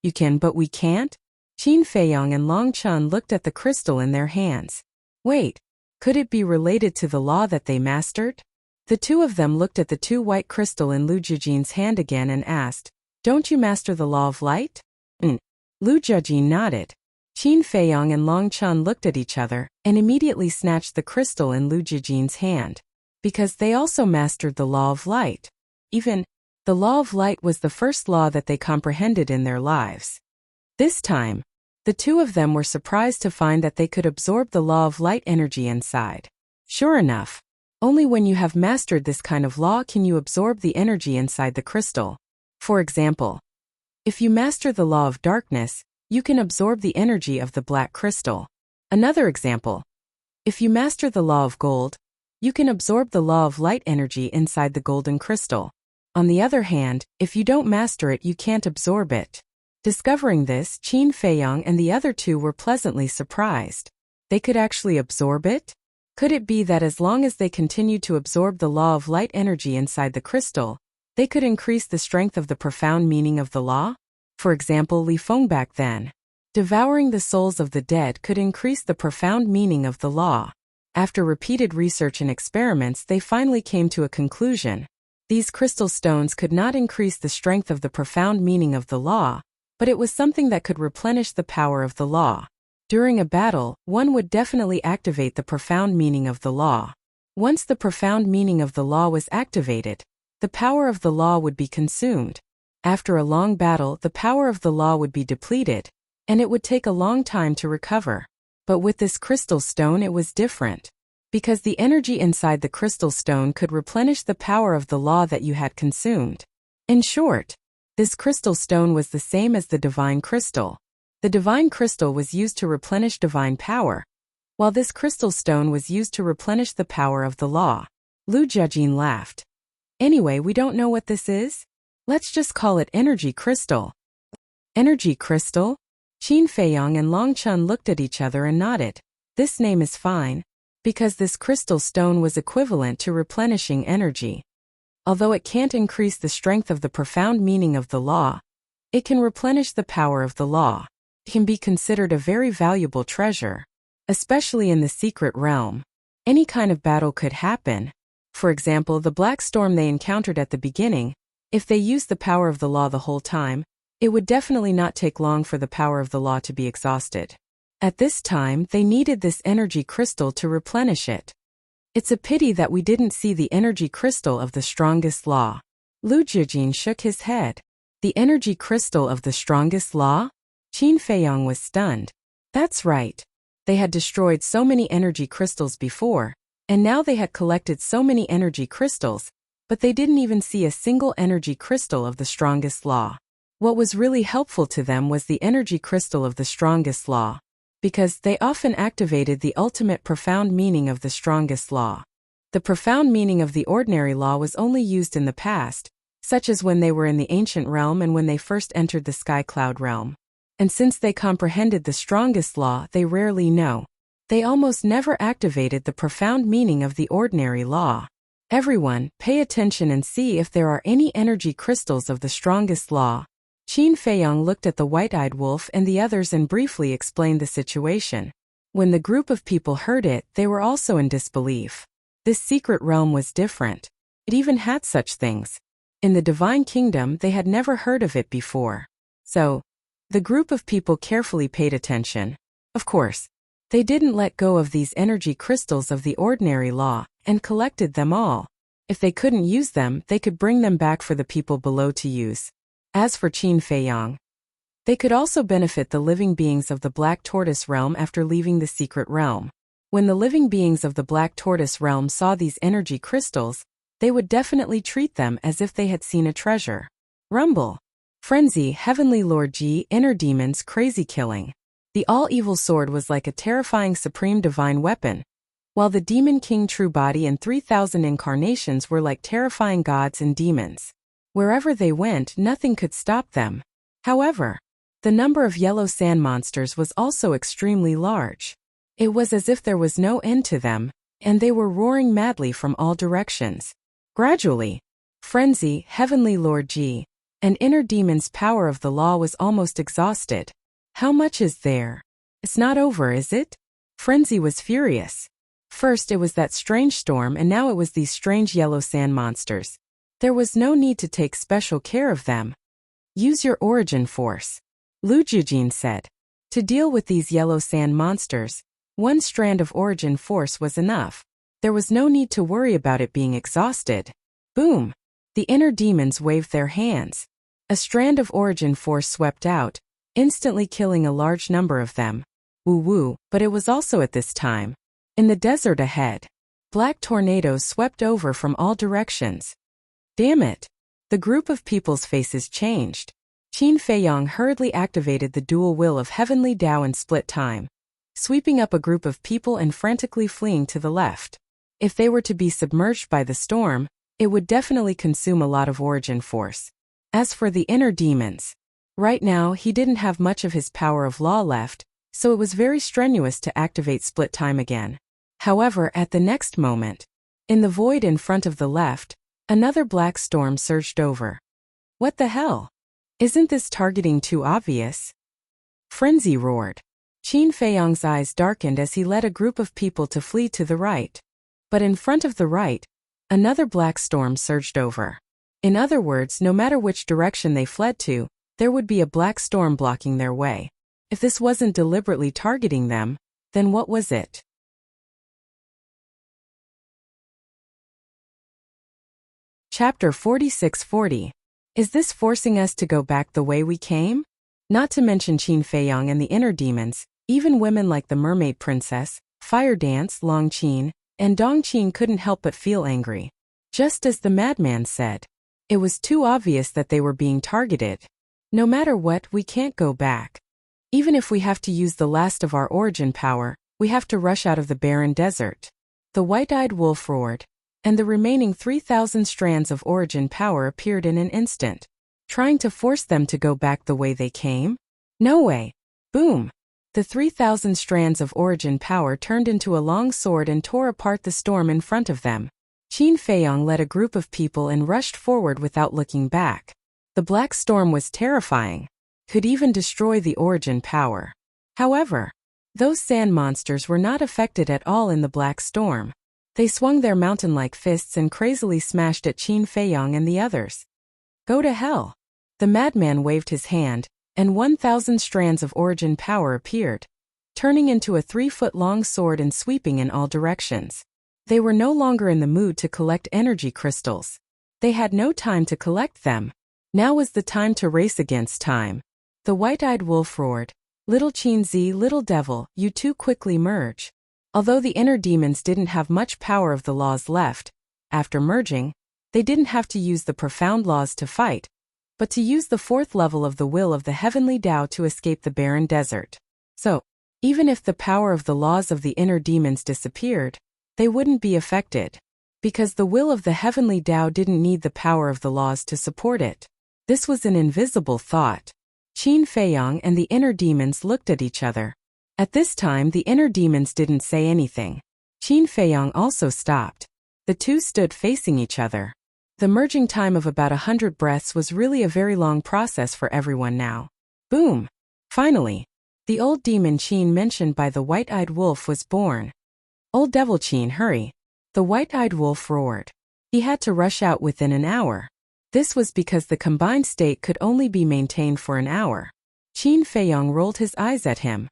"You can, but we can't?" Qin Feiyang and Long Chan looked at the crystal in their hands. Wait, could it be related to the law that they mastered? The two of them looked at the two white crystal in Lu Jiajin's hand again and asked, "Don't you master the law of light?" Lu Jiajin nodded. Qin Feiyang and Long Chan looked at each other and immediately snatched the crystal in Lu Jiajin's hand. Because they also mastered the law of light. Even, the law of light was the first law that they comprehended in their lives. This time, the two of them were surprised to find that they could absorb the law of light energy inside. Sure enough, only when you have mastered this kind of law can you absorb the energy inside the crystal. For example, if you master the law of darkness, you can absorb the energy of the black crystal. Another example, if you master the law of gold, you can absorb the law of light energy inside the golden crystal. On the other hand, if you don't master it, you can't absorb it. Discovering this, Qin Feiyang and the other two were pleasantly surprised. They could actually absorb it? Could it be that as long as they continued to absorb the law of light energy inside the crystal, they could increase the strength of the profound meaning of the law? For example, Li Feng back then. Devouring the souls of the dead could increase the profound meaning of the law. After repeated research and experiments, they finally came to a conclusion. These crystal stones could not increase the strength of the profound meaning of the law, but it was something that could replenish the power of the law. During a battle, one would definitely activate the profound meaning of the law. Once the profound meaning of the law was activated, the power of the law would be consumed. After a long battle, the power of the law would be depleted, and it would take a long time to recover. But with this crystal stone it was different. Because the energy inside the crystal stone could replenish the power of the law that you had consumed. In short, this crystal stone was the same as the divine crystal. The divine crystal was used to replenish divine power, while this crystal stone was used to replenish the power of the law. Lu Jiajin laughed. Anyway, we don't know what this is? Let's just call it energy crystal. Energy crystal? Qin Feiyang and Long Chun looked at each other and nodded. This name is fine, because this crystal stone was equivalent to replenishing energy. Although it can't increase the strength of the profound meaning of the law, it can replenish the power of the law. It can be considered a very valuable treasure, especially in the secret realm. Any kind of battle could happen. For example, the black storm they encountered at the beginning. If they used the power of the law the whole time, it would definitely not take long for the power of the law to be exhausted. At this time, they needed this energy crystal to replenish it. It's a pity that we didn't see the energy crystal of the strongest law. Lu Jijin shook his head. The energy crystal of the strongest law? Qin Feiyang was stunned. That's right. They had destroyed so many energy crystals before, and now they had collected so many energy crystals, but they didn't even see a single energy crystal of the strongest law. What was really helpful to them was the energy crystal of the strongest law, because they often activated the ultimate profound meaning of the strongest law. The profound meaning of the ordinary law was only used in the past, such as when they were in the ancient realm and when they first entered the sky cloud realm. And since they comprehended the strongest law, they rarely know. They almost never activated the profound meaning of the ordinary law. Everyone, pay attention and see if there are any energy crystals of the strongest law. Qin Feiyang looked at the white-eyed wolf and the others and briefly explained the situation. When the group of people heard it, they were also in disbelief. This secret realm was different. It even had such things. In the divine kingdom, they had never heard of it before. So, the group of people carefully paid attention. Of course, they didn't let go of these energy crystals of the ordinary law and collected them all. If they couldn't use them, they could bring them back for the people below to use. As for Qin Feiyang, they could also benefit the living beings of the Black Tortoise realm after leaving the secret realm. When the living beings of the Black Tortoise realm saw these energy crystals, they would definitely treat them as if they had seen a treasure. Rumble. Frenzy, Heavenly Lord Ji, Inner Demons, Crazy Killing. The all-evil sword was like a terrifying supreme divine weapon, while the Demon King True Body and 3,000 incarnations were like terrifying gods and demons. Wherever they went, nothing could stop them. However, the number of yellow sand monsters was also extremely large. It was as if there was no end to them, and they were roaring madly from all directions. Gradually, Frenzy, Heavenly Lord Ji, and Inner Demon's power of the law was almost exhausted. How much is there? It's not over, is it? Frenzy was furious. First it was that strange storm and now it was these strange yellow sand monsters. There was no need to take special care of them. Use your origin force, Lu Jijin said. To deal with these yellow sand monsters, one strand of origin force was enough. There was no need to worry about it being exhausted. Boom! The inner demons waved their hands. A strand of origin force swept out, instantly killing a large number of them. Woo-woo, but it was also at this time. In the desert ahead, black tornadoes swept over from all directions. Damn it! The group of people's faces changed. Qin Feiyang hurriedly activated the dual will of Heavenly Tao and Split Time, sweeping up a group of people and frantically fleeing to the left. If they were to be submerged by the storm, it would definitely consume a lot of origin force. As for the inner demons, right now he didn't have much of his power of law left, so it was very strenuous to activate Split Time again. However, at the next moment, in the void in front of the left, another black storm surged over. What the hell? Isn't this targeting too obvious? Frenzy roared. Qin Feiyang's eyes darkened as he led a group of people to flee to the right. But in front of the right, another black storm surged over. In other words, no matter which direction they fled to, there would be a black storm blocking their way. If this wasn't deliberately targeting them, then what was it? Chapter 4640. Is this forcing us to go back the way we came? Not to mention Qin Feiyang and the inner demons, even women like the Mermaid Princess, Fire Dance, Long Qin, and Dong Qin couldn't help but feel angry. Just as the madman said, it was too obvious that they were being targeted. No matter what, we can't go back. Even if we have to use the last of our origin power, we have to rush out of the barren desert. The white-eyed wolf roared, and the remaining 3,000 strands of origin power appeared in an instant. Trying to force them to go back the way they came? No way. Boom! The 3,000 strands of origin power turned into a long sword and tore apart the storm in front of them. Qin Feiyong led a group of people and rushed forward without looking back. The black storm was terrifying. Could even destroy the origin power. However, those sand monsters were not affected at all in the black storm. They swung their mountain-like fists and crazily smashed at Qin Feiyong and the others. Go to hell! The madman waved his hand, and 1,000 strands of origin power appeared, turning into a 3-foot-long sword and sweeping in all directions. They were no longer in the mood to collect energy crystals. They had no time to collect them. Now was the time to race against time. The white-eyed wolf roared, "Little Qinzi, little devil, you two quickly merge." Although the inner demons didn't have much power of the laws left, after merging, they didn't have to use the profound laws to fight, but to use the 4th level of the will of the heavenly Tao to escape the barren desert. So, even if the power of the laws of the inner demons disappeared, they wouldn't be affected. Because the will of the heavenly Tao didn't need the power of the laws to support it. This was an invisible thought. Qin Feiyong and the inner demons looked at each other. At this time the inner demons didn't say anything. Qin Feiyong also stopped. The two stood facing each other. The merging time of about 100 breaths was really a very long process for everyone now. Boom! Finally, the old demon Qin mentioned by the white-eyed wolf was born. "Old devil Qin, hurry!" The white-eyed wolf roared. He had to rush out within an hour. This was because the combined state could only be maintained for an hour. Qin Feiyong rolled his eyes at him.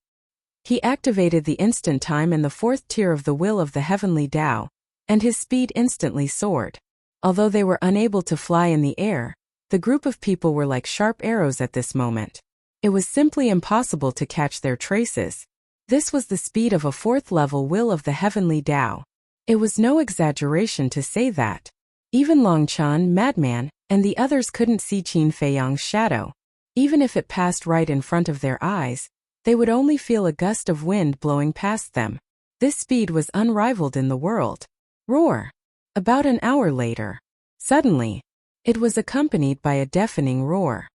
He activated the instant time and the 4th tier of the will of the heavenly Tao, and his speed instantly soared. Although they were unable to fly in the air, the group of people were like sharp arrows at this moment. It was simply impossible to catch their traces. This was the speed of a 4th level will of the heavenly Tao. It was no exaggeration to say that. Even Longchan, Madman, and the others couldn't see Qin Feiyong's shadow. Even if it passed right in front of their eyes, they would only feel a gust of wind blowing past them. This speed was unrivaled in the world. Roar! About an hour later, suddenly, it was accompanied by a deafening roar.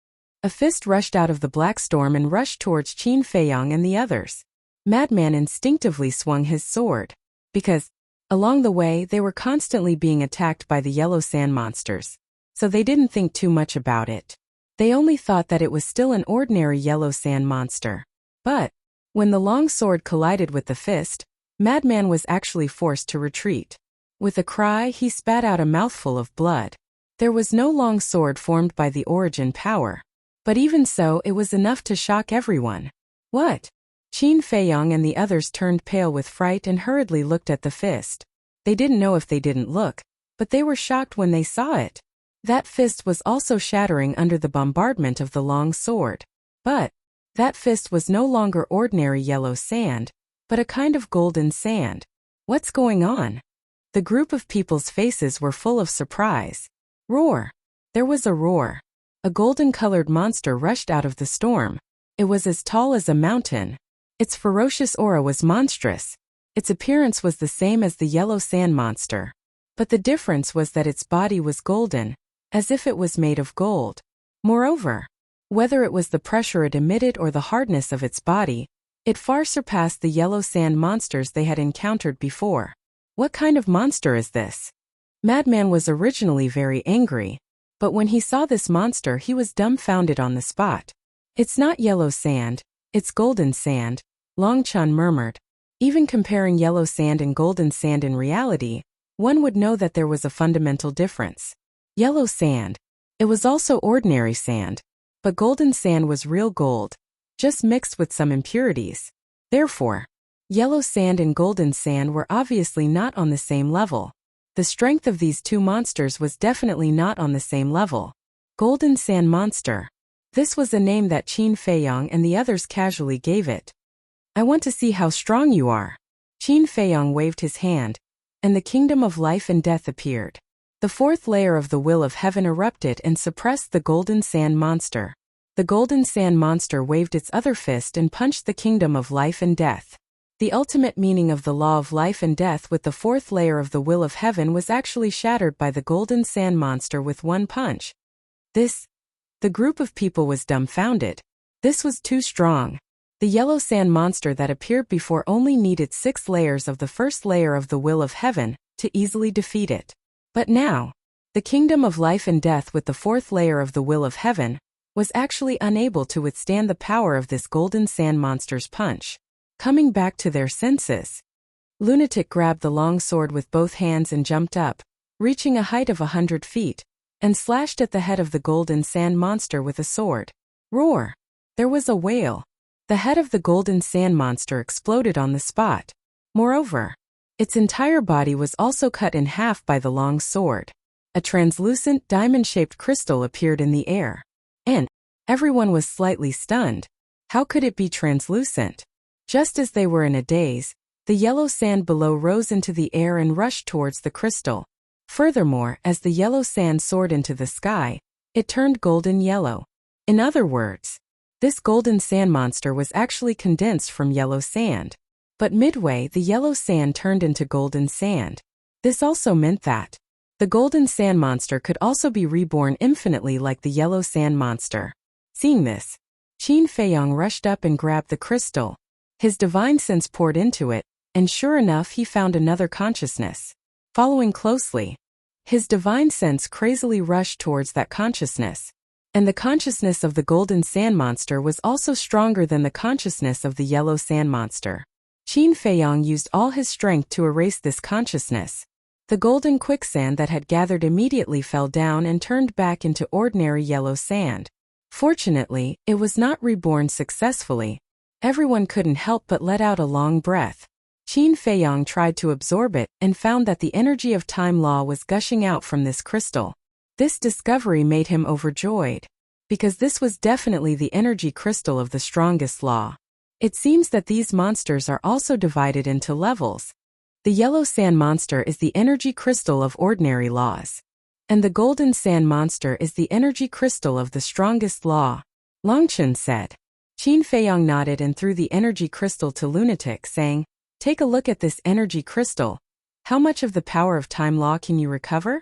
A fist rushed out of the black storm and rushed towards Qin Feiyong and the others. Madman instinctively swung his sword. Because, along the way, they were constantly being attacked by the yellow sand monsters. So they didn't think too much about it. They only thought that it was still an ordinary yellow sand monster. But, when the long sword collided with the fist, Madman was actually forced to retreat. With a cry, he spat out a mouthful of blood. There was no long sword formed by the origin power. But even so, it was enough to shock everyone. What? Qin Feiyong and the others turned pale with fright and hurriedly looked at the fist. They didn't know if they didn't look, but they were shocked when they saw it. That fist was also shattering under the bombardment of the long sword. But that fist was no longer ordinary yellow sand, but a kind of golden sand. What's going on? The group of people's faces were full of surprise. Roar! There was a roar. A golden-colored monster rushed out of the storm. It was as tall as a mountain. Its ferocious aura was monstrous. Its appearance was the same as the yellow sand monster. But the difference was that its body was golden, as if it was made of gold. Moreover, whether it was the pressure it emitted or the hardness of its body, it far surpassed the yellow sand monsters they had encountered before. What kind of monster is this? Madman was originally very angry, but when he saw this monster he was dumbfounded on the spot. "It's not yellow sand, it's golden sand," Longchan murmured. Even comparing yellow sand and golden sand in reality, one would know that there was a fundamental difference. Yellow sand. It was also ordinary sand, but golden sand was real gold, just mixed with some impurities. Therefore, yellow sand and golden sand were obviously not on the same level. The strength of these two monsters was definitely not on the same level. Golden Sand Monster. This was a name that Qin Feiyong and the others casually gave it. "I want to see how strong you are." Qin Feiyong waved his hand, and the kingdom of life and death appeared. The 4th layer of the will of heaven erupted and suppressed the Golden Sand Monster. The Golden Sand Monster waved its other fist and punched the kingdom of life and death. The ultimate meaning of the law of life and death with the 4th layer of the will of heaven was actually shattered by the Golden Sand Monster with one punch. The group of people was dumbfounded. This was too strong. The yellow sand monster that appeared before only needed 6 layers of the first layer of the will of heaven to easily defeat it. But now, the kingdom of life and death with the 4th layer of the will of heaven was actually unable to withstand the power of this golden sand monster's punch. Coming back to their senses, Lunatic grabbed the long sword with both hands and jumped up, reaching a height of 100 feet, and slashed at the head of the golden sand monster with a sword. Roar! There was a wail. The head of the golden sand monster exploded on the spot. Moreover, its entire body was also cut in half by the long sword. A translucent, diamond-shaped crystal appeared in the air. And everyone was slightly stunned. How could it be translucent? Just as they were in a daze, the yellow sand below rose into the air and rushed towards the crystal. Furthermore, as the yellow sand soared into the sky, it turned golden yellow. In other words, this golden sand monster was actually condensed from yellow sand. But midway, the yellow sand turned into golden sand. This also meant that the golden sand monster could also be reborn infinitely like the yellow sand monster. Seeing this, Qin Feiyong rushed up and grabbed the crystal. His divine sense poured into it, and sure enough he found another consciousness. Following closely, his divine sense crazily rushed towards that consciousness. And the consciousness of the golden sand monster was also stronger than the consciousness of the yellow sand monster. Qin Feiyong used all his strength to erase this consciousness. The golden quicksand that had gathered immediately fell down and turned back into ordinary yellow sand. Fortunately, it was not reborn successfully. Everyone couldn't help but let out a long breath. Qin Feiyong tried to absorb it and found that the energy of time law was gushing out from this crystal. This discovery made him overjoyed, because this was definitely the energy crystal of the strongest law. It seems that these monsters are also divided into levels. The yellow sand monster is the energy crystal of ordinary laws, and the golden sand monster is the energy crystal of the strongest law. Longchen said. Qin Feiyong nodded and threw the energy crystal to Lunatic, saying, "Take a look at this energy crystal. How much of the power of time law can you recover?"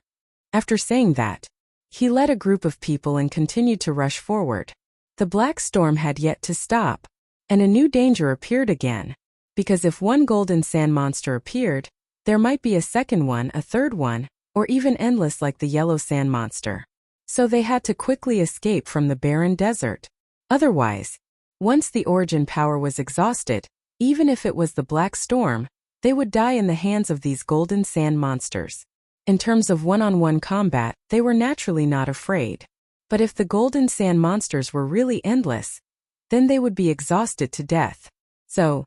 After saying that, he led a group of people and continued to rush forward. The black storm had yet to stop, and a new danger appeared again, because if one golden sand monster appeared, there might be a second one, a third one, or even endless like the yellow sand monster. So they had to quickly escape from the barren desert. Otherwise, once the origin power was exhausted, even if it was the black storm, they would die in the hands of these golden sand monsters. In terms of one-on-one combat, they were naturally not afraid. But if the golden sand monsters were really endless, then they would be exhausted to death. So,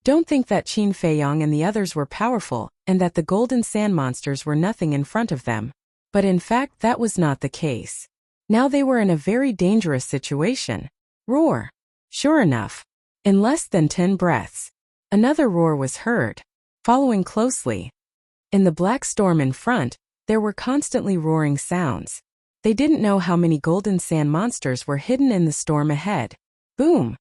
don't think that Qin Feiyong and the others were powerful, and that the golden sand monsters were nothing in front of them. But in fact that was not the case. Now they were in a very dangerous situation. Roar! Sure enough, in less than 10 breaths, another roar was heard. Following closely, in the black storm in front, there were constantly roaring sounds. They didn't know how many golden sand monsters were hidden in the storm ahead. Boom!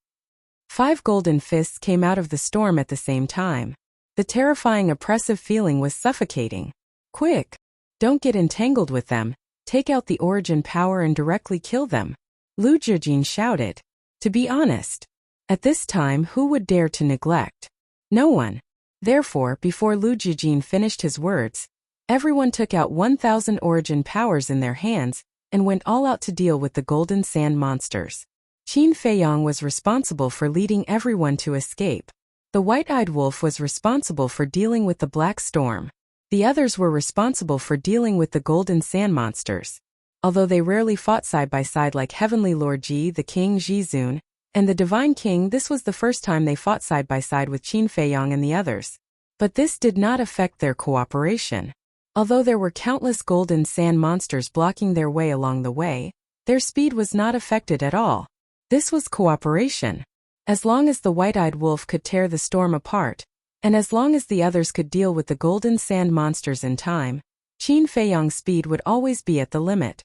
5 golden fists came out of the storm at the same time. The terrifying oppressive feeling was suffocating. Quick! Don't get entangled with them. Take out the origin power and directly kill them. Lu Zhijin shouted. To be honest, at this time who would dare to neglect? No one. Therefore, before Lu Zhijin finished his words, everyone took out 1,000 origin powers in their hands and went all out to deal with the golden sand monsters. Qin Feiyong was responsible for leading everyone to escape. The white-eyed wolf was responsible for dealing with the black storm. The others were responsible for dealing with the golden sand monsters. Although they rarely fought side by side like Heavenly Lord Ji, the King Jizun, and the Divine King, this was the first time they fought side by side with Qin Feiyong and the others. But this did not affect their cooperation. Although there were countless golden sand monsters blocking their way along the way, their speed was not affected at all. This was cooperation. As long as the white-eyed wolf could tear the storm apart, and as long as the others could deal with the golden sand monsters in time, Qin Feiyong's speed would always be at the limit.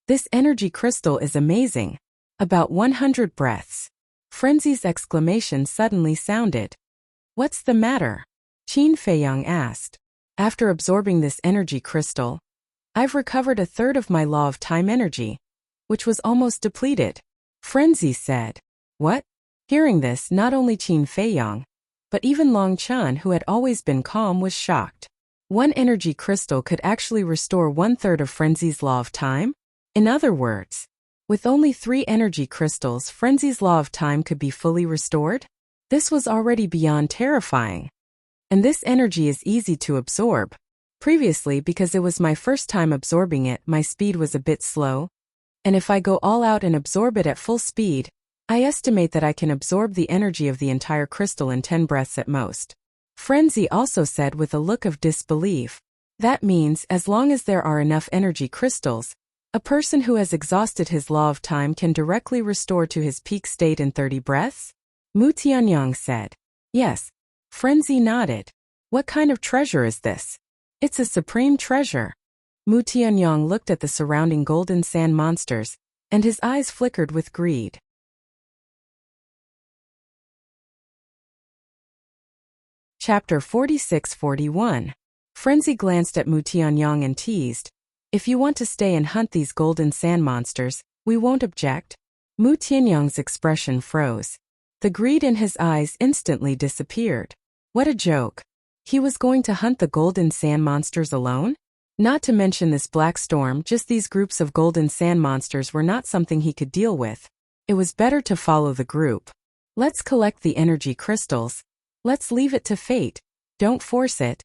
This energy crystal is amazing. About 100 breaths. Frenzy's exclamation suddenly sounded. What's the matter? Qin Feiyong asked. After absorbing this energy crystal, I've recovered a third of my law of time energy, which was almost depleted. Frenzy said. What? Hearing this, not only Qin Feiyang, but even Long Chun, who had always been calm, was shocked. One energy crystal could actually restore 1/3 of Frenzy's law of time? In other words, with only 3 energy crystals, Frenzy's law of time could be fully restored? This was already beyond terrifying. And this energy is easy to absorb. Previously, because it was my first time absorbing it, my speed was a bit slow. And if I go all out and absorb it at full speed, I estimate that I can absorb the energy of the entire crystal in 10 breaths at most. Frenzy also said with a look of disbelief. That means, as long as there are enough energy crystals, a person who has exhausted his law of time can directly restore to his peak state in 30 breaths? Mu Tianyang said. Yes. Frenzy nodded. What kind of treasure is this? It's a supreme treasure. Mu Tianyang looked at the surrounding golden sand monsters, and his eyes flickered with greed. Chapter 46-41. Frenzy glanced at Mu Tianyang and teased, "If you want to stay and hunt these golden sand monsters, we won't object." Mu Tianyang's expression froze. The greed in his eyes instantly disappeared. What a joke. He was going to hunt the golden sand monsters alone? Not to mention this black storm, just these groups of golden sand monsters were not something he could deal with. It was better to follow the group. Let's collect the energy crystals. Let's leave it to fate. Don't force it.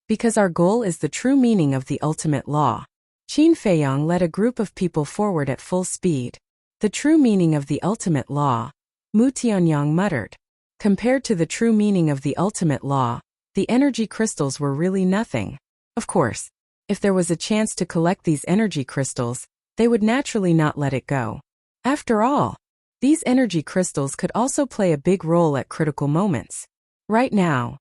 Because our goal is the true meaning of the ultimate law. Qin Feiyang led a group of people forward at full speed. The true meaning of the ultimate law, Mu Tianyang muttered. Compared to the true meaning of the ultimate law, the energy crystals were really nothing. Of course, if there was a chance to collect these energy crystals, they would naturally not let it go. After all, these energy crystals could also play a big role at critical moments. Right now,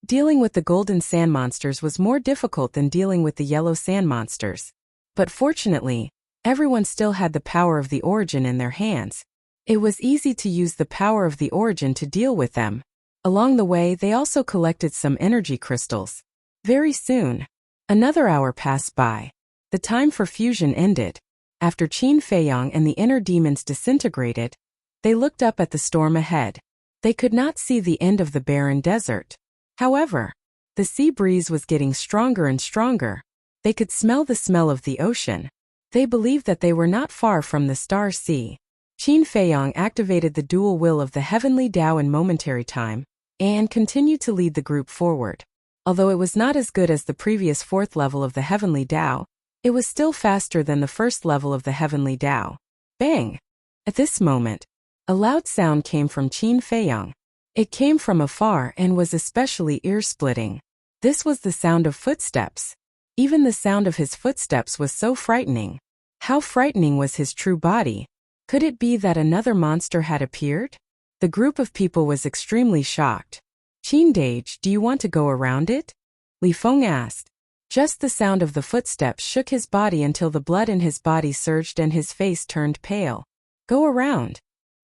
dealing with the golden sand monsters was more difficult than dealing with the yellow sand monsters. But fortunately, everyone still had the power of the origin in their hands. It was easy to use the power of the origin to deal with them. Along the way, they also collected some energy crystals. Very soon, another hour passed by. The time for fusion ended. After Qin Feiyang and the inner demons disintegrated, they looked up at the storm ahead. They could not see the end of the barren desert. However, the sea breeze was getting stronger and stronger. They could smell the smell of the ocean. They believed that they were not far from the Star Sea. Qin Feiyang activated the dual will of the heavenly Tao in momentary time, and continued to lead the group forward. Although it was not as good as the previous 4th level of the heavenly Tao, it was still faster than the 1st level of the heavenly Tao. Bang! At this moment, a loud sound came from Qin Feiyang. It came from afar and was especially ear-splitting. This was the sound of footsteps. Even the sound of his footsteps was so frightening. How frightening was his true body? Could it be that another monster had appeared? The group of people was extremely shocked. "Qin Dage, do you want to go around it?" Li Feng asked. Just the sound of the footsteps shook his body until the blood in his body surged and his face turned pale. Go around.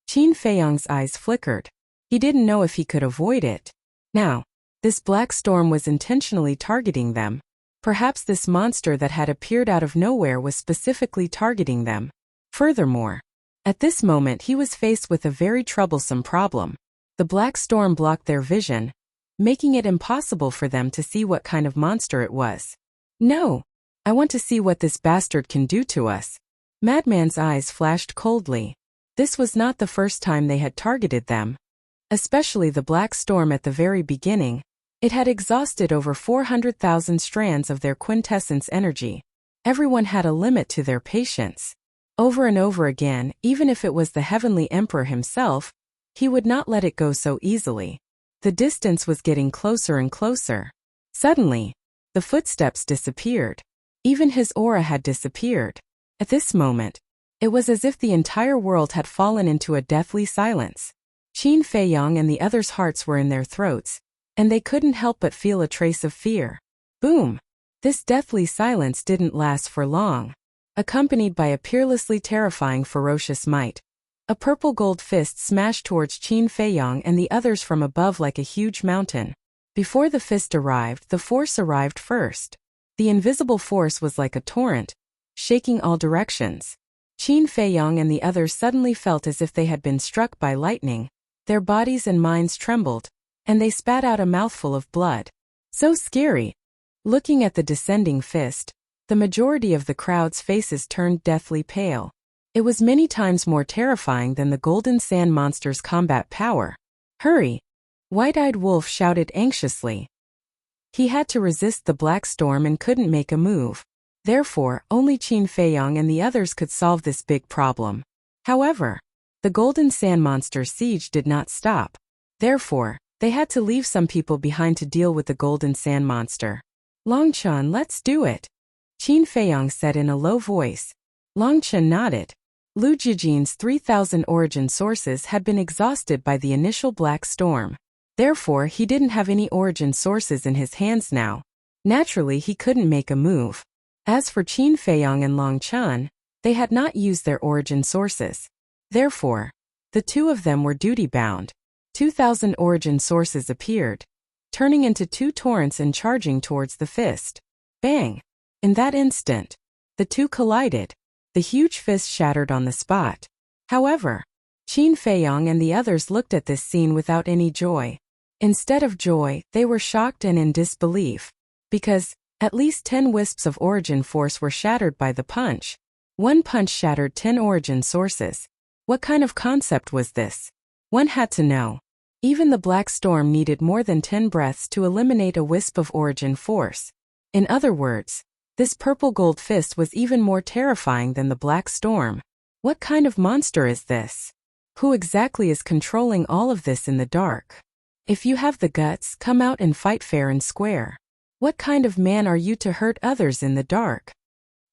Qin Feiyang's eyes flickered. He didn't know if he could avoid it. Now, this black storm was intentionally targeting them. Perhaps this monster that had appeared out of nowhere was specifically targeting them. Furthermore, at this moment he was faced with a very troublesome problem. The black storm blocked their vision, making it impossible for them to see what kind of monster it was. No! I want to see what this bastard can do to us. Madman's eyes flashed coldly. This was not the first time they had targeted them. Especially the black storm at the very beginning. It had exhausted over 400,000 strands of their quintessence energy. Everyone had a limit to their patience. Over and over again, even if it was the Heavenly Emperor himself, he would not let it go so easily. The distance was getting closer and closer. Suddenly, the footsteps disappeared. Even his aura had disappeared. At this moment, it was as if the entire world had fallen into a deathly silence. Qin Feiyang and the others' hearts were in their throats, and they couldn't help but feel a trace of fear. Boom! This deathly silence didn't last for long. Accompanied by a peerlessly terrifying ferocious might, a purple-gold fist smashed towards Qin Feiyang and the others from above like a huge mountain. Before the fist arrived, the force arrived first. The invisible force was like a torrent, shaking all directions. Qin Feiyang and the others suddenly felt as if they had been struck by lightning. Their bodies and minds trembled, and they spat out a mouthful of blood. So scary. Looking at the descending fist, the majority of the crowd's faces turned deathly pale. It was many times more terrifying than the golden sand monster's combat power. Hurry! White-eyed Wolf shouted anxiously. He had to resist the black storm and couldn't make a move. Therefore, only Qin Feiyong and the others could solve this big problem. However, the golden sand monster's siege did not stop. Therefore, they had to leave some people behind to deal with the golden sand monster. Longchen, let's do it, Qin Feiyong said in a low voice. Longchen nodded. Lu Jijin's 3,000 origin sources had been exhausted by the initial black storm. Therefore, he didn't have any origin sources in his hands now. Naturally, he couldn't make a move. As for Qin Feiyong and Longchen, they had not used their origin sources. Therefore, the two of them were duty-bound. 2,000 origin sources appeared, turning into two torrents and charging towards the fist. Bang! In that instant, the two collided. The huge fist shattered on the spot. However, Qin Feiyong and the others looked at this scene without any joy. Instead of joy, they were shocked and in disbelief. Because, at least 10 wisps of origin force were shattered by the punch. One punch shattered 10 origin sources. What kind of concept was this? One had to know. Even the black storm needed more than 10 breaths to eliminate a wisp of origin force. In other words, this purple gold fist was even more terrifying than the black storm. What kind of monster is this? Who exactly is controlling all of this in the dark? If you have the guts, come out and fight fair and square. What kind of man are you to hurt others in the dark?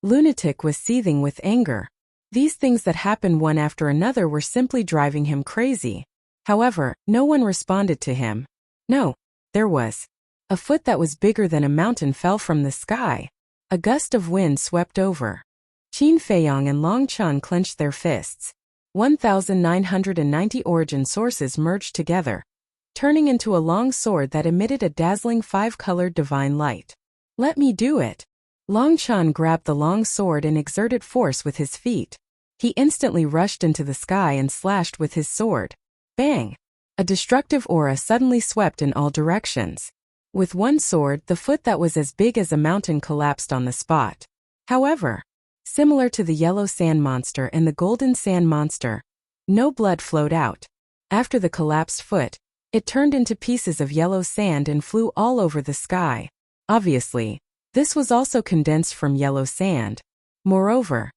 Lunatic was seething with anger. These things that happened one after another were simply driving him crazy. However, no one responded to him. No, there was. A foot that was bigger than a mountain fell from the sky. A gust of wind swept over. Qin Feiyong and Longchen clenched their fists. 1,990 origin sources merged together, turning into a long sword that emitted a dazzling 5-colored divine light. Let me do it. Longchen grabbed the long sword and exerted force with his feet. He instantly rushed into the sky and slashed with his sword. Bang! A destructive aura suddenly swept in all directions. With one sword, the foot that was as big as a mountain collapsed on the spot. However, similar to the yellow sand monster and the golden sand monster, no blood flowed out. After the collapsed foot, it turned into pieces of yellow sand and flew all over the sky. Obviously, this was also condensed from yellow sand. Moreover,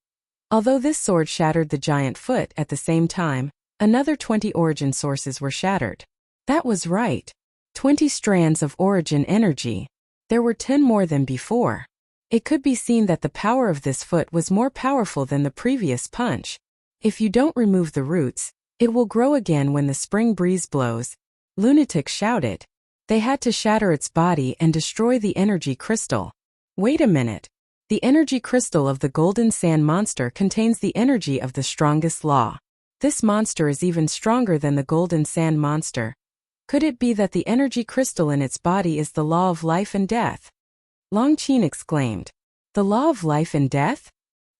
although this sword shattered the giant foot at the same time, another 20 origin sources were shattered. That was right. 20 strands of origin energy. There were 10 more than before. It could be seen that the power of this foot was more powerful than the previous punch. If you don't remove the roots, it will grow again when the spring breeze blows. Lunatic shouted. They had to shatter its body and destroy the energy crystal. Wait a minute. The energy crystal of the golden sand monster contains the energy of the strongest law. This monster is even stronger than the golden sand monster. Could it be that the energy crystal in its body is the law of life and death? Longchen exclaimed. The law of life and death?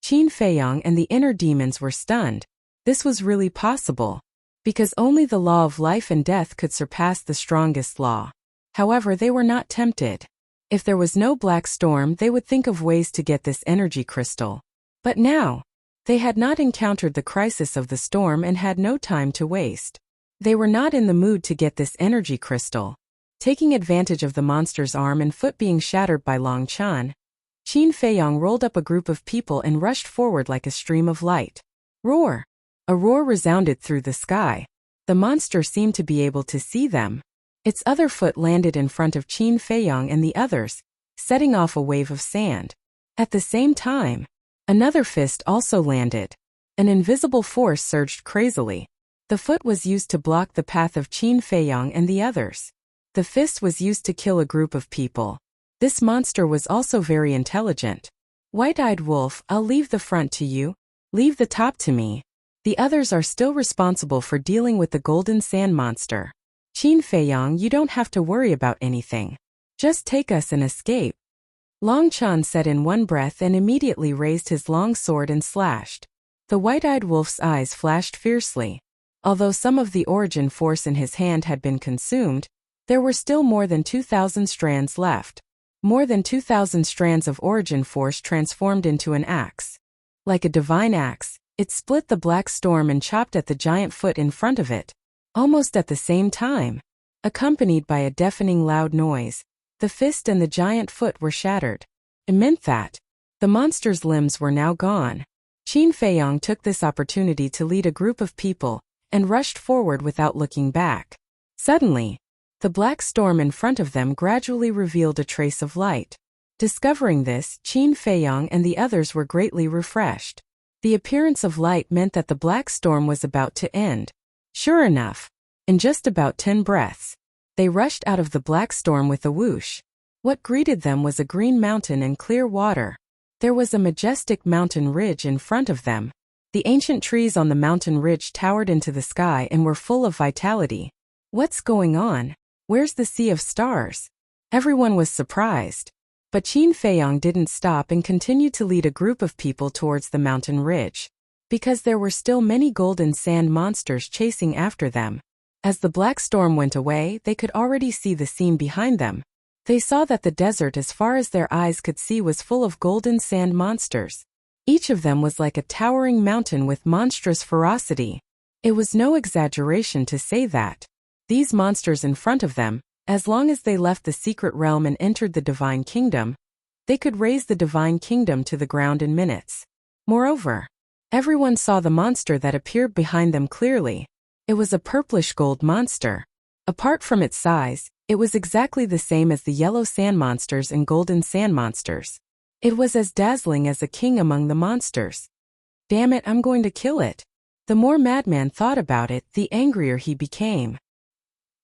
Qin Feiyong and the inner demons were stunned. This was really possible, because only the law of life and death could surpass the strongest law. However, they were not tempted. If there was no black storm, they would think of ways to get this energy crystal. But now, they had not encountered the crisis of the storm and had no time to waste. They were not in the mood to get this energy crystal. Taking advantage of the monster's arm and foot being shattered by Longchen, Qin Feiyong rolled up a group of people and rushed forward like a stream of light. Roar! A roar resounded through the sky. The monster seemed to be able to see them. Its other foot landed in front of Qin Feiyong and the others, setting off a wave of sand. At the same time, another fist also landed. An invisible force surged crazily. The foot was used to block the path of Qin Feiyong and the others. The fist was used to kill a group of people. This monster was also very intelligent. White-eyed Wolf, I'll leave the front to you. Leave the top to me. The others are still responsible for dealing with the golden sand monster. Qin Feiyong, you don't have to worry about anything. Just take us and escape. Longchen said in one breath and immediately raised his long sword and slashed. The white-eyed wolf's eyes flashed fiercely. Although some of the origin force in his hand had been consumed, there were still more than 2,000 strands left. More than 2,000 strands of origin force transformed into an axe. Like a divine axe, it split the black storm and chopped at the giant foot in front of it. Almost at the same time, accompanied by a deafening loud noise, the fist and the giant foot were shattered. It meant that the monster's limbs were now gone. Qin Feiyong took this opportunity to lead a group of people and rushed forward without looking back. Suddenly, the black storm in front of them gradually revealed a trace of light. Discovering this, Qin Feiyong and the others were greatly refreshed. The appearance of light meant that the black storm was about to end. Sure enough, in just about 10 breaths, they rushed out of the black storm with a whoosh. What greeted them was a green mountain and clear water. There was a majestic mountain ridge in front of them. The ancient trees on the mountain ridge towered into the sky and were full of vitality. What's going on? Where's the sea of stars? Everyone was surprised. But Qin Feiyong didn't stop and continued to lead a group of people towards the mountain ridge. Because there were still many golden sand monsters chasing after them. As the black storm went away, they could already see the scene behind them. They saw that the desert as far as their eyes could see was full of golden sand monsters. Each of them was like a towering mountain with monstrous ferocity. It was no exaggeration to say that these monsters in front of them, as long as they left the secret realm and entered the divine kingdom, they could raise the divine kingdom to the ground in minutes. Moreover, everyone saw the monster that appeared behind them clearly. It was a purplish gold monster. Apart from its size, it was exactly the same as the yellow sand monsters and golden sand monsters. It was as dazzling as a king among the monsters. Damn it, I'm going to kill it. The more Madman thought about it, the angrier he became.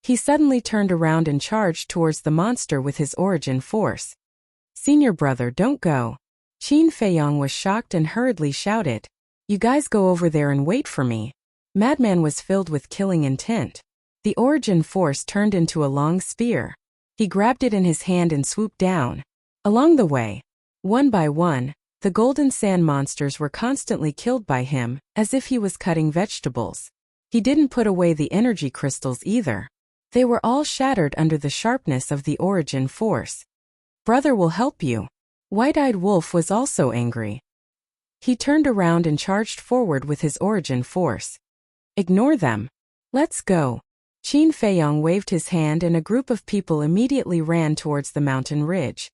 He suddenly turned around and charged towards the monster with his origin force. Senior brother, don't go. Qin Feiyong was shocked and hurriedly shouted, "You guys go over there and wait for me." Madman was filled with killing intent. The origin force turned into a long spear. He grabbed it in his hand and swooped down. Along the way, one by one, the golden sand monsters were constantly killed by him, as if he was cutting vegetables. He didn't put away the energy crystals either. They were all shattered under the sharpness of the origin force. Brother will help you. White-eyed Wolf was also angry. He turned around and charged forward with his origin force. Ignore them. Let's go. Qin Feiyong waved his hand and a group of people immediately ran towards the mountain ridge.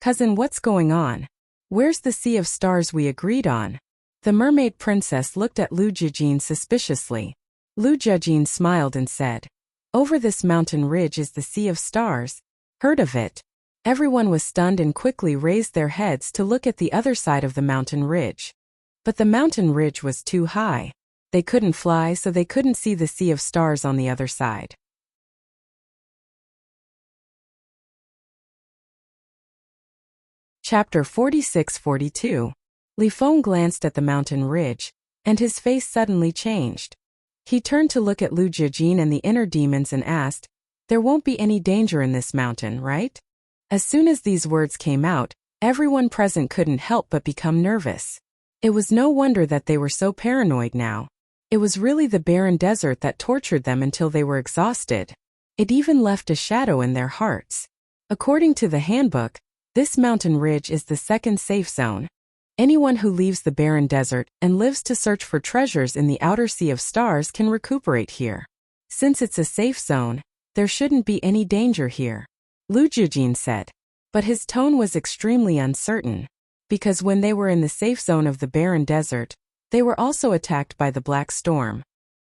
Cousin, what's going on? Where's the sea of stars we agreed on? The mermaid princess looked at Lu Jijin suspiciously. Lu Jijin smiled and said, "Over this mountain ridge is the sea of stars. Heard of it?" Everyone was stunned and quickly raised their heads to look at the other side of the mountain ridge. But the mountain ridge was too high. They couldn't fly, so they couldn't see the sea of stars on the other side. Chapter 46-42. Li Feng glanced at the mountain ridge, and his face suddenly changed. He turned to look at Lu Jijin and the inner demons and asked, "There won't be any danger in this mountain, right?" As soon as these words came out, everyone present couldn't help but become nervous. It was no wonder that they were so paranoid now. It was really the barren desert that tortured them until they were exhausted. It even left a shadow in their hearts. According to the handbook, this mountain ridge is the second safe zone. Anyone who leaves the barren desert and lives to search for treasures in the outer sea of stars can recuperate here. Since it's a safe zone, there shouldn't be any danger here, Lu Jijin said. But his tone was extremely uncertain, because when they were in the safe zone of the barren desert, they were also attacked by the black storm.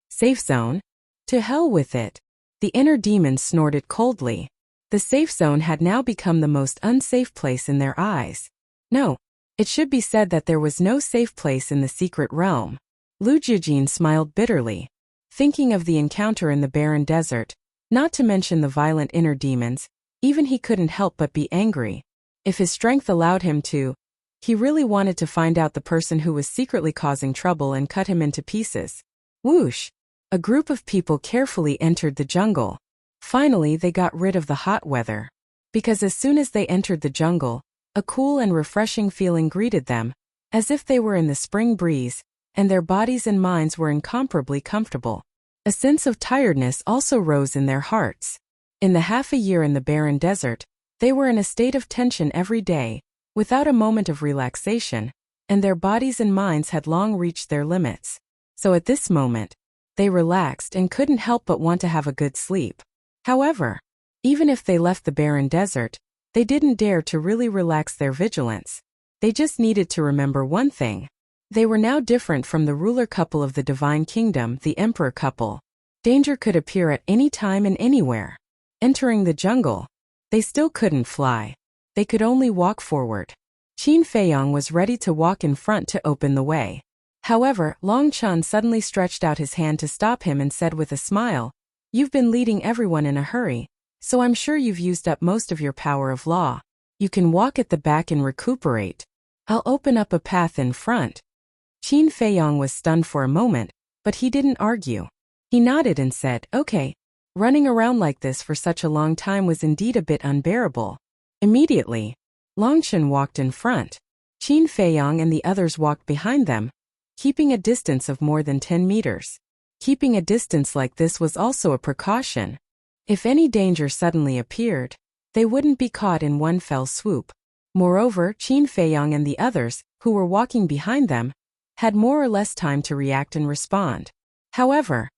Safe zone? To hell with it. The inner demons snorted coldly. The safe zone had now become the most unsafe place in their eyes. No, it should be said that there was no safe place in the secret realm. Lu Jijin smiled bitterly, thinking of the encounter in the barren desert, not to mention the violent inner demons. Even he couldn't help but be angry. If his strength allowed him to, he really wanted to find out the person who was secretly causing trouble and cut him into pieces. Whoosh! A group of people carefully entered the jungle. Finally, they got rid of the hot weather. Because as soon as they entered the jungle, a cool and refreshing feeling greeted them, as if they were in the spring breeze, and their bodies and minds were incomparably comfortable. A sense of tiredness also rose in their hearts. In the half a year in the barren desert, they were in a state of tension every day, without a moment of relaxation, and their bodies and minds had long reached their limits. So at this moment, they relaxed and couldn't help but want to have a good sleep. However, even if they left the barren desert, they didn't dare to really relax their vigilance. They just needed to remember one thing. They were now different from the ruler couple of the divine kingdom, the emperor couple. Danger could appear at any time and anywhere. Entering the jungle, they still couldn't fly. They could only walk forward. Qin Feiyong was ready to walk in front to open the way. However, Long Chen suddenly stretched out his hand to stop him and said with a smile, "You've been leading everyone in a hurry, so I'm sure you've used up most of your power of law. You can walk at the back and recuperate. I'll open up a path in front." Qin Feiyong was stunned for a moment, but he didn't argue. He nodded and said, "Okay." Running around like this for such a long time was indeed a bit unbearable. Immediately, Longchen walked in front. Qin Feiyong and the others walked behind them, keeping a distance of more than 10 meters. Keeping a distance like this was also a precaution. If any danger suddenly appeared, they wouldn't be caught in one fell swoop. Moreover, Qin Feiyong and the others, who were walking behind them, had more or less time to react and respond. However,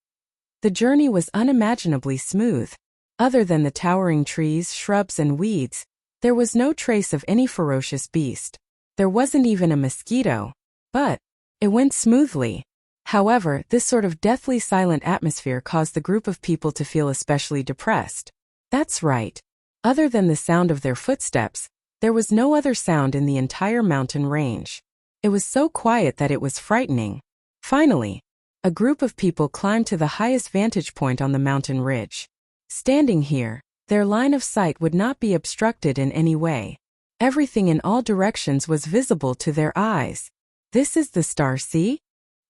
the journey was unimaginably smooth. Other than the towering trees, shrubs, and weeds, there was no trace of any ferocious beast. There wasn't even a mosquito. But it went smoothly. However, this sort of deathly silent atmosphere caused the group of people to feel especially depressed. That's right. Other than the sound of their footsteps, there was no other sound in the entire mountain range. It was so quiet that it was frightening. Finally, a group of people climbed to the highest vantage point on the mountain ridge. Standing here, their line of sight would not be obstructed in any way. Everything in all directions was visible to their eyes. This is the Star Sea?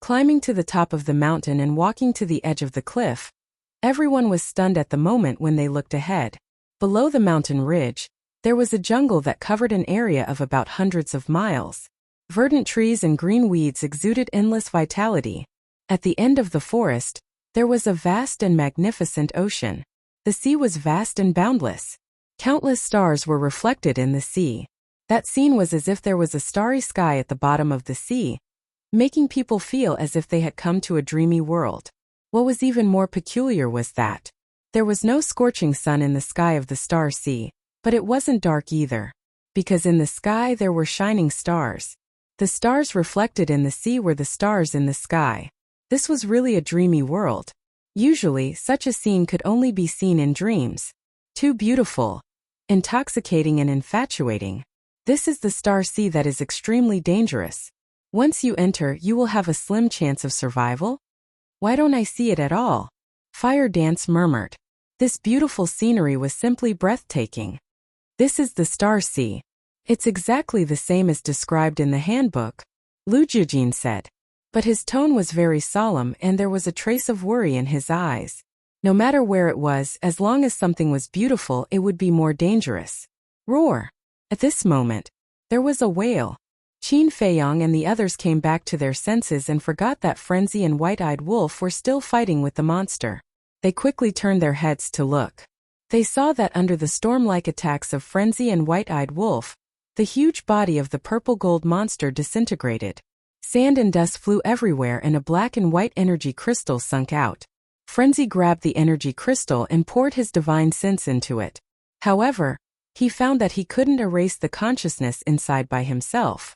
Climbing to the top of the mountain and walking to the edge of the cliff, everyone was stunned at the moment when they looked ahead. Below the mountain ridge, there was a jungle that covered an area of about hundreds of miles. Verdant trees and green weeds exuded endless vitality. At the end of the forest, there was a vast and magnificent ocean. The sea was vast and boundless. Countless stars were reflected in the sea. That scene was as if there was a starry sky at the bottom of the sea, making people feel as if they had come to a dreamy world. What was even more peculiar was that there was no scorching sun in the sky of the Star Sea, but it wasn't dark either, because in the sky there were shining stars. The stars reflected in the sea were the stars in the sky. This was really a dreamy world. Usually, such a scene could only be seen in dreams. Too beautiful, intoxicating and infatuating. This is the Star Sea that is extremely dangerous. Once you enter, you will have a slim chance of survival? Why don't I see it at all? Fire Dance murmured. This beautiful scenery was simply breathtaking. This is the Star Sea. It's exactly the same as described in the handbook, Lu Jujin said. But his tone was very solemn and there was a trace of worry in his eyes. No matter where it was, as long as something was beautiful, it would be more dangerous. Roar! At this moment, there was a wail. Qin Feiyong and the others came back to their senses and forgot that Frenzy and White-Eyed Wolf were still fighting with the monster. They quickly turned their heads to look. They saw that under the storm-like attacks of Frenzy and White-Eyed Wolf, the huge body of the purple-gold monster disintegrated. Sand and dust flew everywhere and a black and white energy crystal sunk out. Frenzy grabbed the energy crystal and poured his divine sense into it. However, he found that he couldn't erase the consciousness inside by himself.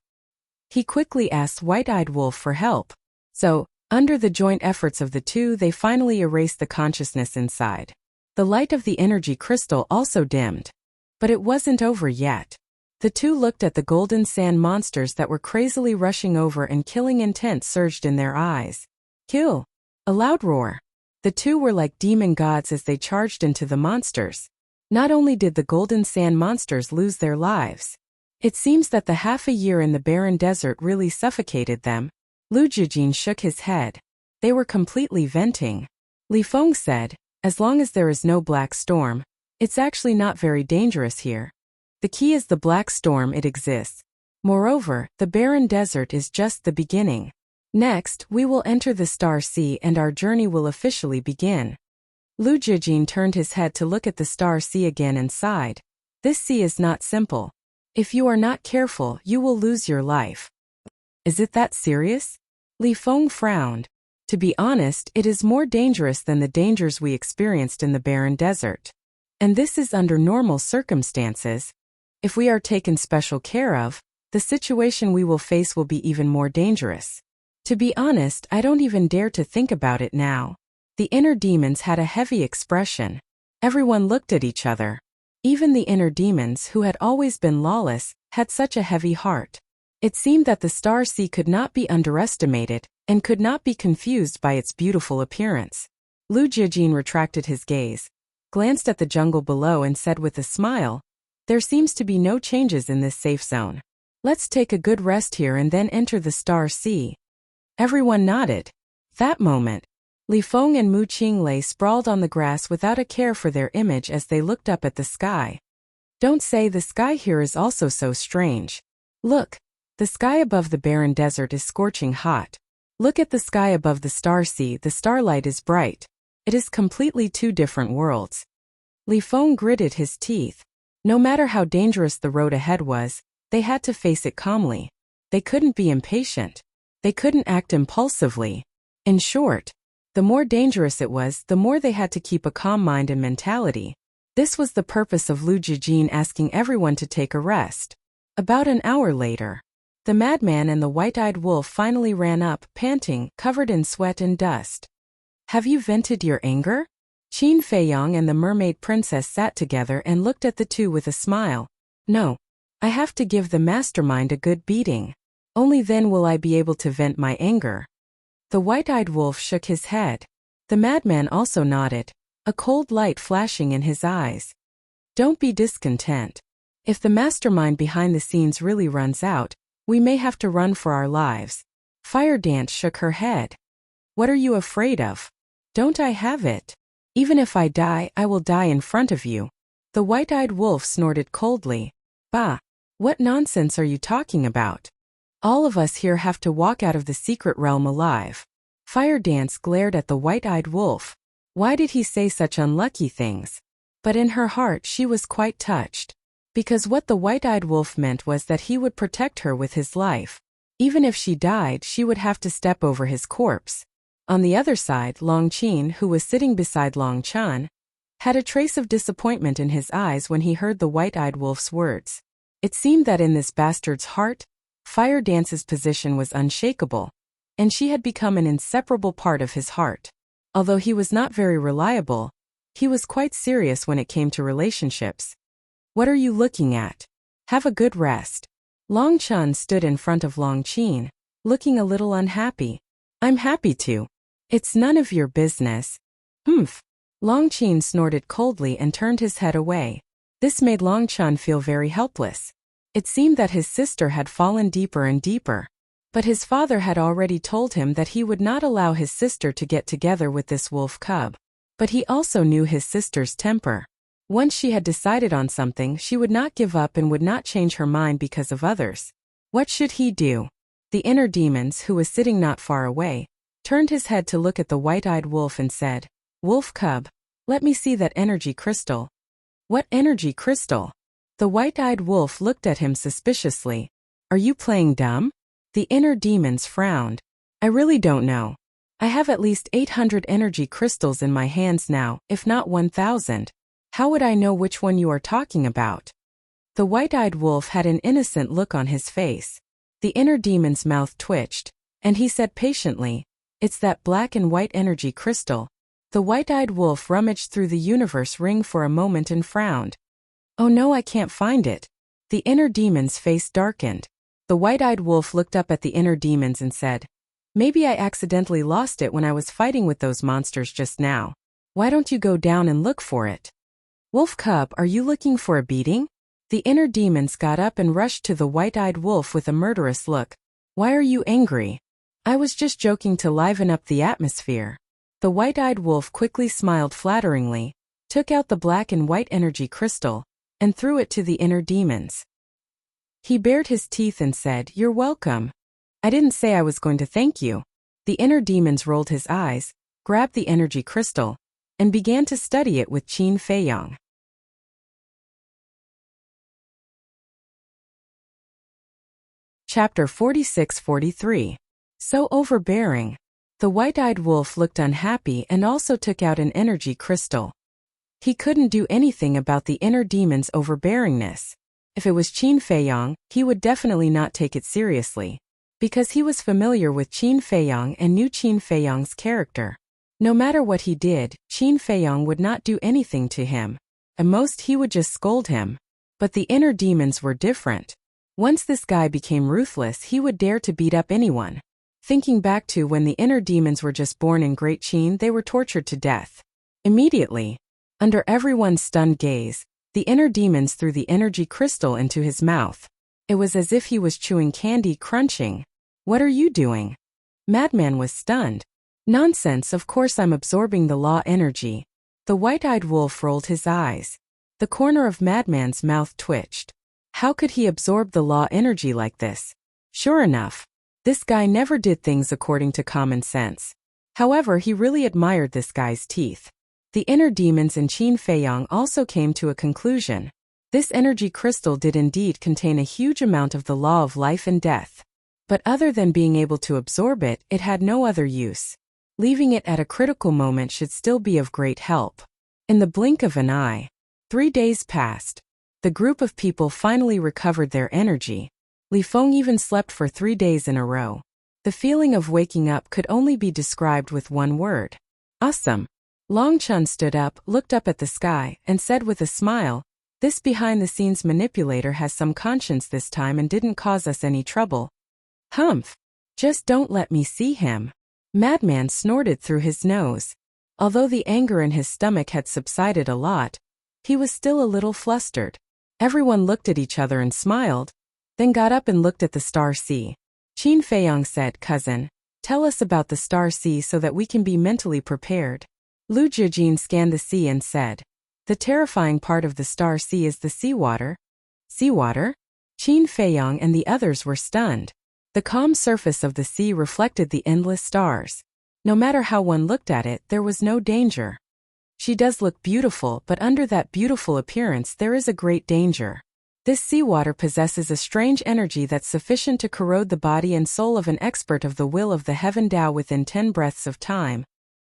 He quickly asked White-Eyed Wolf for help. So, under the joint efforts of the two, they finally erased the consciousness inside. The light of the energy crystal also dimmed. But it wasn't over yet. The two looked at the golden sand monsters that were crazily rushing over and killing intent surged in their eyes. Kill! A loud roar. The two were like demon gods as they charged into the monsters. Not only did the golden sand monsters lose their lives, it seems that the half a year in the barren desert really suffocated them. Lu Jijin shook his head. They were completely venting. Li Feng said, as long as there is no black storm, it's actually not very dangerous here. The key is the black storm, it exists. Moreover, the barren desert is just the beginning. Next, we will enter the Star Sea and our journey will officially begin. Lu Jijin turned his head to look at the Star Sea again and sighed. This sea is not simple. If you are not careful, you will lose your life. Is it that serious? Li Feng frowned. To be honest, it is more dangerous than the dangers we experienced in the barren desert. And this is under normal circumstances. If we are taken special care of, the situation we will face will be even more dangerous. To be honest, I don't even dare to think about it now. The inner demons had a heavy expression. Everyone looked at each other. Even the inner demons, who had always been lawless, had such a heavy heart. It seemed that the Star Sea could not be underestimated, and could not be confused by its beautiful appearance. Lu Jijin retracted his gaze, glanced at the jungle below and said with a smile, "There seems to be no changes in this safe zone. Let's take a good rest here and then enter the Star Sea." Everyone nodded. That moment, Li Feng and Mu Qing lay sprawled on the grass without a care for their image as they looked up at the sky. Don't say the sky here is also so strange. Look, the sky above the barren desert is scorching hot. Look at the sky above the Star Sea, the starlight is bright. It is completely two different worlds. Li Feng gritted his teeth. No matter how dangerous the road ahead was, they had to face it calmly. They couldn't be impatient. They couldn't act impulsively. In short, the more dangerous it was, the more they had to keep a calm mind and mentality. This was the purpose of Lu Jijin asking everyone to take a rest. About an hour later, the madman and the white-eyed wolf finally ran up, panting, covered in sweat and dust. Have you vented your anger? Qin Feiyong and the mermaid princess sat together and looked at the two with a smile. No. I have to give the mastermind a good beating. Only then will I be able to vent my anger. The white-eyed wolf shook his head. The madman also nodded, a cold light flashing in his eyes. Don't be discontent. If the mastermind behind the scenes really runs out, we may have to run for our lives. Fire Dance shook her head. What are you afraid of? Don't I have it? Even if I die, I will die in front of you. The white-eyed wolf snorted coldly. Bah! What nonsense are you talking about? All of us here have to walk out of the secret realm alive. Fire Dance glared at the white-eyed wolf. Why did he say such unlucky things? But in her heart she was quite touched. Because what the white-eyed wolf meant was that he would protect her with his life. Even if she died, she would have to step over his corpse. On the other side, Long Qin, who was sitting beside Long Chan, had a trace of disappointment in his eyes when he heard the white-eyed wolf's words. It seemed that in this bastard's heart, Fire Dance's position was unshakable, and she had become an inseparable part of his heart. Although he was not very reliable, he was quite serious when it came to relationships. What are you looking at? Have a good rest. Long Chan stood in front of Long Qin, looking a little unhappy. I'm happy to. It's none of your business. Humph. Long Qin snorted coldly and turned his head away. This made Long Chan feel very helpless. It seemed that his sister had fallen deeper and deeper. But his father had already told him that he would not allow his sister to get together with this wolf cub. But he also knew his sister's temper. Once she had decided on something, she would not give up and would not change her mind because of others. What should he do? The inner demons, who was sitting not far away, turned his head to look at the white-eyed wolf and said, Wolf cub, let me see that energy crystal. What energy crystal? The white-eyed wolf looked at him suspiciously. Are you playing dumb? The inner demons frowned. I really don't know. I have at least 800 energy crystals in my hands now, if not 1,000. How would I know which one you are talking about? The white-eyed wolf had an innocent look on his face. The inner demon's mouth twitched, and he said patiently, It's that black and white energy crystal. The white-eyed wolf rummaged through the universe ring for a moment and frowned. Oh no, I can't find it. The inner demon's face darkened. The white-eyed wolf looked up at the inner demons and said, Maybe I accidentally lost it when I was fighting with those monsters just now. Why don't you go down and look for it? Wolf cub, are you looking for a beating? The inner demons got up and rushed to the white-eyed wolf with a murderous look. Why are you angry? I was just joking to liven up the atmosphere. The white-eyed wolf quickly smiled flatteringly, took out the black and white energy crystal, and threw it to the inner demons. He bared his teeth and said, You're welcome. I didn't say I was going to thank you. The inner demons rolled his eyes, grabbed the energy crystal, and began to study it with Qin Feiyang. Chapter 46-43. So overbearing. The white-eyed wolf looked unhappy and also took out an energy crystal. He couldn't do anything about the inner demon's overbearingness. If it was Qin Feiyang, he would definitely not take it seriously, because he was familiar with Qin Feiyang and knew Qin Feiyang's character. No matter what he did, Qin Feiyang would not do anything to him. At most he would just scold him. But the inner demons were different. Once this guy became ruthless, he would dare to beat up anyone. Thinking back to when the inner demons were just born in Great Qin, they were tortured to death. Immediately, under everyone's stunned gaze, the inner demons threw the energy crystal into his mouth. It was as if he was chewing candy, crunching. What are you doing? Madman was stunned. Nonsense, of course I'm absorbing the law energy. The white-eyed wolf rolled his eyes. The corner of Madman's mouth twitched. How could he absorb the law energy like this? Sure enough, this guy never did things according to common sense. However, he really admired this guy's teeth. The inner demons and Qin Feiyang also came to a conclusion. This energy crystal did indeed contain a huge amount of the law of life and death. But other than being able to absorb it, it had no other use. Leaving it at a critical moment should still be of great help. In the blink of an eye, 3 days passed. The group of people finally recovered their energy. Li Feng even slept for 3 days in a row. The feeling of waking up could only be described with one word. Awesome. Long Chun stood up, looked up at the sky, and said with a smile, "This behind-the-scenes manipulator has some conscience this time and didn't cause us any trouble." Humph. Just don't let me see him. Madman snorted through his nose. Although the anger in his stomach had subsided a lot, he was still a little flustered. Everyone looked at each other and smiled, then got up and looked at the star sea. Qin Feiyang said, "Cousin, tell us about the star sea so that we can be mentally prepared." Lu Jijin scanned the sea and said, "The terrifying part of the star sea is the seawater." Seawater? Qin Feiyang and the others were stunned. The calm surface of the sea reflected the endless stars. No matter how one looked at it, there was no danger. She does look beautiful, but under that beautiful appearance there is a great danger. This seawater possesses a strange energy that's sufficient to corrode the body and soul of an expert of the will of the heaven Tao within 10 breaths of time.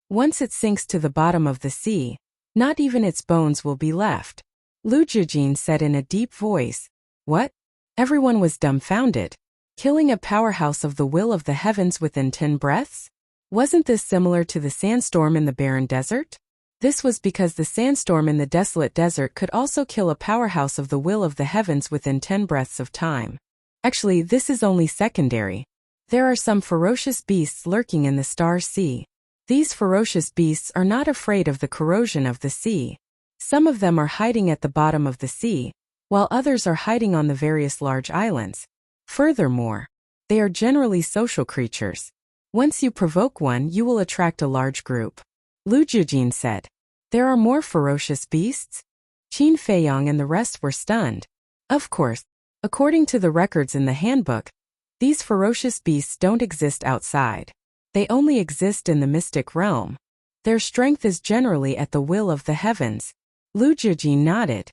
Once it sinks to the bottom of the sea, not even its bones will be left. Lu Jijin said in a deep voice. What? Everyone was dumbfounded. Killing a powerhouse of the will of the heavens within 10 breaths? Wasn't this similar to the sandstorm in the barren desert? This was because the sandstorm in the desolate desert could also kill a powerhouse of the will of the heavens within 10 breaths of time. Actually, this is only secondary. There are some ferocious beasts lurking in the star sea. These ferocious beasts are not afraid of the corrosion of the sea. Some of them are hiding at the bottom of the sea, while others are hiding on the various large islands. Furthermore, they are generally social creatures. Once you provoke one, you will attract a large group. Lu Jijin said, "There are more ferocious beasts?" Qin Feiyang and the rest were stunned. Of course, according to the records in the handbook, these ferocious beasts don't exist outside. They only exist in the mystic realm. Their strength is generally at the will of the heavens. Lu Jijin nodded.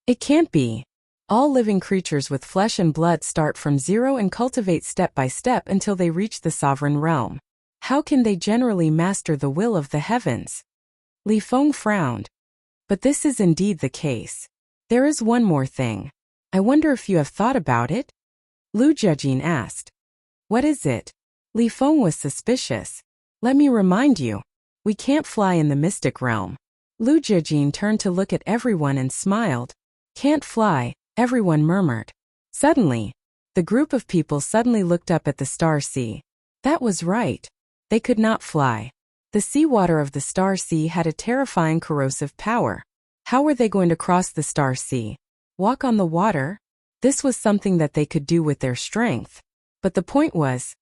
It can't be. All living creatures with flesh and blood start from zero and cultivate step by step until they reach the sovereign realm. How can they generally master the will of the heavens? Li Feng frowned. But this is indeed the case. There is one more thing. I wonder if you have thought about it? Lu Jijin asked. What is it? Li Feng was suspicious. Let me remind you. We can't fly in the mystic realm. Lu Jijin turned to look at everyone and smiled. Can't fly, everyone murmured. Suddenly, the group of people suddenly looked up at the star sea. That was right. They could not fly. The seawater of the star sea had a terrifying corrosive power. How were they going to cross the star sea? Walk on the water? This was something that they could do with their strength. But the point was,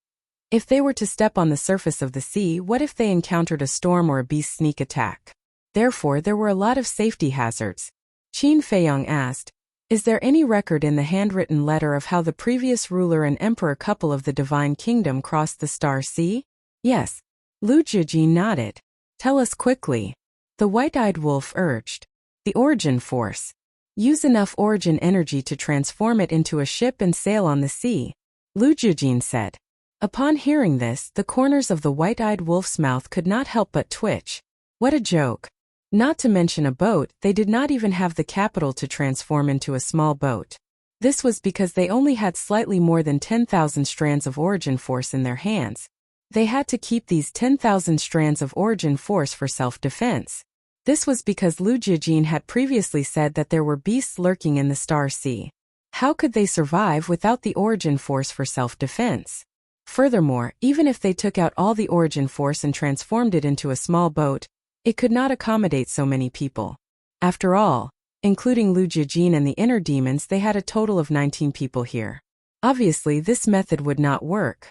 if they were to step on the surface of the sea, what if they encountered a storm or a beast sneak attack? Therefore, there were a lot of safety hazards. Qin Feiyang asked, Is there any record in the handwritten letter of how the previous ruler and emperor couple of the divine kingdom crossed the star sea? Yes. Lu Jijin nodded. Tell us quickly. The white-eyed wolf urged. The origin force. Use enough origin energy to transform it into a ship and sail on the sea, Lu Jijin said. Upon hearing this, the corners of the white-eyed wolf's mouth could not help but twitch. What a joke. Not to mention a boat, they did not even have the capital to transform into a small boat. This was because they only had slightly more than 10,000 strands of origin force in their hands. They had to keep these 10,000 strands of origin force for self-defense. This was because Lu Jijin had previously said that there were beasts lurking in the Star Sea. How could they survive without the origin force for self-defense? Furthermore, even if they took out all the origin force and transformed it into a small boat, it could not accommodate so many people. After all, including Lu Jijin and the inner demons, they had a total of 19 people here. Obviously, this method would not work.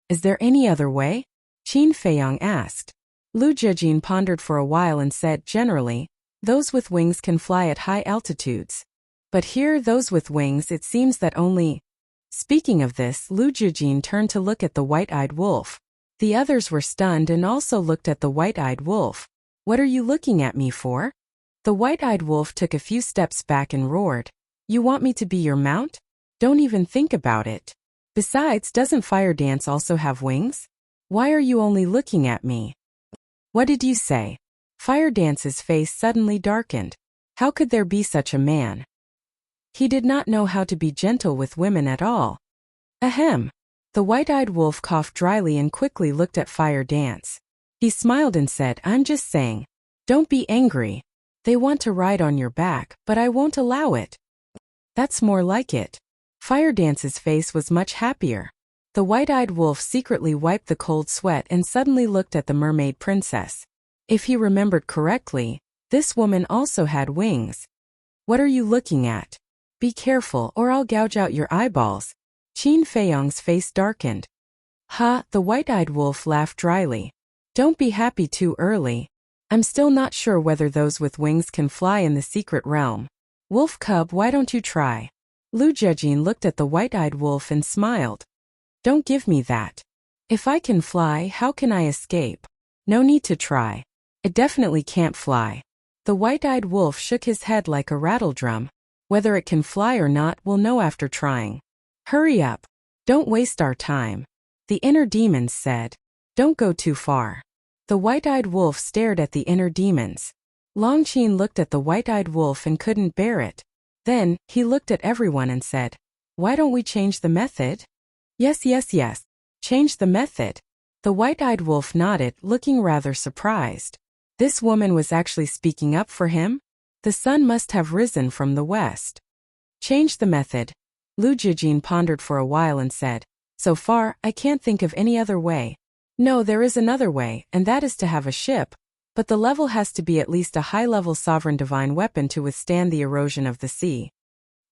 Is there any other way? Qin Feiyang asked. Lu Jijin pondered for a while and said, generally, those with wings can fly at high altitudes. But here, those with wings, it seems that only... Speaking of this, Lu Jijin turned to look at the white-eyed wolf. The others were stunned and also looked at the white-eyed wolf. What are you looking at me for? The white-eyed wolf took a few steps back and roared. You want me to be your mount? Don't even think about it. Besides, doesn't Fire Dance also have wings? Why are you only looking at me? What did you say? Fire Dance's face suddenly darkened. How could there be such a man? He did not know how to be gentle with women at all. Ahem. The white-eyed wolf coughed dryly and quickly looked at Fire Dance. He smiled and said, I'm just saying. Don't be angry. They want to ride on your back, but I won't allow it. That's more like it. Fire Dance's face was much happier. The white-eyed wolf secretly wiped the cold sweat and suddenly looked at the mermaid princess. If he remembered correctly, this woman also had wings. What are you looking at? Be careful or I'll gouge out your eyeballs. Qin Feiyang's face darkened. Ha, the white-eyed wolf laughed dryly. Don't be happy too early. I'm still not sure whether those with wings can fly in the secret realm. Wolf cub, why don't you try? Lu Jijin looked at the white-eyed wolf and smiled. Don't give me that. If I can fly, how can I escape? No need to try. It definitely can't fly. The white-eyed wolf shook his head like a rattledrum. Whether it can fly or not, we'll know after trying. Hurry up. Don't waste our time. The inner demons said. Don't go too far. The white-eyed wolf stared at the inner demons. Longqin looked at the white-eyed wolf and couldn't bear it. Then, he looked at everyone and said, why don't we change the method? Yes. Change the method. The white-eyed wolf nodded, looking rather surprised. This woman was actually speaking up for him? The sun must have risen from the west. Change the method. Lu Jijin pondered for a while and said, so far, I can't think of any other way. No, there is another way, and that is to have a ship, but the level has to be at least a high-level sovereign divine weapon to withstand the erosion of the sea.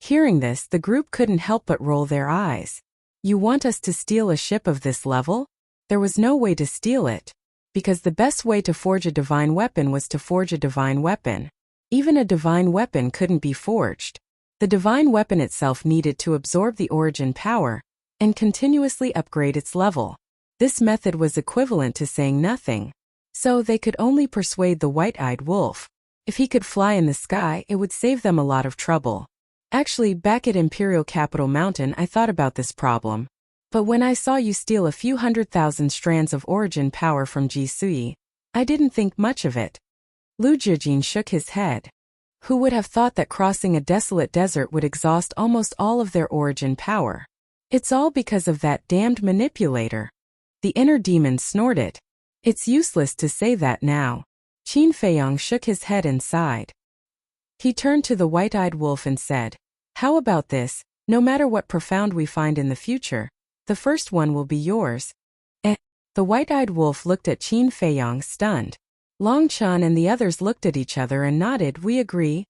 Hearing this, the group couldn't help but roll their eyes. You want us to steal a ship of this level? There was no way to steal it, because the best way to forge a divine weapon was to forge a divine weapon. Even a divine weapon couldn't be forged. The divine weapon itself needed to absorb the origin power and continuously upgrade its level. This method was equivalent to saying nothing. So they could only persuade the white-eyed wolf. If he could fly in the sky, it would save them a lot of trouble. Actually, back at Imperial Capital Mountain, I thought about this problem. But when I saw you steal a few 100,000 strands of origin power from Ji Sui, I didn't think much of it. Lu Jijin shook his head. Who would have thought that crossing a desolate desert would exhaust almost all of their origin power? It's all because of that damned manipulator. The inner demon snorted. It's useless to say that now. Qin Feiyang shook his head and sighed. He turned to the white-eyed wolf and said, how about this? No matter what profound we find in the future, the first one will be yours. The white-eyed wolf looked at Qin Feiyang stunned. Long Chan and the others looked at each other and nodded. We agree.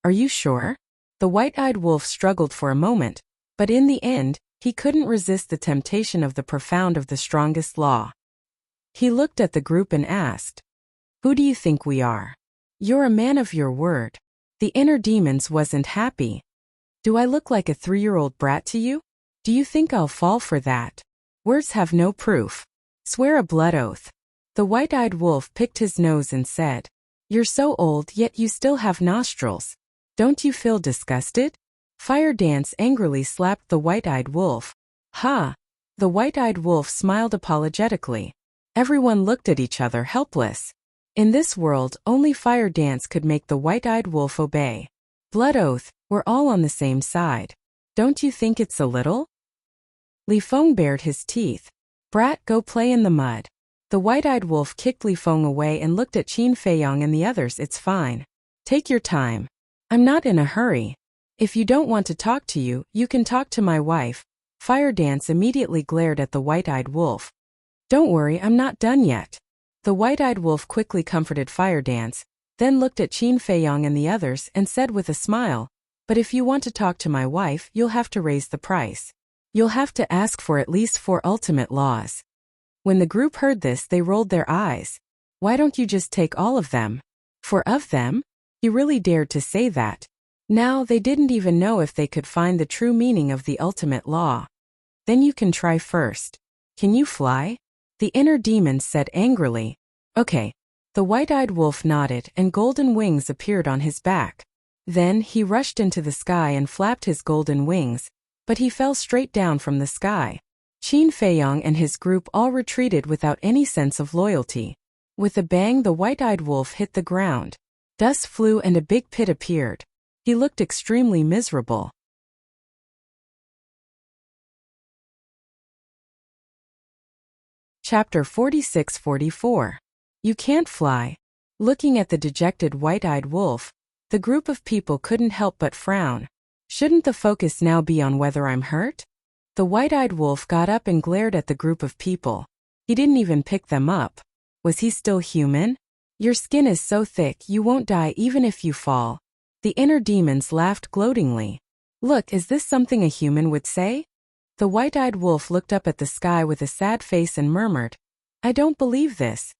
Are you sure? The white-eyed wolf struggled for a moment, but in the end, he couldn't resist the temptation of the profound of the strongest law. He looked at the group and asked, who do you think we are? You're a man of your word. The inner demons wasn't happy. Do I look like a 3-year-old brat to you? Do you think I'll fall for that? Words have no proof. Swear a blood oath. The white-eyed wolf picked his nose and said, You're so old, yet you still have nostrils. Don't you feel disgusted? Fire Dance angrily slapped the white-eyed wolf. Ha! The white-eyed wolf smiled apologetically. Everyone looked at each other helpless. In this world, only Fire Dance could make the white-eyed wolf obey. Blood oath, we're all on the same side. Don't you think it's a little? Li Feng bared his teeth. Brat, go play in the mud. The white-eyed wolf kicked Li Feng away and looked at Qin Feiyang and the others. It's fine. Take your time. I'm not in a hurry. If you don't want to talk to you, you can talk to my wife. Fire Dance immediately glared at the white-eyed wolf. Don't worry, I'm not done yet. The white-eyed wolf quickly comforted Fire Dance, then looked at Qin Feiyang and the others and said with a smile, But if you want to talk to my wife, you'll have to raise the price. You'll have to ask for at least 4 ultimate laws. When the group heard this, they rolled their eyes. Why don't you just take all of them? 4 of them? He really dared to say that. Now they didn't even know if they could find the true meaning of the ultimate law. Then you can try first. Can you fly? The inner demon said angrily. Okay. The white-eyed wolf nodded and golden wings appeared on his back. Then he rushed into the sky and flapped his golden wings, but he fell straight down from the sky. Qin Feiyang and his group all retreated without any sense of loyalty. With a bang, the white-eyed wolf hit the ground. Dust flew and a big pit appeared. He looked extremely miserable. Chapter 46-44. You can't fly. Looking at the dejected white-eyed wolf, the group of people couldn't help but frown. Shouldn't the focus now be on whether I'm hurt? The white-eyed wolf got up and glared at the group of people. He didn't even pick them up. Was he still human? Your skin is so thick you won't die even if you fall. The inner demons laughed gloatingly. Look, is this something a human would say? The white-eyed wolf looked up at the sky with a sad face and murmured, I don't believe this.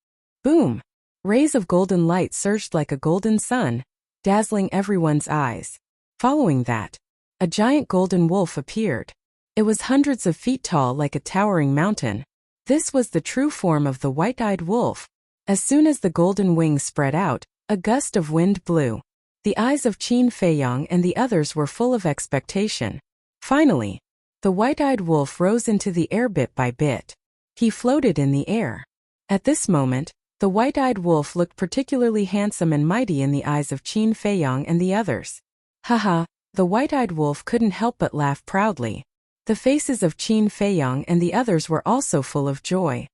Boom! Rays of golden light surged like a golden sun, dazzling everyone's eyes. Following that, a giant golden wolf appeared. It was hundreds of feet tall like a towering mountain. This was the true form of the white-eyed wolf. As soon as the golden wings spread out, a gust of wind blew. The eyes of Qin Feiyang and the others were full of expectation. Finally, the white-eyed wolf rose into the air bit by bit. He floated in the air. At this moment, the white-eyed wolf looked particularly handsome and mighty in the eyes of Qin Feiyang and the others. Haha, the white-eyed wolf couldn't help but laugh proudly. The faces of Qin Feiyang and the others were also full of joy.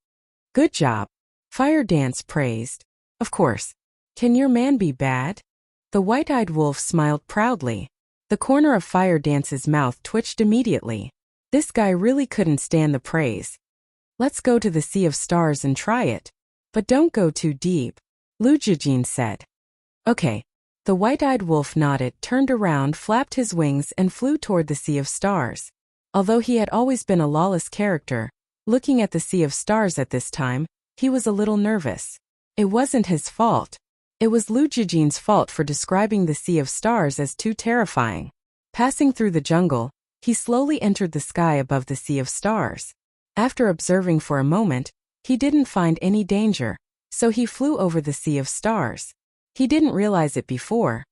Good job. Fire Dance praised. Of course. Can your man be bad? The white-eyed wolf smiled proudly. The corner of Fire Dance's mouth twitched immediately. This guy really couldn't stand the praise. Let's go to the Sea of Stars and try it. But don't go too deep, Lu Jijin said. Okay. The white-eyed wolf nodded, turned around, flapped his wings and flew toward the Sea of Stars. Although he had always been a lawless character, looking at the Sea of Stars at this time, he was a little nervous. It wasn't his fault. It was Lu Jijin's fault for describing the Sea of Stars as too terrifying. Passing through the jungle, he slowly entered the sky above the Sea of Stars. After observing for a moment, he didn't find any danger, so he flew over the Sea of Stars. He didn't realize it before,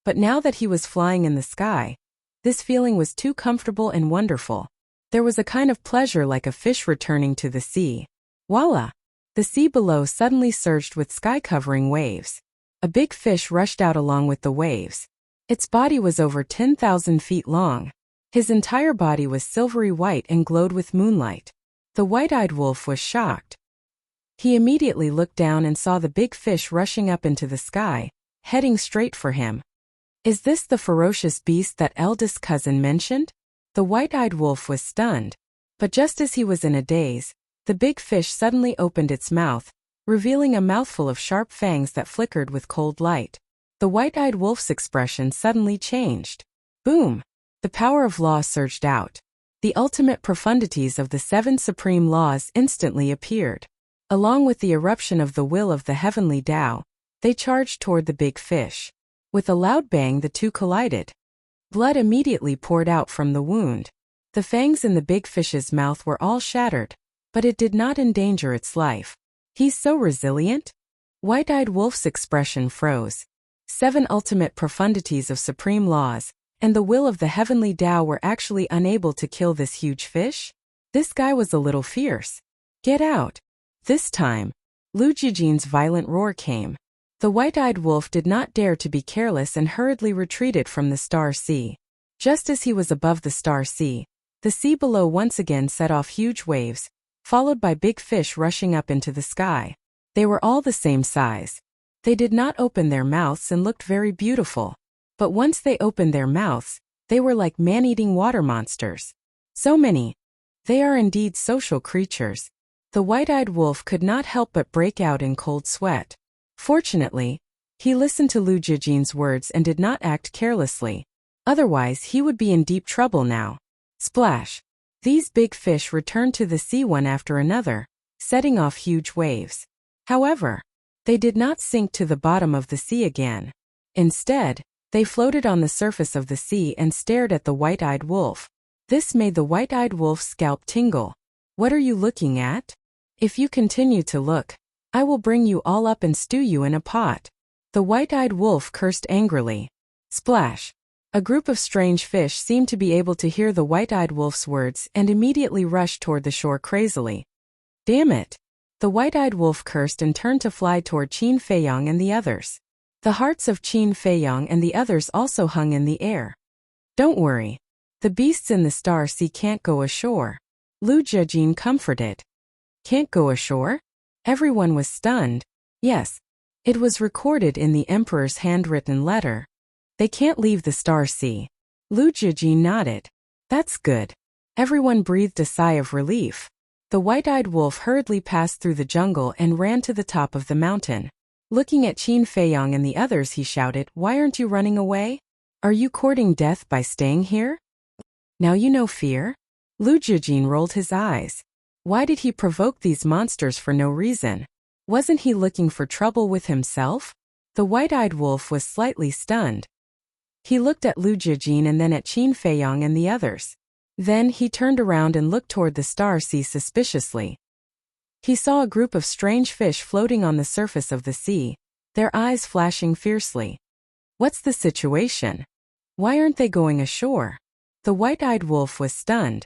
but now that he was flying in the sky, this feeling was too comfortable and wonderful. There was a kind of pleasure like a fish returning to the sea. Voila! The sea below suddenly surged with sky-covering waves. A big fish rushed out along with the waves. Its body was over 10,000 feet long. His entire body was silvery white and glowed with moonlight. The white-eyed wolf was shocked. He immediately looked down and saw the big fish rushing up into the sky, heading straight for him. Is this the ferocious beast that eldest cousin mentioned? The white-eyed wolf was stunned. But just as he was in a daze, the big fish suddenly opened its mouth, revealing a mouthful of sharp fangs that flickered with cold light. The white-eyed wolf's expression suddenly changed. Boom! The power of law surged out. The ultimate profundities of the 7 supreme laws instantly appeared. Along with the eruption of the will of the heavenly Tao, they charged toward the big fish. With a loud bang, the two collided. Blood immediately poured out from the wound. The fangs in the big fish's mouth were all shattered, but it did not endanger its life. He's so resilient? White-eyed wolf's expression froze. 7 ultimate profundities of supreme laws, and the will of the heavenly Tao were actually unable to kill this huge fish? This guy was a little fierce. Get out. This time, Lu Jijin's violent roar came. The white-eyed wolf did not dare to be careless and hurriedly retreated from the Star Sea. Just as he was above the Star Sea, the sea below once again set off huge waves, followed by big fish rushing up into the sky. They were all the same size. They did not open their mouths and looked very beautiful. But once they opened their mouths, they were like man-eating water monsters. So many. They are indeed social creatures. The white-eyed wolf could not help but break out in cold sweat. Fortunately, he listened to Lu Jijin's words and did not act carelessly. Otherwise, he would be in deep trouble now. Splash! These big fish returned to the sea one after another, setting off huge waves. However, they did not sink to the bottom of the sea again. Instead, they floated on the surface of the sea and stared at the white-eyed wolf. This made the white-eyed wolf's scalp tingle. What are you looking at? If you continue to look, I will bring you all up and stew you in a pot. The white-eyed wolf cursed angrily. Splash! A group of strange fish seemed to be able to hear the white-eyed wolf's words and immediately rushed toward the shore crazily. Damn it! The white-eyed wolf cursed and turned to fly toward Qin Feiyang and the others. The hearts of Qin Feiyang and the others also hung in the air. Don't worry. The beasts in the Star Sea can't go ashore. Lu Jijin comforted. Can't go ashore? Everyone was stunned. Yes. It was recorded in the Emperor's handwritten letter. They can't leave the Star Sea. Lu Jijin nodded. That's good. Everyone breathed a sigh of relief. The white-eyed wolf hurriedly passed through the jungle and ran to the top of the mountain. Looking at Qin Feiyang and the others, he shouted, "Why aren't you running away? Are you courting death by staying here? Now you know fear?" Lu Jijin rolled his eyes. Why did he provoke these monsters for no reason? Wasn't he looking for trouble with himself? The white-eyed wolf was slightly stunned. He looked at Lu Jijin and then at Qin Feiyang and the others. Then he turned around and looked toward the Star Sea suspiciously. He saw a group of strange fish floating on the surface of the sea, their eyes flashing fiercely. What's the situation? Why aren't they going ashore? The white-eyed wolf was stunned.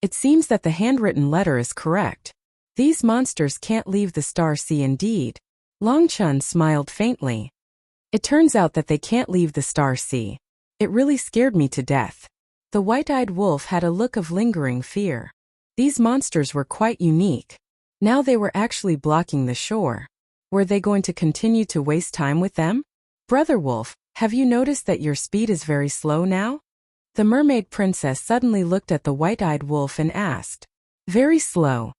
It seems that the handwritten letter is correct. These monsters can't leave the Star Sea indeed. Long Chun smiled faintly. It turns out that they can't leave the Star Sea. It really scared me to death. The white-eyed wolf had a look of lingering fear. These monsters were quite unique. Now they were actually blocking the shore. Were they going to continue to waste time with them? Brother Wolf, have you noticed that your speed is very slow now? The mermaid princess suddenly looked at the white-eyed wolf and asked. Very slow.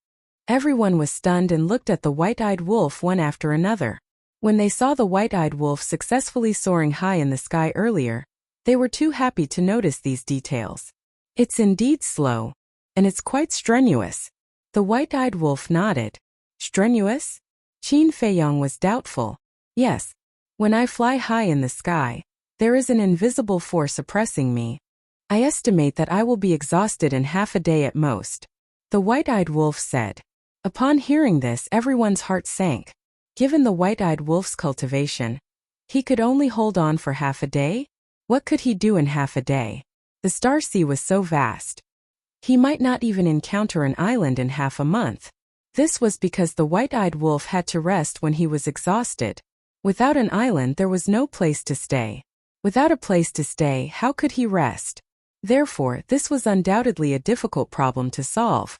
Everyone was stunned and looked at the white-eyed wolf one after another. When they saw the white-eyed wolf successfully soaring high in the sky earlier, they were too happy to notice these details. It's indeed slow. And it's quite strenuous. The white-eyed wolf nodded. Strenuous? Qin Feiyang was doubtful. Yes. When I fly high in the sky, there is an invisible force oppressing me. I estimate that I will be exhausted in half a day at most. The white-eyed wolf said. Upon hearing this, everyone's heart sank. Given the white-eyed wolf's cultivation, he could only hold on for half a day? What could he do in half a day? The Star Sea was so vast. He might not even encounter an island in half a month. This was because the white-eyed wolf had to rest when he was exhausted. Without an island, there was no place to stay. Without a place to stay, how could he rest? Therefore, this was undoubtedly a difficult problem to solve.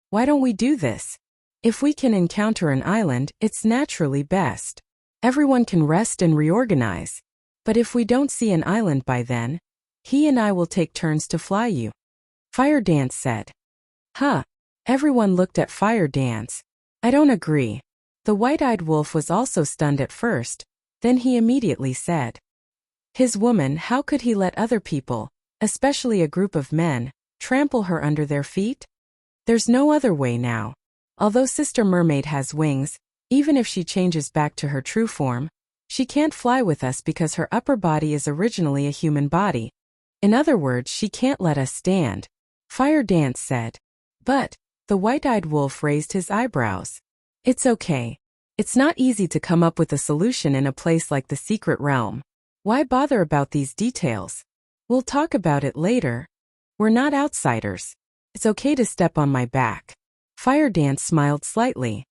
Why don't we do this? If we can encounter an island, it's naturally best. Everyone can rest and reorganize. But if we don't see an island by then, he and I will take turns to fly you. Fire Dance said. Huh. Everyone looked at Fire Dance. I don't agree. The white-eyed wolf was also stunned at first, then he immediately said. His woman, how could he let other people, especially a group of men, trample her under their feet? There's no other way now. Although Sister Mermaid has wings, even if she changes back to her true form, she can't fly with us because her upper body is originally a human body. In other words, she can't let us stand. Fire Dance said. But, the white-eyed wolf raised his eyebrows. It's okay. It's not easy to come up with a solution in a place like the secret realm. Why bother about these details? We'll talk about it later. We're not outsiders. It's okay to step on my back. Fire Dance smiled slightly.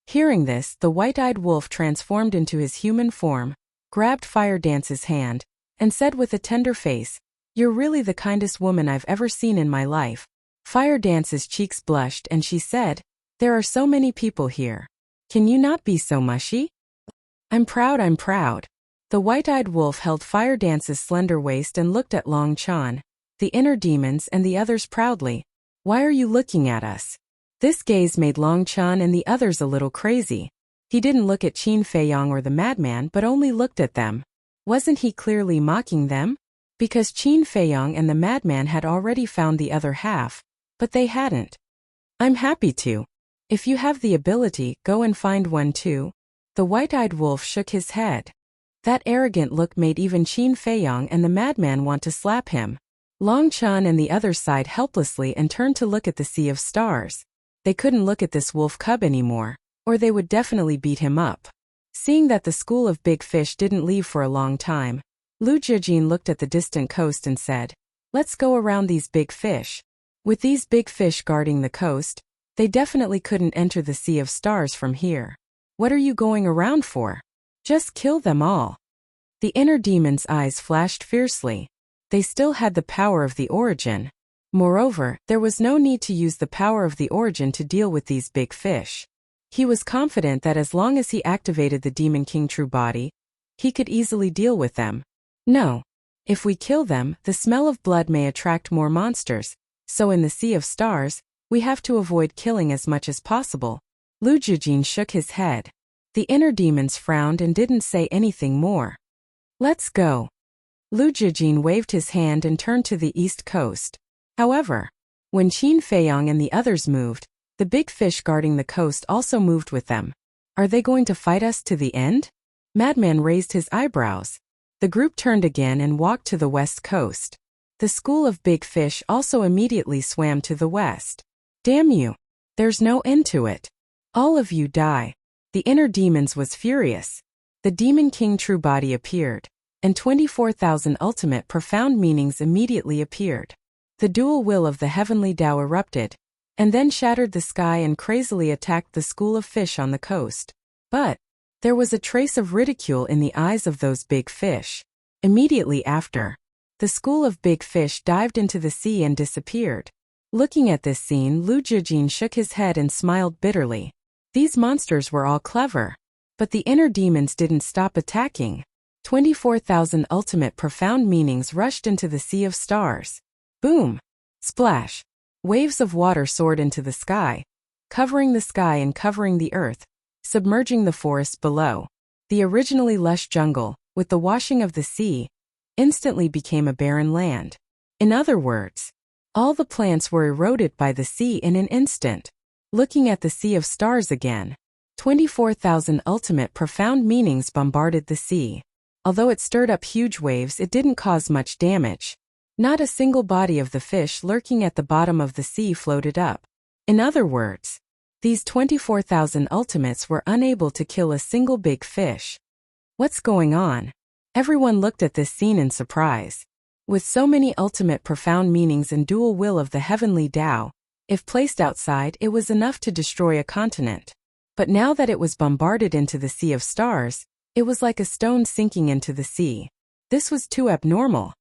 Hearing this, the white-eyed wolf transformed into his human form, grabbed Fire Dance's hand, and said with a tender face, "You're really the kindest woman I've ever seen in my life." Fire Dance's cheeks blushed and she said, "There are so many people here. Can you not be so mushy?" I'm proud. The white-eyed wolf held Fire Dance's slender waist and looked at Long Chan, the inner demons and the others proudly. "Why are you looking at us?" This gaze made Long Chan and the others a little crazy. He didn't look at Qin Feiyong or the madman but only looked at them. Wasn't he clearly mocking them? Because Qin Feiyong and the madman had already found the other half, but they hadn't. "I'm happy to. If you have the ability, go and find one too." The white-eyed wolf shook his head. That arrogant look made even Qin Feiyong and the madman want to slap him. Long Chan and the others sighed helplessly and turned to look at the sea of stars. They couldn't look at this wolf cub anymore, or they would definitely beat him up. Seeing that the school of big fish didn't leave for a long time, Lu Jijin looked at the distant coast and said, "Let's go around these big fish." With these big fish guarding the coast, they definitely couldn't enter the sea of stars from here. "What are you going around for? Just kill them all." The inner demon's eyes flashed fiercely. They still had the power of the origin. Moreover, there was no need to use the power of the origin to deal with these big fish. He was confident that as long as he activated the Demon King True Body, he could easily deal with them. No. If we kill them, the smell of blood may attract more monsters, so in the Sea of Stars, we have to avoid killing as much as possible. Lu Jijin shook his head. The inner demons frowned and didn't say anything more. "Let's go." Lu Jijin waved his hand and turned to the east coast. However, when Qin Feiyong and the others moved, the big fish guarding the coast also moved with them. "Are they going to fight us to the end?" Madman raised his eyebrows. The group turned again and walked to the west coast. The school of big fish also immediately swam to the west. "Damn you! There's no end to it. All of you die." The inner demons was furious. The Demon King True Body appeared, and 24,000 ultimate profound meanings immediately appeared. The dual will of the heavenly Tao erupted, and then shattered the sky and crazily attacked the school of fish on the coast. But there was a trace of ridicule in the eyes of those big fish. Immediately after, the school of big fish dived into the sea and disappeared. Looking at this scene, Lu Jijin shook his head and smiled bitterly. These monsters were all clever, but the inner demons didn't stop attacking. 24,000 ultimate profound meanings rushed into the Sea of Stars. Boom! Splash! Waves of water soared into the sky, covering the sky and covering the earth, submerging the forests below. The originally lush jungle, with the washing of the sea, instantly became a barren land. In other words, all the plants were eroded by the sea in an instant. Looking at the Sea of Stars again, 24,000 ultimate profound meanings bombarded the sea. Although it stirred up huge waves, it didn't cause much damage. Not a single body of the fish lurking at the bottom of the sea floated up. In other words, these 24,000 ultimates were unable to kill a single big fish. What's going on? Everyone looked at this scene in surprise. With so many ultimate profound meanings and dual will of the heavenly Tao, if placed outside, it was enough to destroy a continent. But now that it was bombarded into the Sea of Stars, it was like a stone sinking into the sea. This was too abnormal.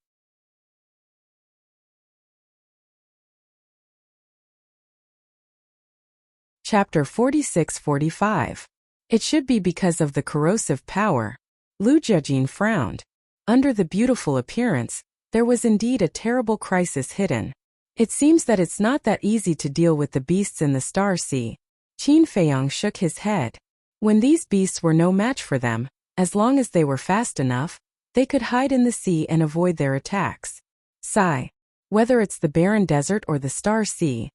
Chapter 46-45. It should be because of the corrosive power. Lu Jijin frowned. Under the beautiful appearance, there was indeed a terrible crisis hidden. It seems that it's not that easy to deal with the beasts in the Star Sea. Qin Feiyong shook his head. When these beasts were no match for them, as long as they were fast enough, they could hide in the sea and avoid their attacks. Sigh. Whether it's the barren desert or the Star Sea,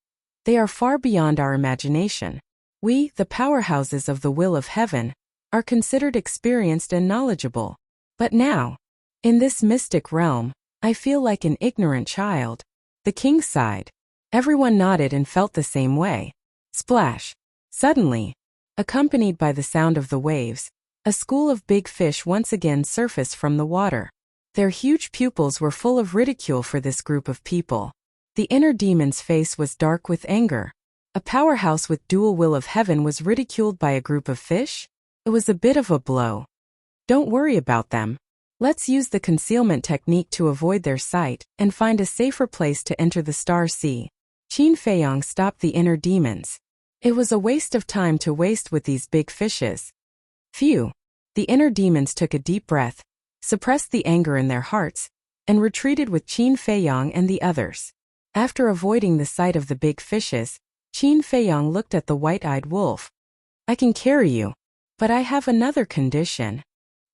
they are far beyond our imagination. We, the powerhouses of the will of heaven, are considered experienced and knowledgeable. But now, in this mystic realm, I feel like an ignorant child. The king sighed. Everyone nodded and felt the same way. Splash! Suddenly, accompanied by the sound of the waves, a school of big fish once again surfaced from the water. Their huge pupils were full of ridicule for this group of people. The inner demon's face was dark with anger. A powerhouse with dual will of heaven was ridiculed by a group of fish? It was a bit of a blow. Don't worry about them. Let's use the concealment technique to avoid their sight and find a safer place to enter the Star Sea. Qin Feiyang stopped the inner demons. It was a waste of time to waste with these big fishes. Phew! The inner demons took a deep breath, suppressed the anger in their hearts, and retreated with Qin Feiyang and the others. After avoiding the sight of the big fishes, Qin Feiyang looked at the white-eyed wolf. I can carry you, but I have another condition.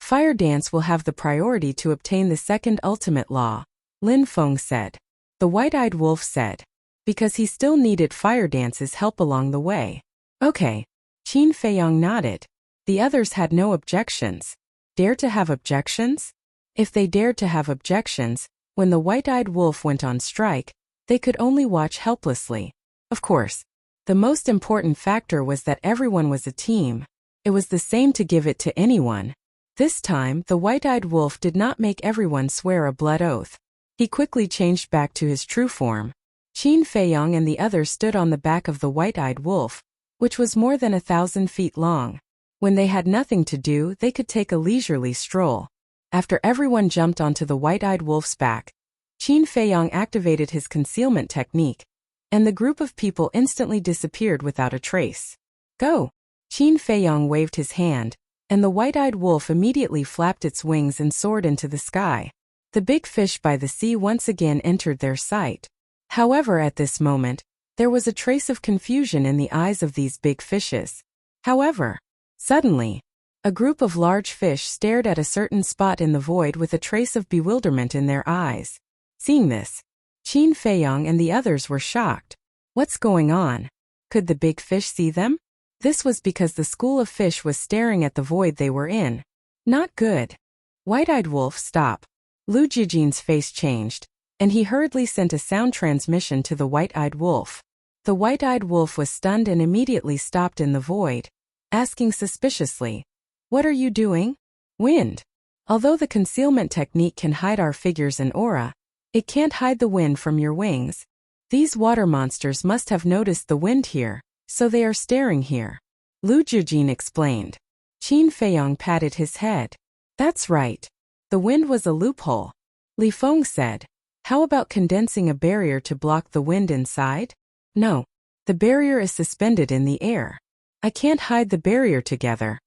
Fire dance will have the priority to obtain the second ultimate law, Lin Feng said. The white-eyed wolf said, because he still needed fire dance's help along the way. Okay. Qin Feiyang nodded. The others had no objections. Dare to have objections? If they dared to have objections, when the white-eyed wolf went on strike, they could only watch helplessly. Of course, the most important factor was that everyone was a team. It was the same to give it to anyone. This time, the white-eyed wolf did not make everyone swear a blood oath. He quickly changed back to his true form. Qin Feiyang and the others stood on the back of the white-eyed wolf, which was more than 1,000 feet long. When they had nothing to do, they could take a leisurely stroll. After everyone jumped onto the white-eyed wolf's back, Qin Feiyang activated his concealment technique, and the group of people instantly disappeared without a trace. Go! Qin Feiyang waved his hand, and the white-eyed wolf immediately flapped its wings and soared into the sky. The big fish by the sea once again entered their sight. However, at this moment, there was a trace of confusion in the eyes of these big fishes. However, suddenly, a group of large fish stared at a certain spot in the void with a trace of bewilderment in their eyes. Seeing this, Qin Feiyang and the others were shocked. What's going on? Could the big fish see them? This was because the school of fish was staring at the void they were in. Not good. White-eyed wolf, stop. Lu Jijin's face changed, and he hurriedly sent a sound transmission to the white-eyed wolf. The white-eyed wolf was stunned and immediately stopped in the void, asking suspiciously, "What are you doing?" Wind. Although the concealment technique can hide our figures and aura, it can't hide the wind from your wings. These water monsters must have noticed the wind here, so they are staring here. Lu Jijin explained. Qin Feiyang patted his head. That's right. The wind was a loophole. Li Feng said. How about condensing a barrier to block the wind inside? No. The barrier is suspended in the air. I can't hide the barrier together.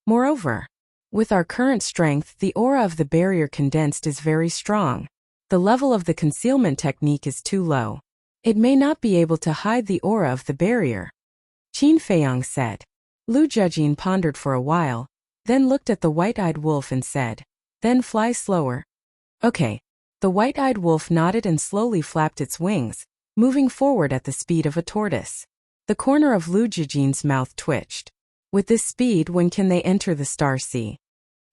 Moreover, with our current strength, the aura of the barrier condensed is very strong. The level of the concealment technique is too low. It may not be able to hide the aura of the barrier. Qin Feiyang said. Lu Jijin pondered for a while, then looked at the white-eyed wolf and said, then fly slower. Okay. The white-eyed wolf nodded and slowly flapped its wings, moving forward at the speed of a tortoise. The corner of Lu Jijin's mouth twitched. With this speed, when can they enter the Star Sea?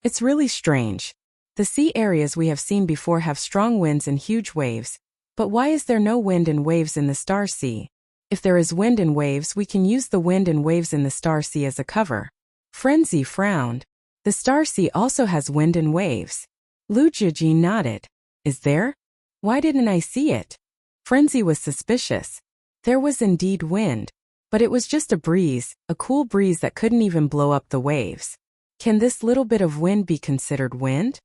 It's really strange. The sea areas we have seen before have strong winds and huge waves, but why is there no wind and waves in the Star Sea? If there is wind and waves, we can use the wind and waves in the Star Sea as a cover. Frenzy frowned. The Star Sea also has wind and waves. Lu Jijin nodded. Is there? Why didn't I see it? Frenzy was suspicious. There was indeed wind, but it was just a breeze, a cool breeze that couldn't even blow up the waves. Can this little bit of wind be considered wind?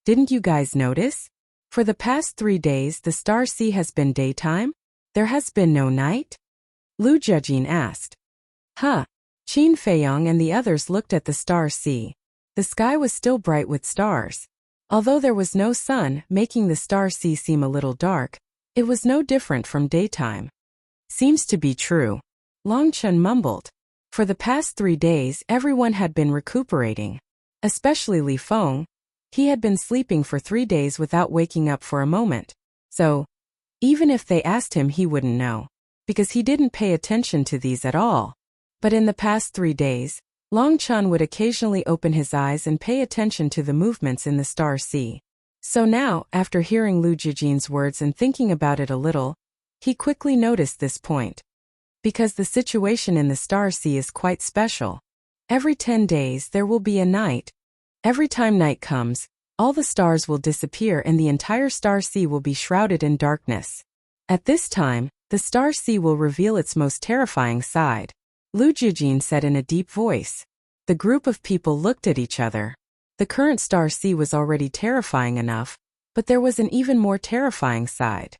Didn't you guys notice? For the past 3 days, the Star Sea has been daytime? There has been no night? Lu Jijin asked. Huh. Qin Feiyang and the others looked at the Star Sea. The sky was still bright with stars. Although there was no sun, making the Star Sea seem a little dark, it was no different from daytime. Seems to be true. Long Chen mumbled. For the past 3 days, everyone had been recuperating. Especially Li Feng. He had been sleeping for 3 days without waking up for a moment. So, even if they asked him, he wouldn't know, because he didn't pay attention to these at all. But in the past 3 days, Long Chen would occasionally open his eyes and pay attention to the movements in the Star Sea. So now, after hearing Lu Jijin's words and thinking about it a little, he quickly noticed this point. Because the situation in the Star Sea is quite special. Every 10 days there will be a night. Every time night comes, all the stars will disappear and the entire Star Sea will be shrouded in darkness. At this time, the Star Sea will reveal its most terrifying side. Lu Jijin said in a deep voice. The group of people looked at each other. The current Star Sea was already terrifying enough, but there was an even more terrifying side.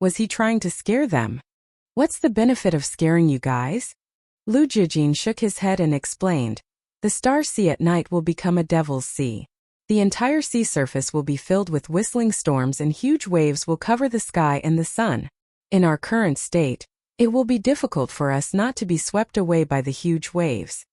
Was he trying to scare them? What's the benefit of scaring you guys? Lu Jijin shook his head and explained. The Star Sea at night will become a devil's sea. The entire sea surface will be filled with whistling storms and huge waves will cover the sky and the sun. In our current state, it will be difficult for us not to be swept away by the huge waves.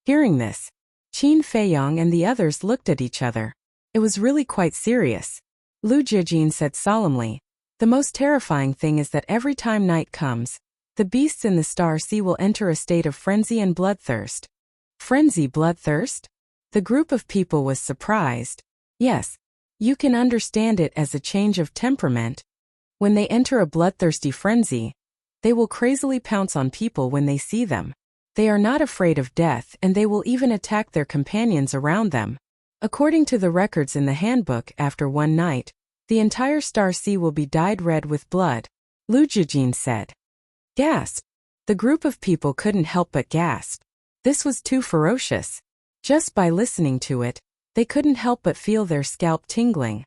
Hearing this, Qin Feiyong and the others looked at each other. It was really quite serious. Lu Jijin said solemnly, the most terrifying thing is that every time night comes, the beasts in the Star Sea will enter a state of frenzy and bloodthirst. Frenzy, bloodthirst? The group of people was surprised. Yes, you can understand it as a change of temperament. When they enter a bloodthirsty frenzy, they will crazily pounce on people when they see them. They are not afraid of death and they will even attack their companions around them. According to the records in the handbook, after one night, the entire Star Sea will be dyed red with blood. Lu Jijin said. Gasp! The group of people couldn't help but gasp. This was too ferocious. Just by listening to it, they couldn't help but feel their scalp tingling.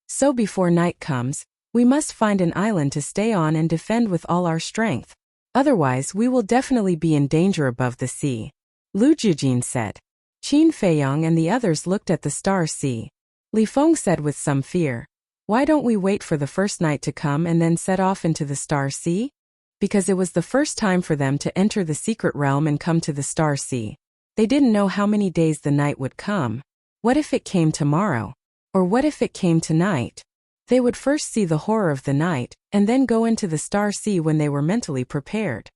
So before night comes, we must find an island to stay on and defend with all our strength. Otherwise we will definitely be in danger above the sea. Lu Jijin said. Qin Feiyong and the others looked at the Star Sea. Li Feng said with some fear, why don't we wait for the first night to come and then set off into the Star Sea? Because it was the first time for them to enter the secret realm and come to the Star Sea. They didn't know how many days the night would come. What if it came tomorrow? Or what if it came tonight? They would first see the horror of the night, and then go into the Star Sea when they were mentally prepared.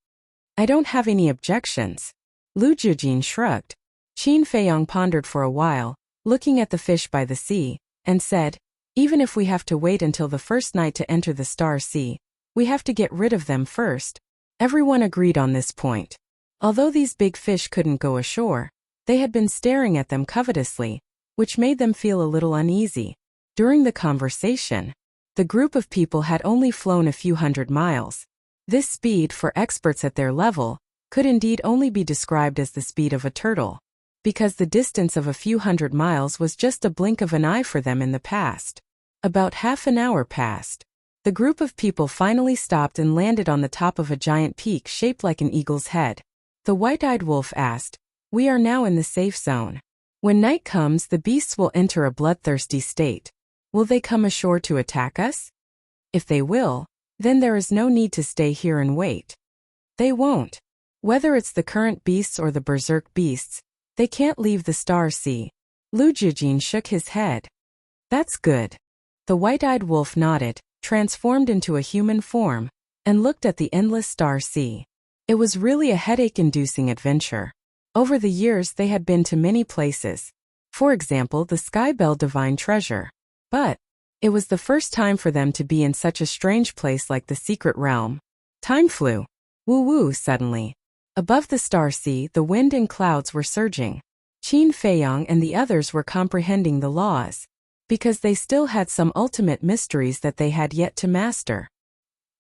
I don't have any objections. Lu Jijin shrugged. Qin Feiyong pondered for a while, looking at the fish by the sea, and said, even if we have to wait until the first night to enter the Star Sea, we have to get rid of them first. Everyone agreed on this point. Although these big fish couldn't go ashore, they had been staring at them covetously, which made them feel a little uneasy. During the conversation, the group of people had only flown a few hundred miles. This speed, for experts at their level, could indeed only be described as the speed of a turtle, because the distance of a few hundred miles was just a blink of an eye for them in the past. About half an hour passed. The group of people finally stopped and landed on the top of a giant peak shaped like an eagle's head. The white-eyed wolf asked, we are now in the safe zone. When night comes, the beasts will enter a bloodthirsty state. Will they come ashore to attack us? If they will, then there is no need to stay here and wait. They won't. Whether it's the current beasts or the berserk beasts, they can't leave the Star Sea. Lu Jijin shook his head. That's good. The white-eyed wolf nodded, transformed into a human form, and looked at the endless Star Sea. It was really a headache-inducing adventure. Over the years they had been to many places. For example, the Skybell Divine Treasure. But it was the first time for them to be in such a strange place like the secret realm. Time flew. Woo-woo suddenly. Above the Star Sea, the wind and clouds were surging. Qin Feiyong and the others were comprehending the laws, because they still had some ultimate mysteries that they had yet to master.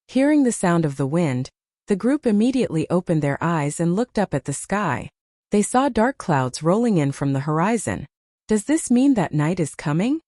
Hearing the sound of the wind, the group immediately opened their eyes and looked up at the sky. They saw dark clouds rolling in from the horizon. Does this mean that night is coming?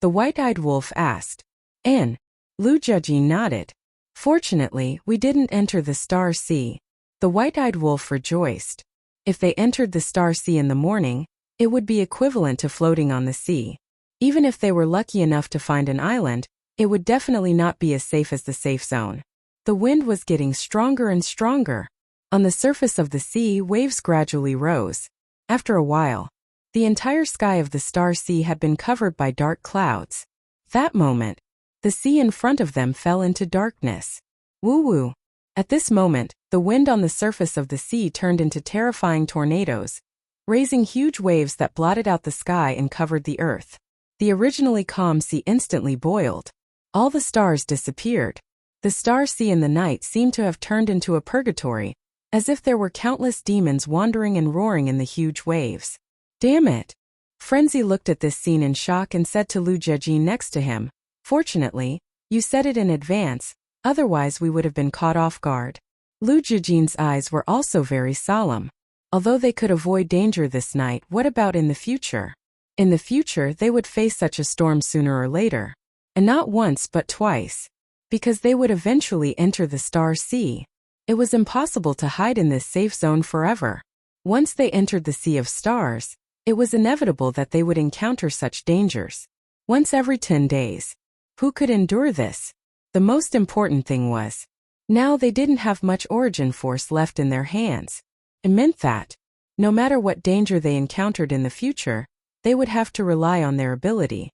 The white-eyed wolf asked. Lu Jijin nodded. Fortunately, we didn't enter the Star Sea. The white-eyed wolf rejoiced. If they entered the Star Sea in the morning, it would be equivalent to floating on the sea. Even if they were lucky enough to find an island, it would definitely not be as safe as the safe zone. The wind was getting stronger and stronger. On the surface of the sea, waves gradually rose. After a while, the entire sky of the Star Sea had been covered by dark clouds. That moment, the sea in front of them fell into darkness. Woo-woo. At this moment, the wind on the surface of the sea turned into terrifying tornadoes, raising huge waves that blotted out the sky and covered the earth. The originally calm sea instantly boiled. All the stars disappeared. The star sea in the night seemed to have turned into a purgatory, as if there were countless demons wandering and roaring in the huge waves. Damn it! Frenzy looked at this scene in shock and said to Lu Jejin next to him, "Fortunately, you said it in advance, otherwise we would have been caught off guard." Lu Jejin's eyes were also very solemn. Although they could avoid danger this night, what about in the future? In the future they would face such a storm sooner or later. And not once but twice. Because they would eventually enter the star sea. It was impossible to hide in this safe zone forever. Once they entered the sea of stars, it was inevitable that they would encounter such dangers. Once every 10 days. Who could endure this? The most important thing was, now they didn't have much origin force left in their hands. It meant that, no matter what danger they encountered in the future, they would have to rely on their ability.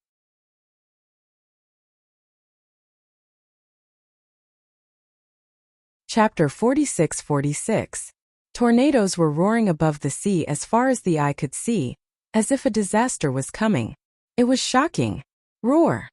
Chapter 46-46. Tornadoes were roaring above the sea as far as the eye could see, as if a disaster was coming. It was shocking. Roar.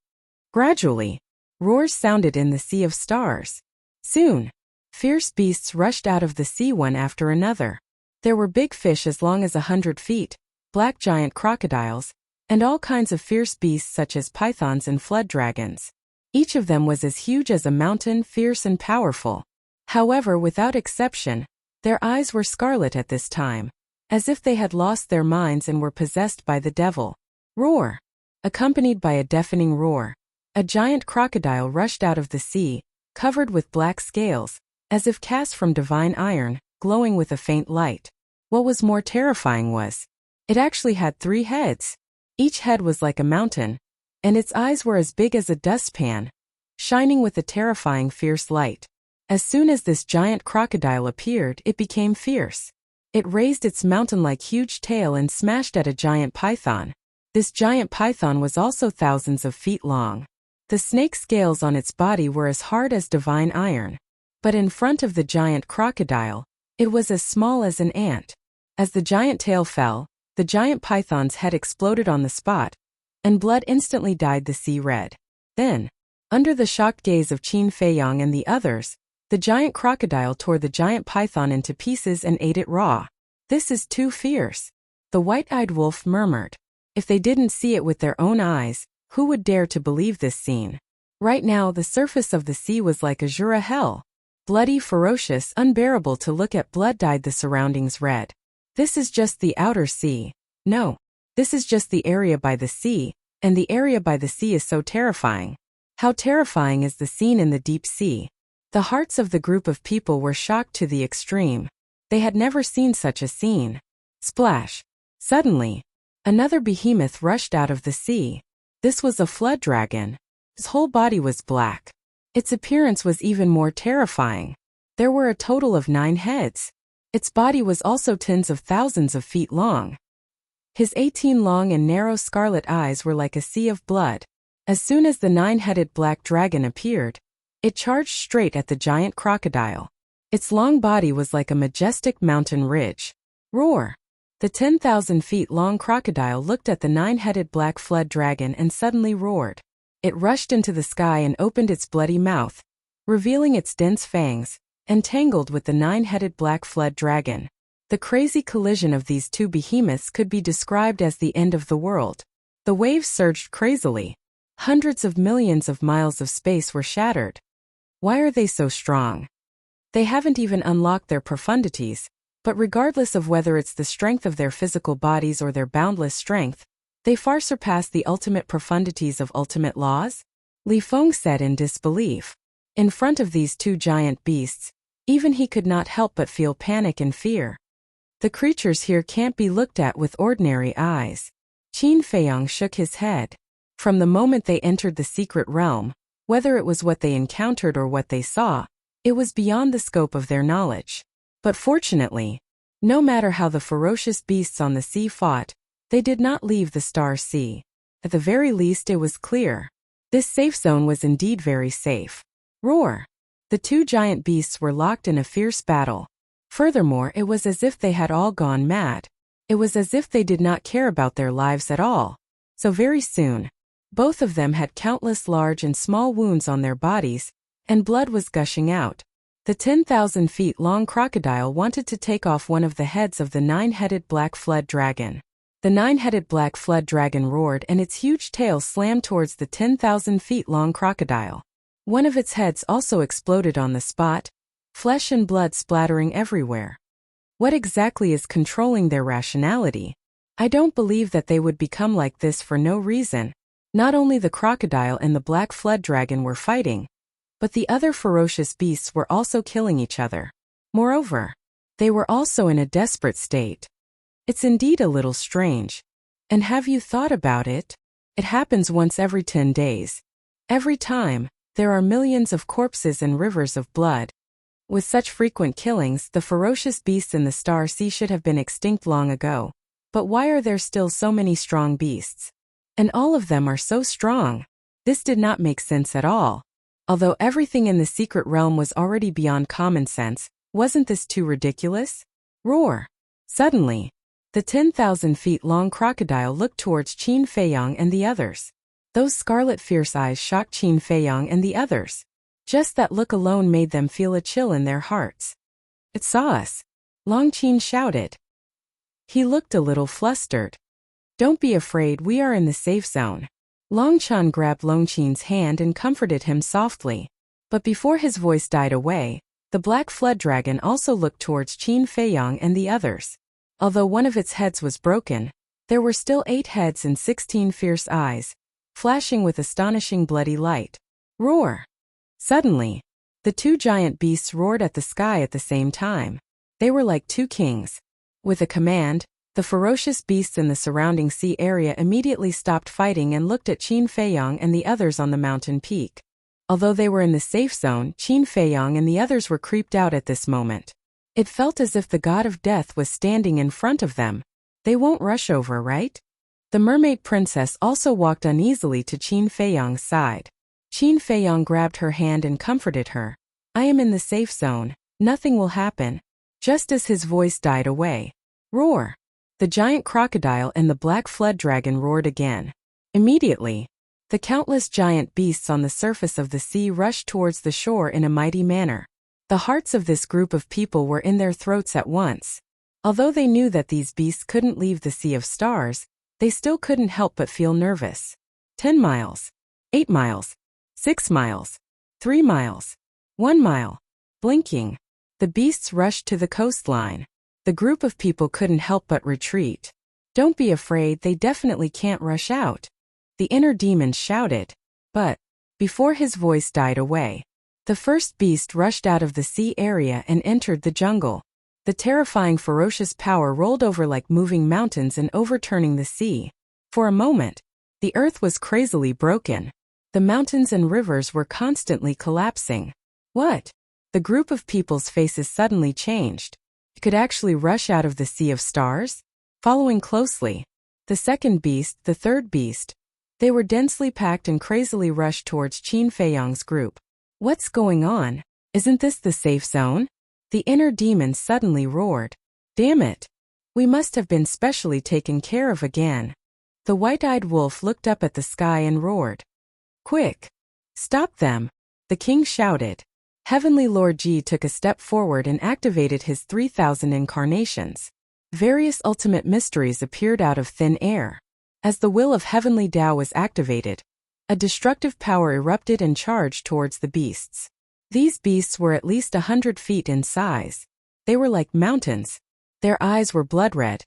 Gradually, roars sounded in the sea of stars. Soon, fierce beasts rushed out of the sea one after another. There were big fish as long as 100 feet, black giant crocodiles, and all kinds of fierce beasts such as pythons and flood dragons. Each of them was as huge as a mountain, fierce and powerful. However, without exception, their eyes were scarlet at this time, as if they had lost their minds and were possessed by the devil. Roar! Accompanied by a deafening roar, a giant crocodile rushed out of the sea, covered with black scales, as if cast from divine iron, glowing with a faint light. What was more terrifying was, it actually had 3 heads. Each head was like a mountain, and its eyes were as big as a dustpan, shining with a terrifying fierce light. As soon as this giant crocodile appeared, it became fierce. It raised its mountain-like huge tail and smashed at a giant python. This giant python was also thousands of feet long. The snake scales on its body were as hard as divine iron. But in front of the giant crocodile, it was as small as an ant. As the giant tail fell, the giant python's head exploded on the spot, and blood instantly dyed the sea red. Then, under the shocked gaze of Qin Feiyang and the others, the giant crocodile tore the giant python into pieces and ate it raw. "This is too fierce," the white-eyed wolf murmured. If they didn't see it with their own eyes, who would dare to believe this scene? Right now, the surface of the sea was like azure hell. Bloody, ferocious, unbearable to look at. Blood dyed the surroundings red. This is just the outer sea. No, this is just the area by the sea, and the area by the sea is so terrifying. How terrifying is the scene in the deep sea? The hearts of the group of people were shocked to the extreme. They had never seen such a scene. Splash! Suddenly, another behemoth rushed out of the sea. This was a flood dragon. His whole body was black. Its appearance was even more terrifying. There were a total of 9 heads. Its body was also tens of thousands of feet long. His 18 long and narrow scarlet eyes were like a sea of blood. As soon as the 9-headed black dragon appeared, it charged straight at the giant crocodile. Its long body was like a majestic mountain ridge. Roar! The 10,000 feet long crocodile looked at the 9-headed black flood dragon and suddenly roared. It rushed into the sky and opened its bloody mouth, revealing its dense fangs, entangled with the 9-headed black flood dragon. The crazy collision of these 2 behemoths could be described as the end of the world. The waves surged crazily. Hundreds of millions of miles of space were shattered. Why are they so strong? They haven't even unlocked their profundities, but regardless of whether it's the strength of their physical bodies or their boundless strength, they far surpass the ultimate profundities of ultimate laws? Li Feng said in disbelief. In front of these 2 giant beasts, even he could not help but feel panic and fear. The creatures here can't be looked at with ordinary eyes. Qin Feiyang shook his head. From the moment they entered the secret realm, whether it was what they encountered or what they saw, it was beyond the scope of their knowledge. But fortunately, no matter how the ferocious beasts on the sea fought, they did not leave the star sea. At the very least, it was clear. This safe zone was indeed very safe. Roar! The 2 giant beasts were locked in a fierce battle. Furthermore, it was as if they had all gone mad. It was as if they did not care about their lives at all. So very soon, Both of them had countless large and small wounds on their bodies, and blood was gushing out. The 10,000 feet long crocodile wanted to take off one of the heads of the 9-headed black flood dragon. The 9-headed black flood dragon roared and its huge tail slammed towards the 10,000 feet long crocodile. One of its heads also exploded on the spot, flesh and blood splattering everywhere. What exactly is controlling their rationality? I don't believe that they would become like this for no reason. Not only the crocodile and the black flood dragon were fighting, but the other ferocious beasts were also killing each other. Moreover, they were also in a desperate state. It's indeed a little strange. And have you thought about it? It happens once every 10 days. Every time, there are millions of corpses and rivers of blood. With such frequent killings, the ferocious beasts in the Star Sea should have been extinct long ago. But why are there still so many strong beasts? And all of them are so strong. This did not make sense at all. Although everything in the secret realm was already beyond common sense, wasn't this too ridiculous? Roar! Suddenly, the 10,000 feet long crocodile looked towards Qin Feiyang and the others. Those scarlet fierce eyes shocked Qin Feiyang and the others. Just that look alone made them feel a chill in their hearts. It saw us. Long Qin shouted. He looked a little flustered. Don't be afraid, we are in the safe zone. Long Chan grabbed Long Qin's hand and comforted him softly. But before his voice died away, the black flood dragon also looked towards Qin Feiyang and the others. Although one of its heads was broken, there were still 8 heads and 16 fierce eyes, flashing with astonishing bloody light. Roar! Suddenly, the 2 giant beasts roared at the sky at the same time. They were like 2 kings. With a command, the ferocious beasts in the surrounding sea area immediately stopped fighting and looked at Qin Feiyang and the others on the mountain peak. Although they were in the safe zone, Qin Feiyang and the others were creeped out at this moment. It felt as if the god of death was standing in front of them. They won't rush over, right? The mermaid princess also walked uneasily to Qin Feiyang's side. Qin Feiyang grabbed her hand and comforted her. I am in the safe zone. Nothing will happen. Just as his voice died away. Roar! The giant crocodile and the black flood dragon roared again. Immediately, the countless giant beasts on the surface of the sea rushed towards the shore in a mighty manner. The hearts of this group of people were in their throats at once. Although they knew that these beasts couldn't leave the Sea of Stars, they still couldn't help but feel nervous. 10 miles. 8 miles. 6 miles. 3 miles. 1 mile. Blinking, the beasts rushed to the coastline. The group of people couldn't help but retreat. Don't be afraid, they definitely can't rush out. The inner demon shouted. But, before his voice died away, the first beast rushed out of the sea area and entered the jungle. The terrifying ferocious power rolled over like moving mountains and overturning the sea. For a moment, the earth was crazily broken. The mountains and rivers were constantly collapsing. What? The group of people's faces suddenly changed. It could actually rush out of the Sea of Stars? Following closely, the second beast, the third beast. They were densely packed and crazily rushed towards Qin Feiyang's group. What's going on? Isn't this the safe zone? The inner demon suddenly roared. Damn it! We must have been specially taken care of again. The white-eyed wolf looked up at the sky and roared. Quick! Stop them! The king shouted. Heavenly Lord Ji took a step forward and activated his 3,000 incarnations. Various ultimate mysteries appeared out of thin air. As the will of Heavenly Tao was activated, a destructive power erupted and charged towards the beasts. These beasts were at least 100 feet in size. They were like mountains. Their eyes were blood-red.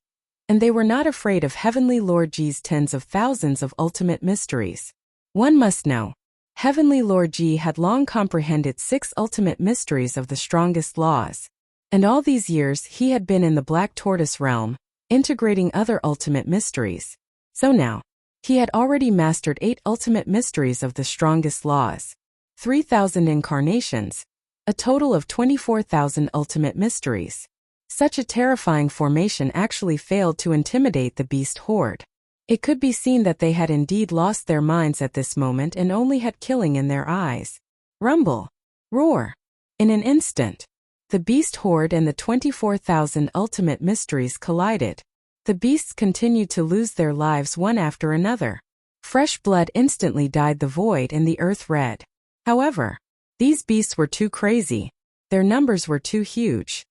And they were not afraid of Heavenly Lord Ji's tens of thousands of ultimate mysteries. One must know. Heavenly Lord Ji had long comprehended 6 ultimate mysteries of the strongest laws. And all these years he had been in the Black Tortoise realm, integrating other ultimate mysteries. So now, he had already mastered 8 ultimate mysteries of the strongest laws. 3,000 incarnations, a total of 24,000 ultimate mysteries. Such a terrifying formation actually failed to intimidate the beast horde. It could be seen that they had indeed lost their minds at this moment and only had killing in their eyes. Rumble. Roar. In an instant, the beast horde and the 24,000 ultimate mysteries collided. The beasts continued to lose their lives one after another. Fresh blood instantly dyed the void and the earth red. However, these beasts were too crazy. Their numbers were too huge.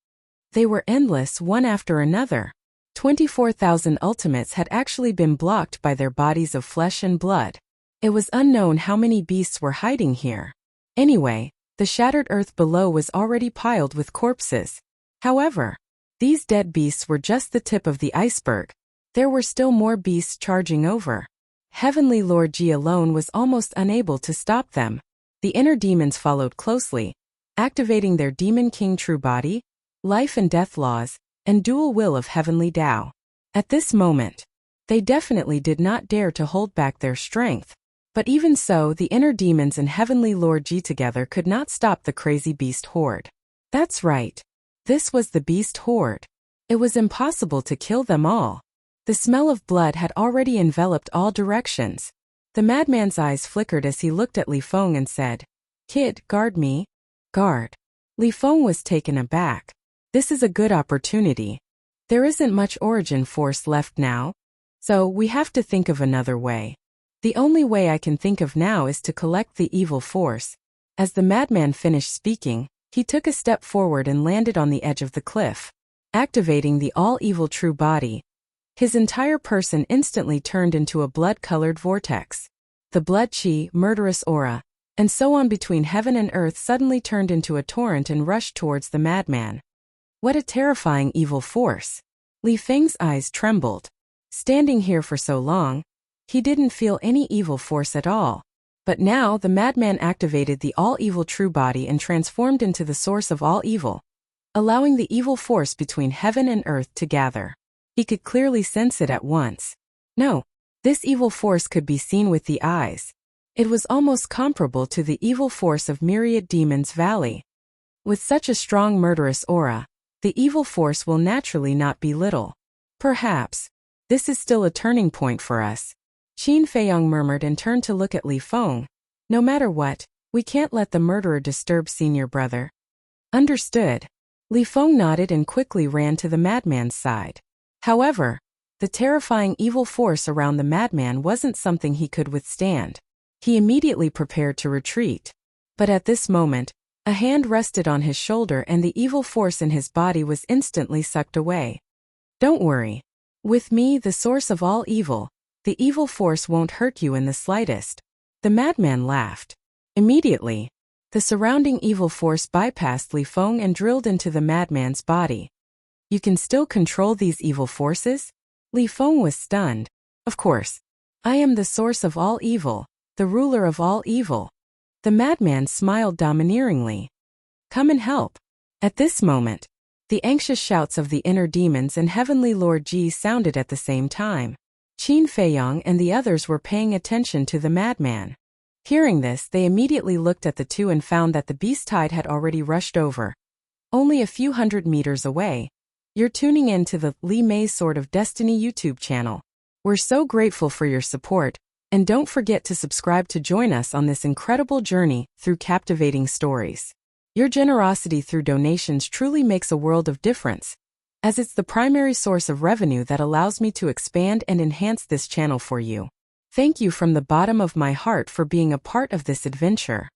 They were endless, one after another. 24,000 ultimates had actually been blocked by their bodies of flesh and blood. It was unknown how many beasts were hiding here. Anyway, the shattered earth below was already piled with corpses. However, these dead beasts were just the tip of the iceberg. There were still more beasts charging over. Heavenly Lord Ji alone was almost unable to stop them. The inner demons followed closely, activating their Demon King true body, life and death laws, and dual will of Heavenly Tao. At this moment, they definitely did not dare to hold back their strength. But even so, the inner demons and Heavenly Lord Ji together could not stop the crazy beast horde. That's right. This was the beast horde. It was impossible to kill them all. The smell of blood had already enveloped all directions. The madman's eyes flickered as he looked at Li Feng and said, "Kid, guard me." Guard. Li Feng was taken aback. This is a good opportunity. There isn't much origin force left now, so we have to think of another way. The only way I can think of now is to collect the evil force. As the madman finished speaking, he took a step forward and landed on the edge of the cliff. Activating the all-evil true body, his entire person instantly turned into a blood-colored vortex. The blood chi, murderous aura, and so on between heaven and earth suddenly turned into a torrent and rushed towards the madman. What a terrifying evil force! Li Feng's eyes trembled. Standing here for so long, he didn't feel any evil force at all. But now the madman activated the all-evil true body and transformed into the source of all evil, allowing the evil force between heaven and earth to gather. He could clearly sense it at once. No, this evil force could be seen with the eyes. It was almost comparable to the evil force of myriad demons valley. With such a strong murderous aura, the evil force will naturally not be little. Perhaps this is still a turning point for us. Qin Feiyang murmured and turned to look at Li Feng. No matter what, we can't let the murderer disturb senior brother. Understood. Li Feng nodded and quickly ran to the madman's side. However, the terrifying evil force around the madman wasn't something he could withstand. He immediately prepared to retreat. But at this moment, a hand rested on his shoulder and the evil force in his body was instantly sucked away. Don't worry. With me, the source of all evil, the evil force won't hurt you in the slightest. The madman laughed. Immediately, the surrounding evil force bypassed Li Feng and drilled into the madman's body. You can still control these evil forces? Li Feng was stunned. Of course. I am the source of all evil, the ruler of all evil. The madman smiled domineeringly. Come and help. At this moment, the anxious shouts of the inner demons and Heavenly Lord Ji sounded at the same time. Qin Feiyang and the others were paying attention to the madman. Hearing this, they immediately looked at the two and found that the beast tide had already rushed over. Only a few hundred meters away. You're tuning in to the Li Mei's Sword of Destiny YouTube channel. We're so grateful for your support, and don't forget to subscribe to join us on this incredible journey through captivating stories. Your generosity through donations truly makes a world of difference, as it's the primary source of revenue that allows me to expand and enhance this channel for you. Thank you from the bottom of my heart for being a part of this adventure.